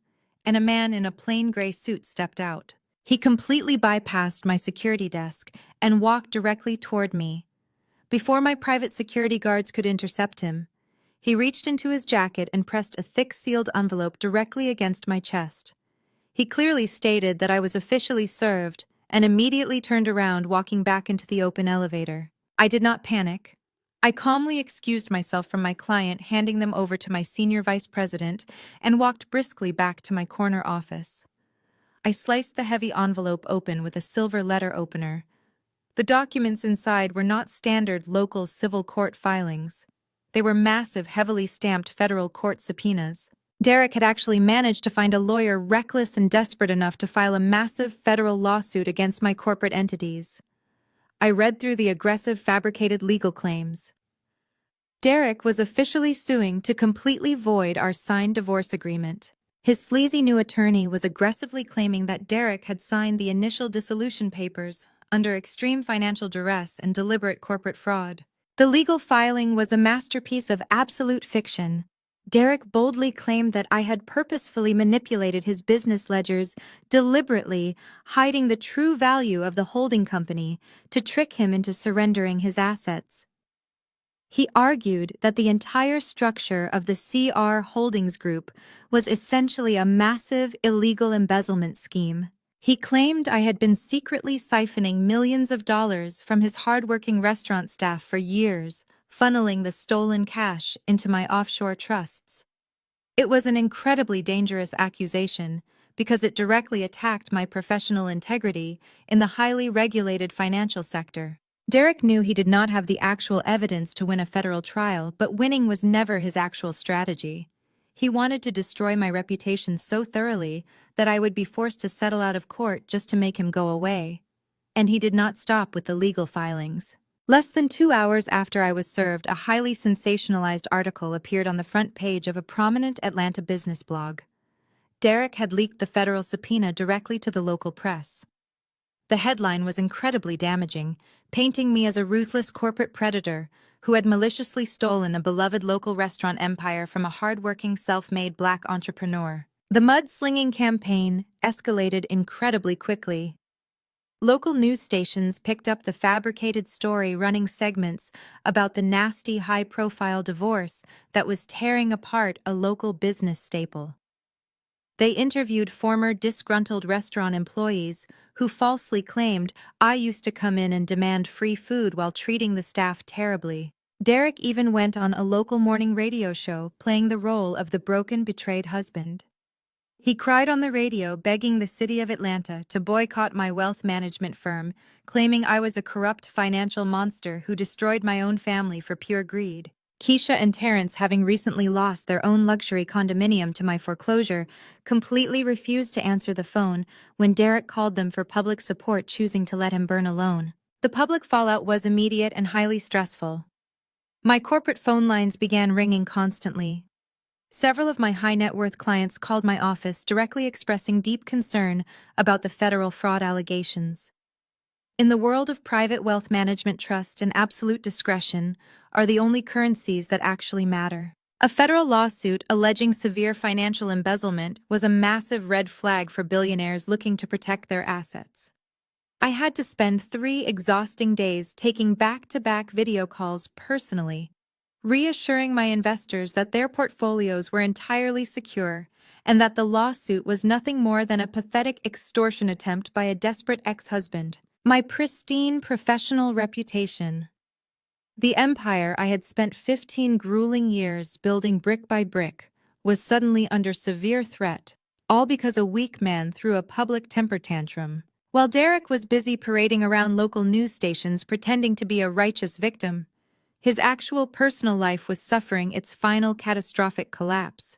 and a man in a plain gray suit stepped out. He completely bypassed my security desk and walked directly toward me. Before my private security guards could intercept him, he reached into his jacket and pressed a thick sealed envelope directly against my chest. He clearly stated that I was officially served and immediately turned around, walking back into the open elevator. I did not panic. I calmly excused myself from my client, handing them over to my senior vice president, and walked briskly back to my corner office. I sliced the heavy envelope open with a silver letter opener. The documents inside were not standard local civil court filings. They were massive, heavily stamped federal court subpoenas. Derek had actually managed to find a lawyer reckless and desperate enough to file a massive federal lawsuit against my corporate entities. I read through the aggressive, fabricated legal claims. Derek was officially suing to completely void our signed divorce agreement. His sleazy new attorney was aggressively claiming that Derek had signed the initial dissolution papers under extreme financial duress and deliberate corporate fraud. The legal filing was a masterpiece of absolute fiction. Derek boldly claimed that I had purposefully manipulated his business ledgers, deliberately hiding the true value of the holding company to trick him into surrendering his assets. He argued that the entire structure of the CR Holdings Group was essentially a massive illegal embezzlement scheme. He claimed I had been secretly siphoning millions of dollars from his hardworking restaurant staff for years, funneling the stolen cash into my offshore trusts. It was an incredibly dangerous accusation because it directly attacked my professional integrity in the highly regulated financial sector. Derek knew he did not have the actual evidence to win a federal trial, but winning was never his actual strategy. He wanted to destroy my reputation so thoroughly that I would be forced to settle out of court just to make him go away. And he did not stop with the legal filings. Less than 2 hours after I was served, a highly sensationalized article appeared on the front page of a prominent Atlanta business blog. Derek had leaked the federal subpoena directly to the local press. The headline was incredibly damaging, painting me as a ruthless corporate predator who had maliciously stolen a beloved local restaurant empire from a hard-working, self-made Black entrepreneur. The mud-slinging campaign escalated incredibly quickly. Local news stations picked up the fabricated story, running segments about the nasty, high-profile divorce that was tearing apart a local business staple. They interviewed former disgruntled restaurant employees who falsely claimed I used to come in and demand free food while treating the staff terribly. Derek even went on a local morning radio show playing the role of the broken, betrayed husband. He cried on the radio, begging the city of Atlanta to boycott my wealth management firm, claiming I was a corrupt financial monster who destroyed my own family for pure greed. Keisha and Terrence, having recently lost their own luxury condominium to my foreclosure, completely refused to answer the phone when Derek called them for public support, choosing to let him burn alone. The public fallout was immediate and highly stressful. My corporate phone lines began ringing constantly. Several of my high-net-worth clients called my office directly expressing deep concern about the federal fraud allegations. In the world of private wealth management, trust and absolute discretion are the only currencies that actually matter. A federal lawsuit alleging severe financial embezzlement was a massive red flag for billionaires looking to protect their assets. I had to spend 3 exhausting days taking back-to-back video calls personally, reassuring my investors that their portfolios were entirely secure and that the lawsuit was nothing more than a pathetic extortion attempt by a desperate ex-husband. My pristine professional reputation The empire I had spent 15 grueling years building brick by brick was suddenly under severe threat, all because a weak man threw a public temper tantrum. While Derek was busy parading around local news stations pretending to be a righteous victim, his actual personal life was suffering its final catastrophic collapse.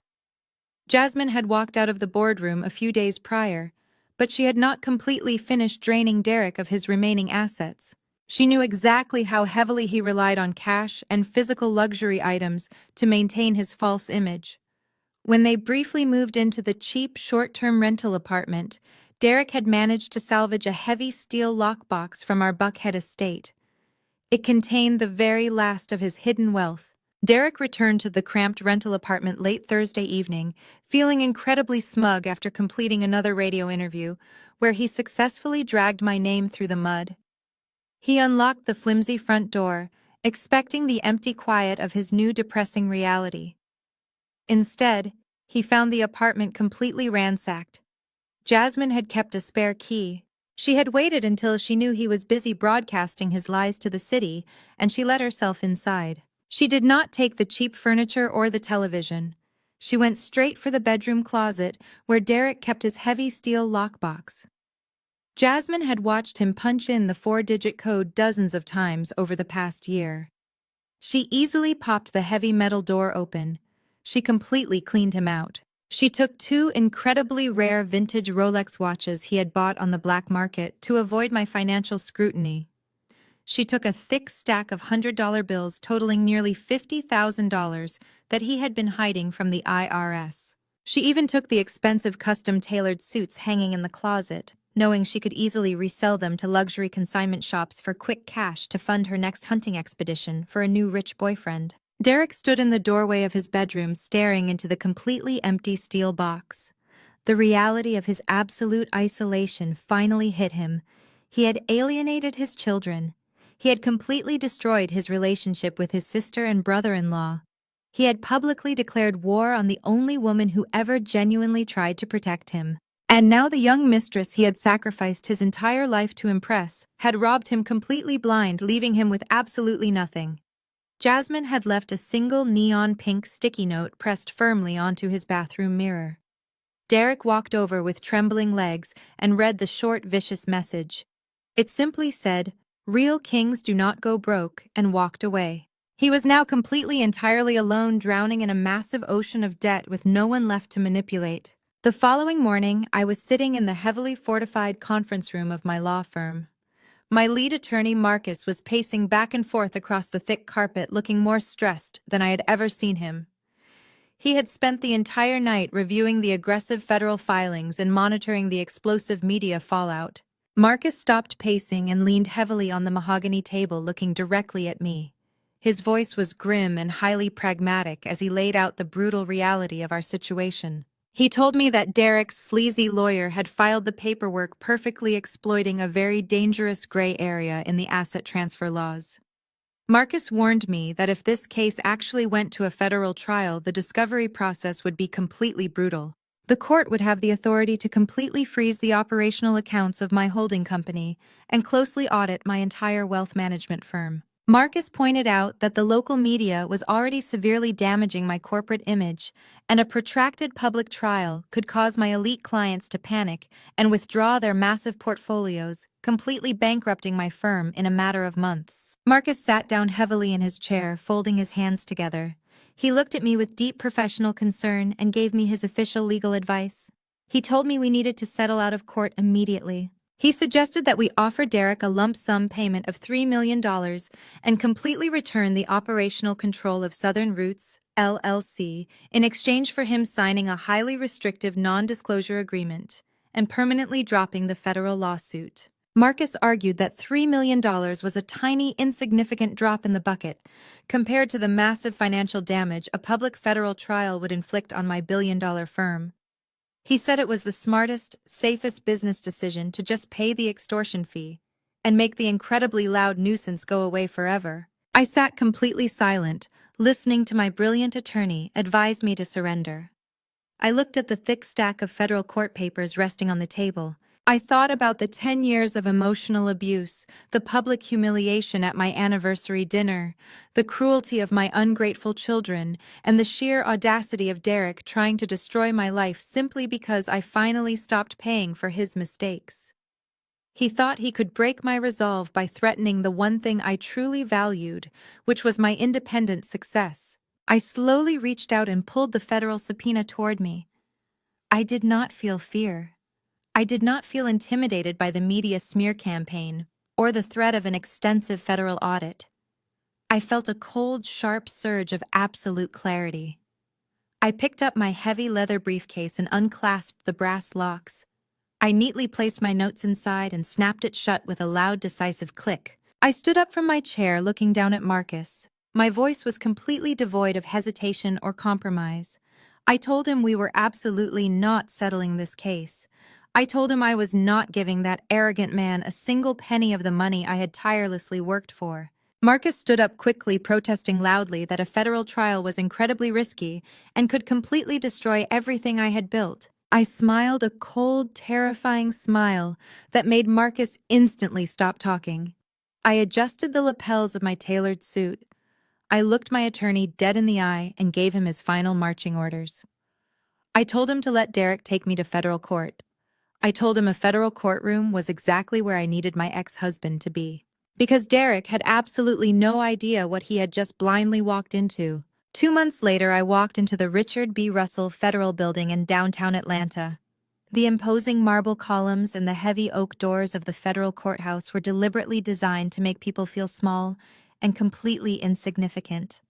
Jasmine had walked out of the boardroom a few days prior, but she had not completely finished draining Derek of his remaining assets. She knew exactly how heavily he relied on cash and physical luxury items to maintain his false image. When they briefly moved into the cheap short-term rental apartment, Derek had managed to salvage a heavy steel lockbox from our Buckhead estate. It contained the very last of his hidden wealth. Derek returned to the cramped rental apartment late Thursday evening, feeling incredibly smug after completing another radio interview, where he successfully dragged my name through the mud. He unlocked the flimsy front door, expecting the empty quiet of his new depressing reality. Instead, he found the apartment completely ransacked. Jasmine had kept a spare key. She had waited until she knew he was busy broadcasting his lies to the city, and she let herself inside. She did not take the cheap furniture or the television. She went straight for the bedroom closet, where Derek kept his heavy steel lockbox. Jasmine had watched him punch in the 4-digit code dozens of times over the past year. She easily popped the heavy metal door open. She completely cleaned him out. She took 2 incredibly rare vintage Rolex watches he had bought on the black market to avoid my financial scrutiny. She took a thick stack of $100 bills totaling nearly $50,000 that he had been hiding from the IRS. She even took the expensive custom-tailored suits hanging in the closet, knowing she could easily resell them to luxury consignment shops for quick cash to fund her next hunting expedition for a new rich boyfriend. Derek stood in the doorway of his bedroom staring into the completely empty steel box. The reality of his absolute isolation finally hit him. He had alienated his children. He had completely destroyed his relationship with his sister and brother-in-law. He had publicly declared war on the only woman who ever genuinely tried to protect him. And now the young mistress he had sacrificed his entire life to impress had robbed him completely blind, leaving him with absolutely nothing. Jasmine had left a single neon pink sticky note pressed firmly onto his bathroom mirror. Derek walked over with trembling legs and read the short, vicious message. It simply said, "Real kings do not go broke," and walked away. He was now completely entirely alone, drowning in a massive ocean of debt with no one left to manipulate. The following morning, I was sitting in the heavily fortified conference room of my law firm. My lead attorney, Marcus, was pacing back and forth across the thick carpet, looking more stressed than I had ever seen him. He had spent the entire night reviewing the aggressive federal filings and monitoring the explosive media fallout. Marcus stopped pacing and leaned heavily on the mahogany table, looking directly at me. His voice was grim and highly pragmatic as he laid out the brutal reality of our situation. He told me that Derek's sleazy lawyer had filed the paperwork perfectly exploiting a very dangerous gray area in the asset transfer laws. Marcus warned me that if this case actually went to a federal trial, the discovery process would be completely brutal. The court would have the authority to completely freeze the operational accounts of my holding company and closely audit my entire wealth management firm. Marcus pointed out that the local media was already severely damaging my corporate image, and a protracted public trial could cause my elite clients to panic and withdraw their massive portfolios, completely bankrupting my firm in a matter of months. Marcus sat down heavily in his chair, folding his hands together. He looked at me with deep professional concern and gave me his official legal advice. He told me we needed to settle out of court immediately. He suggested that we offer Derek a lump sum payment of $3 million and completely return the operational control of Southern Roots, LLC, in exchange for him signing a highly restrictive non-disclosure agreement and permanently dropping the federal lawsuit. Marcus argued that $3 million was a tiny, insignificant drop in the bucket compared to the massive financial damage a public federal trial would inflict on my billion-dollar firm. He said it was the smartest, safest business decision to just pay the extortion fee and make the incredibly loud nuisance go away forever. I sat completely silent, listening to my brilliant attorney advise me to surrender. I looked at the thick stack of federal court papers resting on the table. I thought about the 10 years of emotional abuse, the public humiliation at my anniversary dinner, the cruelty of my ungrateful children, and the sheer audacity of Derek trying to destroy my life simply because I finally stopped paying for his mistakes. He thought he could break my resolve by threatening the one thing I truly valued, which was my independent success. I slowly reached out and pulled the federal subpoena toward me. I did not feel fear. I did not feel intimidated by the media smear campaign or the threat of an extensive federal audit. I felt a cold, sharp surge of absolute clarity. I picked up my heavy leather briefcase and unclasped the brass locks. I neatly placed my notes inside and snapped it shut with a loud, decisive click. I stood up from my chair, looking down at Marcus. My voice was completely devoid of hesitation or compromise. I told him we were absolutely not settling this case. I told him I was not giving that arrogant man a single penny of the money I had tirelessly worked for. Marcus stood up quickly, protesting loudly that a federal trial was incredibly risky and could completely destroy everything I had built. I smiled a cold, terrifying smile that made Marcus instantly stop talking. I adjusted the lapels of my tailored suit. I looked my attorney dead in the eye and gave him his final marching orders. I told him to let Derek take me to federal court. I told him a federal courtroom was exactly where I needed my ex-husband to be. Because Derek had absolutely no idea what he had just blindly walked into. 2 months later, I walked into the Richard B. Russell Federal Building in downtown Atlanta. The imposing marble columns and the heavy oak doors of the federal courthouse were deliberately designed to make people feel small and completely insignificant.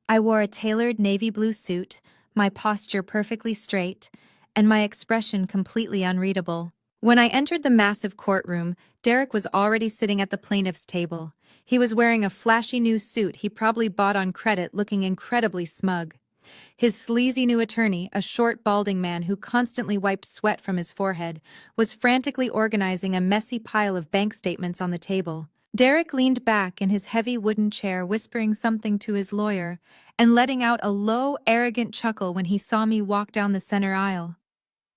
I wore a tailored navy blue suit, my posture perfectly straight, and my expression completely unreadable. When I entered the massive courtroom, Derek was already sitting at the plaintiff's table. He was wearing a flashy new suit he probably bought on credit, looking incredibly smug. His sleazy new attorney, a short, balding man who constantly wiped sweat from his forehead, was frantically organizing a messy pile of bank statements on the table. Derek leaned back in his heavy wooden chair, whispering something to his lawyer and letting out a low, arrogant chuckle when he saw me walk down the center aisle.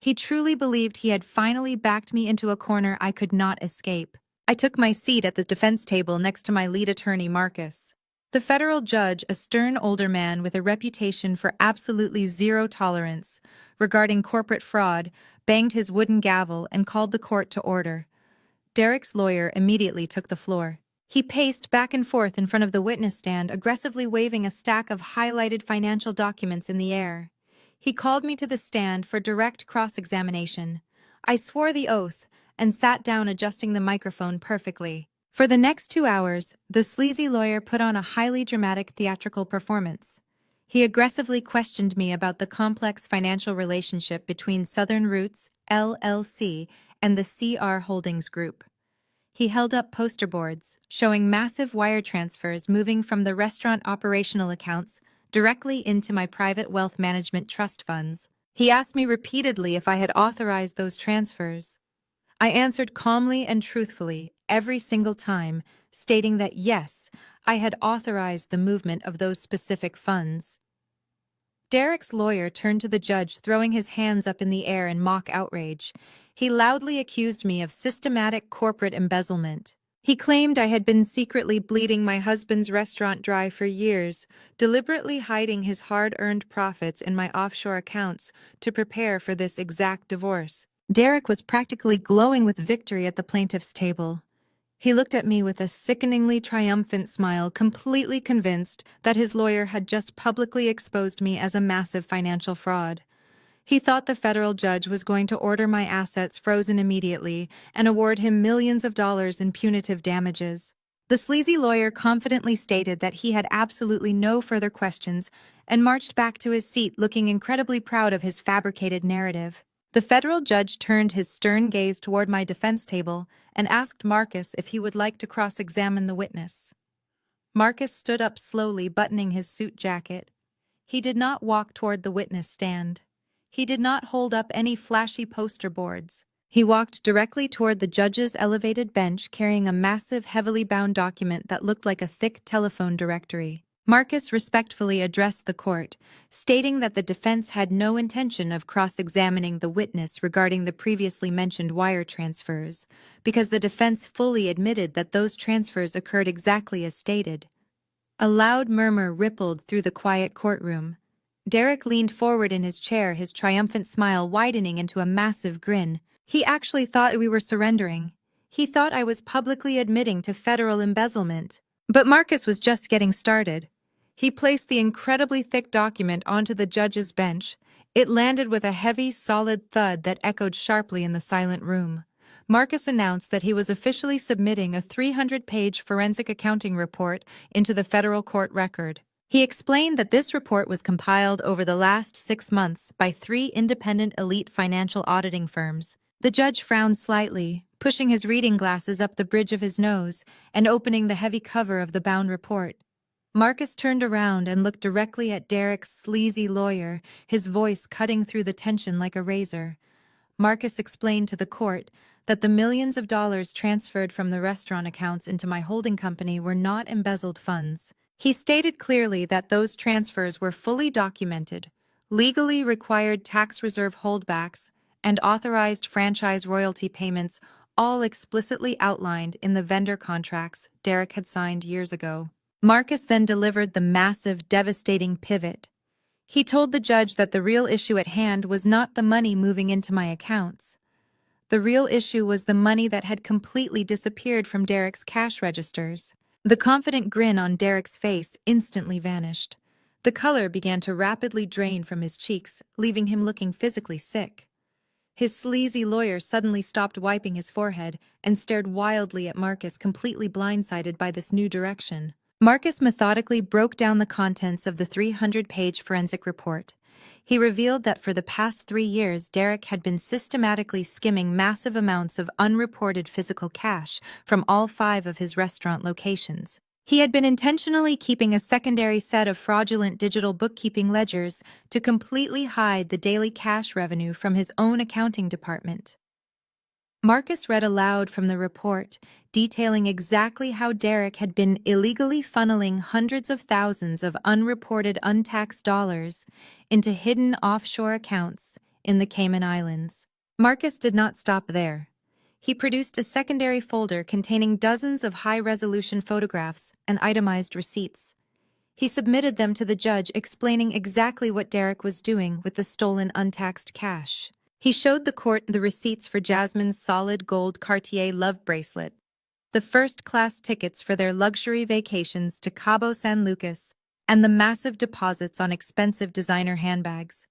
He truly believed he had finally backed me into a corner I could not escape. I took my seat at the defense table next to my lead attorney, Marcus. The federal judge, a stern older man with a reputation for absolutely zero tolerance regarding corporate fraud, banged his wooden gavel and called the court to order. Derek's lawyer immediately took the floor. He paced back and forth in front of the witness stand, aggressively waving a stack of highlighted financial documents in the air. He called me to the stand for direct cross-examination. I swore the oath and sat down, adjusting the microphone perfectly. For the next 2 hours, the sleazy lawyer put on a highly dramatic theatrical performance. He aggressively questioned me about the complex financial relationship between Southern Roots, LLC, and the CR Holdings Group. He held up poster boards showing massive wire transfers moving from the restaurant operational accounts directly into my private wealth management trust funds. He asked me repeatedly if I had authorized those transfers. I answered calmly and truthfully every single time, stating that yes, I had authorized the movement of those specific funds. Derek's lawyer turned to the judge, throwing his hands up in the air in mock outrage. He loudly accused me of systematic corporate embezzlement. He claimed I had been secretly bleeding my husband's restaurant dry for years, deliberately hiding his hard-earned profits in my offshore accounts to prepare for this exact divorce. Derek was practically glowing with victory at the plaintiff's table. He looked at me with a sickeningly triumphant smile, completely convinced that his lawyer had just publicly exposed me as a massive financial fraud. He thought the federal judge was going to order my assets frozen immediately and award him millions of dollars in punitive damages. The sleazy lawyer confidently stated that he had absolutely no further questions and marched back to his seat, looking incredibly proud of his fabricated narrative. The federal judge turned his stern gaze toward my defense table and asked Marcus if he would like to cross-examine the witness. Marcus stood up slowly, buttoning his suit jacket. He did not walk toward the witness stand. He did not hold up any flashy poster boards. He walked directly toward the judge's elevated bench, carrying a massive, heavily bound document that looked like a thick telephone directory. Marcus respectfully addressed the court, stating that the defense had no intention of cross-examining the witness regarding the previously mentioned wire transfers, because the defense fully admitted that those transfers occurred exactly as stated. A loud murmur rippled through the quiet courtroom. Derek leaned forward in his chair, his triumphant smile widening into a massive grin. He actually thought we were surrendering. He thought I was publicly admitting to federal embezzlement. But Marcus was just getting started. He placed the incredibly thick document onto the judge's bench. It landed with a heavy, solid thud that echoed sharply in the silent room. Marcus announced that he was officially submitting a 300-page forensic accounting report into the federal court record. He explained that this report was compiled over the last 6 months by 3 independent elite financial auditing firms. The judge frowned slightly, pushing his reading glasses up the bridge of his nose and opening the heavy cover of the bound report. Marcus turned around and looked directly at Derek's sleazy lawyer, his voice cutting through the tension like a razor. Marcus explained to the court that the millions of dollars transferred from the restaurant accounts into my holding company were not embezzled funds. He stated clearly that those transfers were fully documented, legally required tax reserve holdbacks, and authorized franchise royalty payments, all explicitly outlined in the vendor contracts Derek had signed years ago. Marcus then delivered the massive, devastating pivot. He told the judge that the real issue at hand was not the money moving into my accounts. The real issue was the money that had completely disappeared from Derek's cash registers. The confident grin on Derek's face instantly vanished. The color began to rapidly drain from his cheeks, leaving him looking physically sick. His sleazy lawyer suddenly stopped wiping his forehead and stared wildly at Marcus, completely blindsided by this new direction. Marcus methodically broke down the contents of the 300-page forensic report. He revealed that for the past 3 years, Derek had been systematically skimming massive amounts of unreported physical cash from all 5 of his restaurant locations. He had been intentionally keeping a secondary set of fraudulent digital bookkeeping ledgers to completely hide the daily cash revenue from his own accounting department. Marcus read aloud from the report, detailing exactly how Derek had been illegally funneling hundreds of thousands of unreported untaxed dollars into hidden offshore accounts in the Cayman Islands. Marcus did not stop there. He produced a secondary folder containing dozens of high-resolution photographs and itemized receipts. He submitted them to the judge, explaining exactly what Derek was doing with the stolen untaxed cash. He showed the court the receipts for Jasmine's solid gold Cartier love bracelet, the first-class tickets for their luxury vacations to Cabo San Lucas, and the massive deposits on expensive designer handbags.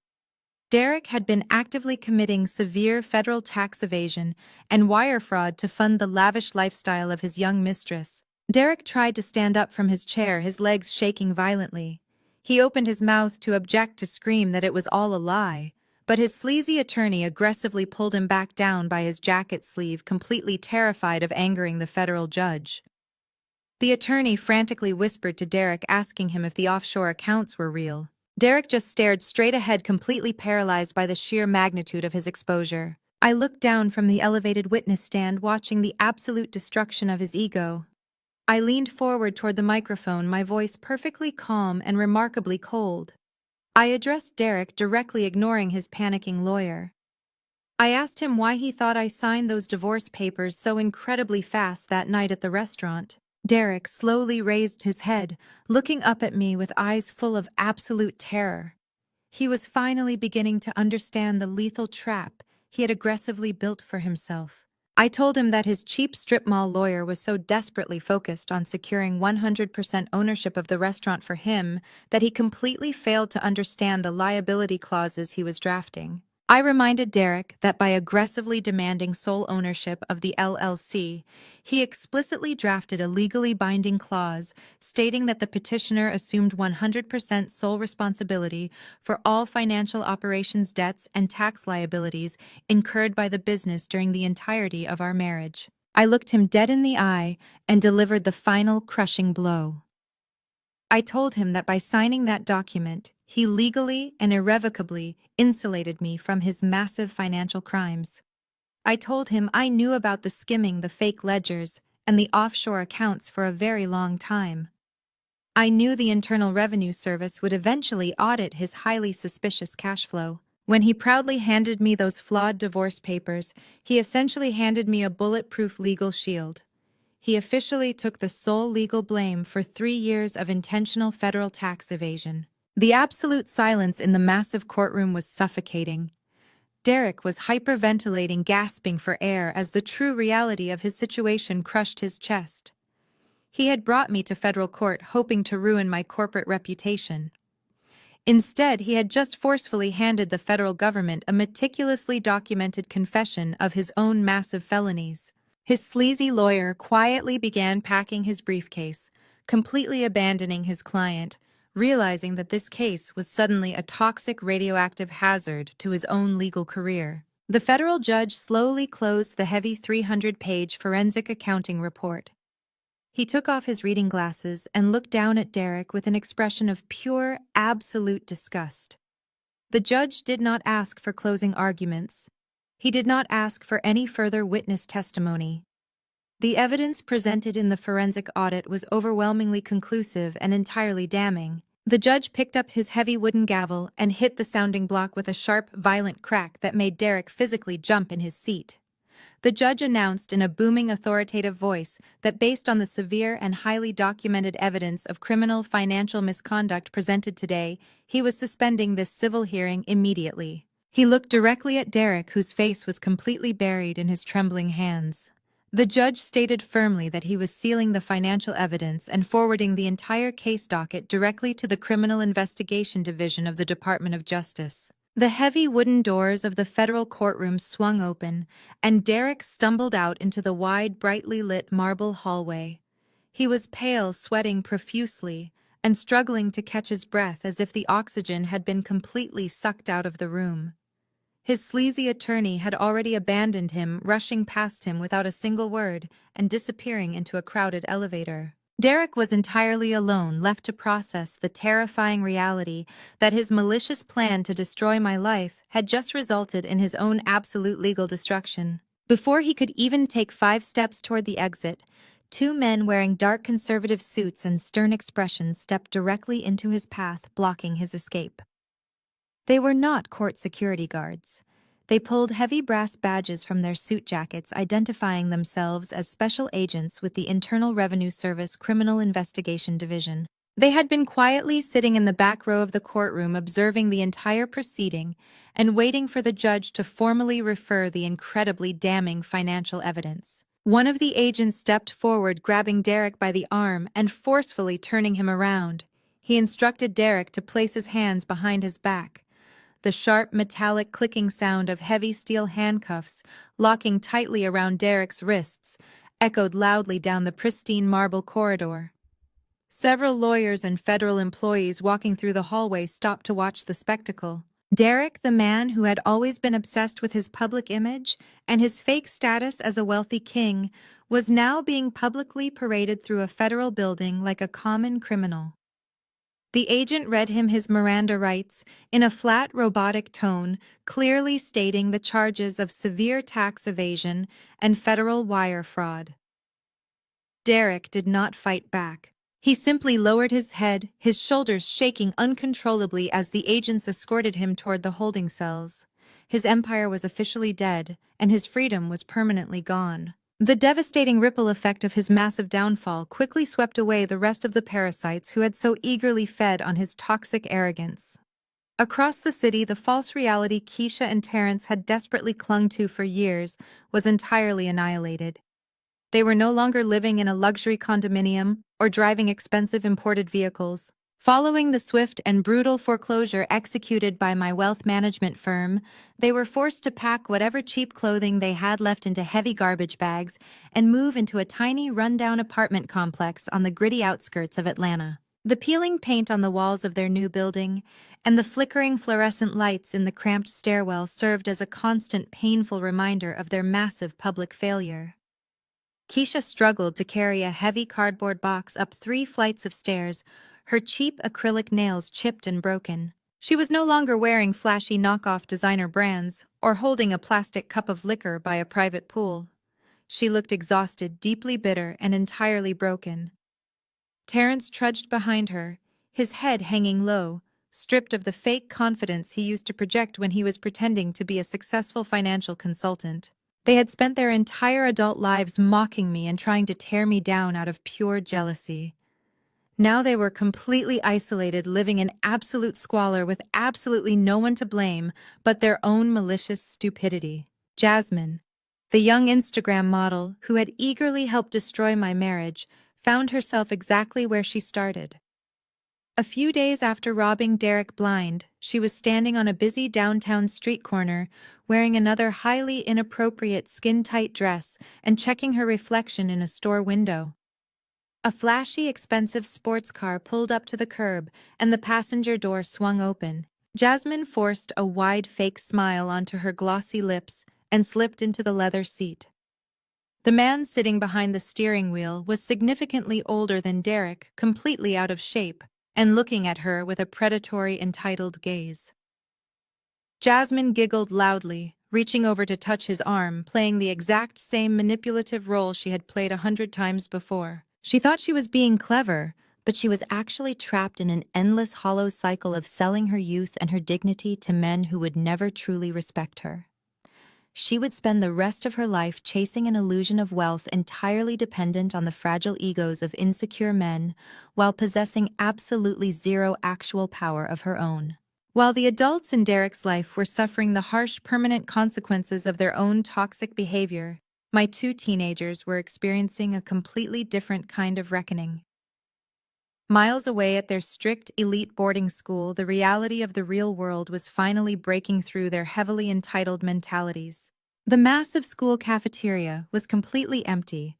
Derek had been actively committing severe federal tax evasion and wire fraud to fund the lavish lifestyle of his young mistress. Derek tried to stand up from his chair, his legs shaking violently. He opened his mouth to object, to scream that it was all a lie, but his sleazy attorney aggressively pulled him back down by his jacket sleeve, completely terrified of angering the federal judge. The attorney frantically whispered to Derek, asking him if the offshore accounts were real. Derek just stared straight ahead, completely paralyzed by the sheer magnitude of his exposure. I looked down from the elevated witness stand, watching the absolute destruction of his ego. I leaned forward toward the microphone, my voice perfectly calm and remarkably cold. I addressed Derek, directly ignoring his panicking lawyer. I asked him why he thought I signed those divorce papers so incredibly fast that night at the restaurant. Derek slowly raised his head, looking up at me with eyes full of absolute terror. He was finally beginning to understand the lethal trap he had aggressively built for himself. I told him that his cheap strip mall lawyer was so desperately focused on securing 100% ownership of the restaurant for him that he completely failed to understand the liability clauses he was drafting. I reminded Derek that by aggressively demanding sole ownership of the LLC, he explicitly drafted a legally binding clause stating that the petitioner assumed 100% sole responsibility for all financial operations, debts, and tax liabilities incurred by the business during the entirety of our marriage. I looked him dead in the eye and delivered the final crushing blow. I told him that by signing that document, he legally and irrevocably insulated me from his massive financial crimes. I told him I knew about the skimming, the fake ledgers, and the offshore accounts for a very long time. I knew the Internal Revenue Service would eventually audit his highly suspicious cash flow. When he proudly handed me those flawed divorce papers, he essentially handed me a bulletproof legal shield. He officially took the sole legal blame for 3 years of intentional federal tax evasion. The absolute silence in the massive courtroom was suffocating. Derek was hyperventilating, gasping for air as the true reality of his situation crushed his chest. He had brought me to federal court hoping to ruin my corporate reputation. Instead, he had just forcefully handed the federal government a meticulously documented confession of his own massive felonies. His sleazy lawyer quietly began packing his briefcase, completely abandoning his client, realizing that this case was suddenly a toxic radioactive hazard to his own legal career. The federal judge slowly closed the heavy 300-page forensic accounting report. He took off his reading glasses and looked down at Derek with an expression of pure, absolute disgust. The judge did not ask for closing arguments. He did not ask for any further witness testimony. The evidence presented in the forensic audit was overwhelmingly conclusive and entirely damning. The judge picked up his heavy wooden gavel and hit the sounding block with a sharp, violent crack that made Derek physically jump in his seat. The judge announced in a booming, authoritative voice that based on the severe and highly documented evidence of criminal financial misconduct presented today, he was suspending this civil hearing immediately. He looked directly at Derek, whose face was completely buried in his trembling hands. The judge stated firmly that he was sealing the financial evidence and forwarding the entire case docket directly to the Criminal Investigation Division of the Department of Justice. The heavy wooden doors of the federal courtroom swung open, and Derek stumbled out into the wide, brightly lit marble hallway. He was pale, sweating profusely, and struggling to catch his breath as if the oxygen had been completely sucked out of the room. His sleazy attorney had already abandoned him, rushing past him without a single word and disappearing into a crowded elevator. Derek was entirely alone, left to process the terrifying reality that his malicious plan to destroy my life had just resulted in his own absolute legal destruction. Before he could even take 5 steps toward the exit, 2 men wearing dark conservative suits and stern expressions stepped directly into his path, blocking his escape. They were not court security guards. They pulled heavy brass badges from their suit jackets, identifying themselves as special agents with the Internal Revenue Service Criminal Investigation Division. They had been quietly sitting in the back row of the courtroom, observing the entire proceeding and waiting for the judge to formally refer the incredibly damning financial evidence. One of the agents stepped forward, grabbing Derek by the arm and forcefully turning him around. He instructed Derek to place his hands behind his back. The sharp, metallic clicking sound of heavy steel handcuffs locking tightly around Derek's wrists echoed loudly down the pristine marble corridor. Several lawyers and federal employees walking through the hallway stopped to watch the spectacle. Derek, the man who had always been obsessed with his public image and his fake status as a wealthy king, was now being publicly paraded through a federal building like a common criminal. The agent read him his Miranda rights in a flat, robotic tone, clearly stating the charges of severe tax evasion and federal wire fraud. Derek did not fight back. He simply lowered his head, his shoulders shaking uncontrollably as the agents escorted him toward the holding cells. His empire was officially dead, and his freedom was permanently gone. The devastating ripple effect of his massive downfall quickly swept away the rest of the parasites who had so eagerly fed on his toxic arrogance. Across the city, the false reality Keisha and Terrence had desperately clung to for years was entirely annihilated. They were no longer living in a luxury condominium or driving expensive imported vehicles. Following the swift and brutal foreclosure executed by my wealth management firm, they were forced to pack whatever cheap clothing they had left into heavy garbage bags and move into a tiny, rundown apartment complex on the gritty outskirts of Atlanta. The peeling paint on the walls of their new building and the flickering fluorescent lights in the cramped stairwell served as a constant, painful reminder of their massive public failure. Keisha struggled to carry a heavy cardboard box up 3 flights of stairs, her cheap acrylic nails chipped and broken. She was no longer wearing flashy knockoff designer brands or holding a plastic cup of liquor by a private pool. She looked exhausted, deeply bitter, and entirely broken. Terrence trudged behind her, his head hanging low, stripped of the fake confidence he used to project when he was pretending to be a successful financial consultant. They had spent their entire adult lives mocking me and trying to tear me down out of pure jealousy. Now they were completely isolated, living in absolute squalor with absolutely no one to blame but their own malicious stupidity. Jasmine, the young Instagram model who had eagerly helped destroy my marriage, found herself exactly where she started. A few days after robbing Derek blind, she was standing on a busy downtown street corner, wearing another highly inappropriate skin-tight dress and checking her reflection in a store window. A flashy, expensive sports car pulled up to the curb, and the passenger door swung open. Jasmine forced a wide fake smile onto her glossy lips and slipped into the leather seat. The man sitting behind the steering wheel was significantly older than Derek, completely out of shape, and looking at her with a predatory, entitled gaze. Jasmine giggled loudly, reaching over to touch his arm, playing the exact same manipulative role she had played 100 times before. She thought she was being clever, but she was actually trapped in an endless hollow cycle of selling her youth and her dignity to men who would never truly respect her. She would spend the rest of her life chasing an illusion of wealth entirely dependent on the fragile egos of insecure men, while possessing absolutely zero actual power of her own. While the adults in Derek's life were suffering the harsh, permanent consequences of their own toxic behavior, my two teenagers were experiencing a completely different kind of reckoning. Miles away at their strict, elite boarding school, the reality of the real world was finally breaking through their heavily entitled mentalities. The massive school cafeteria was completely empty,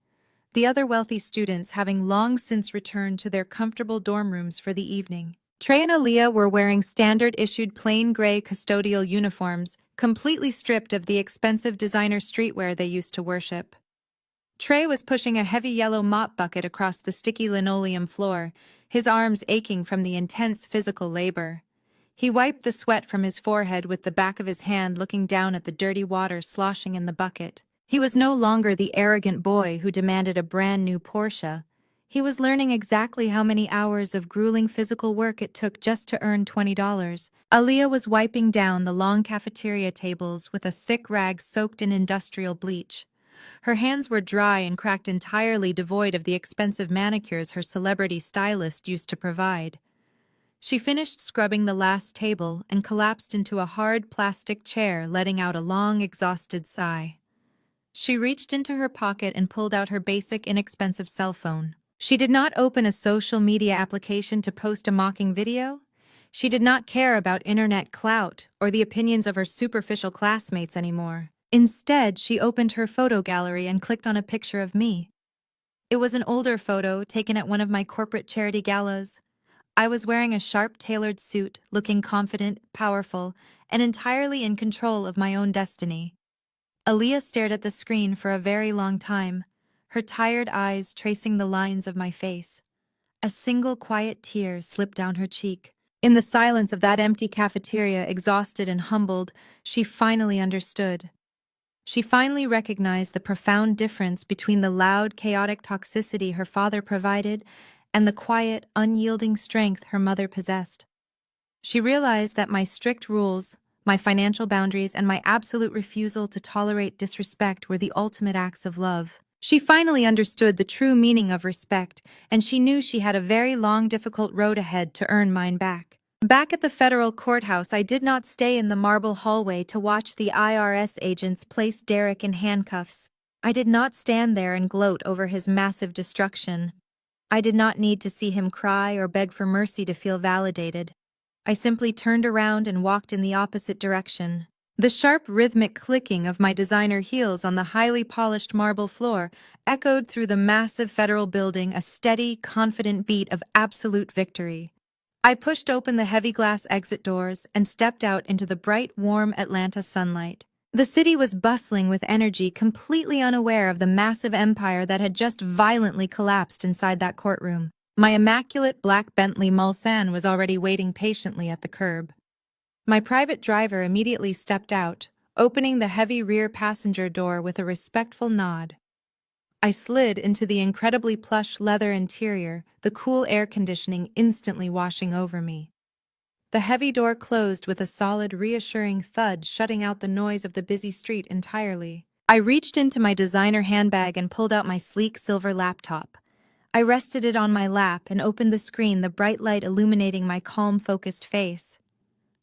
the other wealthy students having long since returned to their comfortable dorm rooms for the evening. Trey and Aaliyah were wearing standard-issued plain gray custodial uniforms, completely stripped of the expensive designer streetwear they used to worship. Trey was pushing a heavy yellow mop bucket across the sticky linoleum floor, his arms aching from the intense physical labor. He wiped the sweat from his forehead with the back of his hand, looking down at the dirty water sloshing in the bucket. He was no longer the arrogant boy who demanded a brand new Porsche. He was learning exactly how many hours of grueling physical work it took just to earn $20. Aaliyah was wiping down the long cafeteria tables with a thick rag soaked in industrial bleach. Her hands were dry and cracked, entirely devoid of the expensive manicures her celebrity stylist used to provide. She finished scrubbing the last table and collapsed into a hard plastic chair, letting out a long, exhausted sigh. She reached into her pocket and pulled out her basic, inexpensive cell phone. She did not open a social media application to post a mocking video. She did not care about internet clout or the opinions of her superficial classmates anymore. Instead, she opened her photo gallery and clicked on a picture of me. It was an older photo taken at one of my corporate charity galas. I was wearing a sharp, tailored suit, looking confident, powerful, and entirely in control of my own destiny. Aaliyah stared at the screen for a very long time, her tired eyes tracing the lines of my face. A single quiet tear slipped down her cheek. In the silence of that empty cafeteria, exhausted and humbled, she finally understood. She finally recognized the profound difference between the loud, chaotic toxicity her father provided and the quiet, unyielding strength her mother possessed. She realized that my strict rules, my financial boundaries, and my absolute refusal to tolerate disrespect were the ultimate acts of love. She finally understood the true meaning of respect, and she knew she had a very long, difficult road ahead to earn mine back. Back at the federal courthouse, I did not stay in the marble hallway to watch the IRS agents place Derek in handcuffs. I did not stand there and gloat over his massive destruction. I did not need to see him cry or beg for mercy to feel validated. I simply turned around and walked in the opposite direction. The sharp, rhythmic clicking of my designer heels on the highly polished marble floor echoed through the massive federal building, a steady, confident beat of absolute victory. I pushed open the heavy glass exit doors and stepped out into the bright, warm Atlanta sunlight. The city was bustling with energy, completely unaware of the massive empire that had just violently collapsed inside that courtroom. My immaculate black Bentley Mulsanne was already waiting patiently at the curb. My private driver immediately stepped out, opening the heavy rear passenger door with a respectful nod. I slid into the incredibly plush leather interior, the cool air conditioning instantly washing over me. The heavy door closed with a solid, reassuring thud, shutting out the noise of the busy street entirely. I reached into my designer handbag and pulled out my sleek silver laptop. I rested it on my lap and opened the screen, the bright light illuminating my calm, focused face.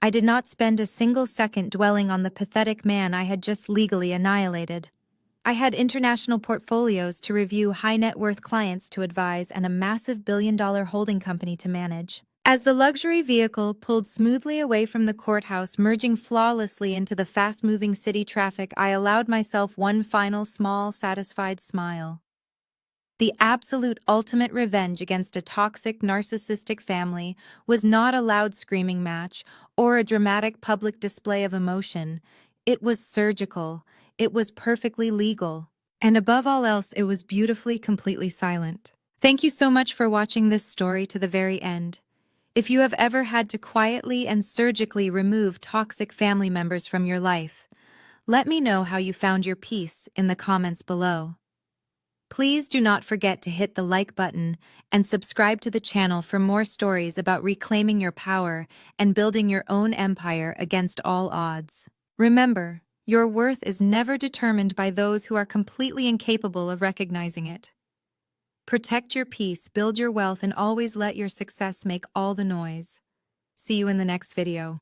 I did not spend a single second dwelling on the pathetic man I had just legally annihilated. I had international portfolios to review, high net worth clients to advise, and a massive billion-dollar holding company to manage. As the luxury vehicle pulled smoothly away from the courthouse, merging flawlessly into the fast-moving city traffic, I allowed myself one final, small, satisfied smile. The absolute ultimate revenge against a toxic, narcissistic family was not a loud screaming match or a dramatic public display of emotion. It was surgical. It was perfectly legal. And above all else, it was beautifully, completely silent. Thank you so much for watching this story to the very end. If you have ever had to quietly and surgically remove toxic family members from your life, let me know how you found your peace in the comments below. Please do not forget to hit the like button and subscribe to the channel for more stories about reclaiming your power and building your own empire against all odds. Remember, your worth is never determined by those who are completely incapable of recognizing it. Protect your peace, build your wealth, and always let your success make all the noise. See you in the next video.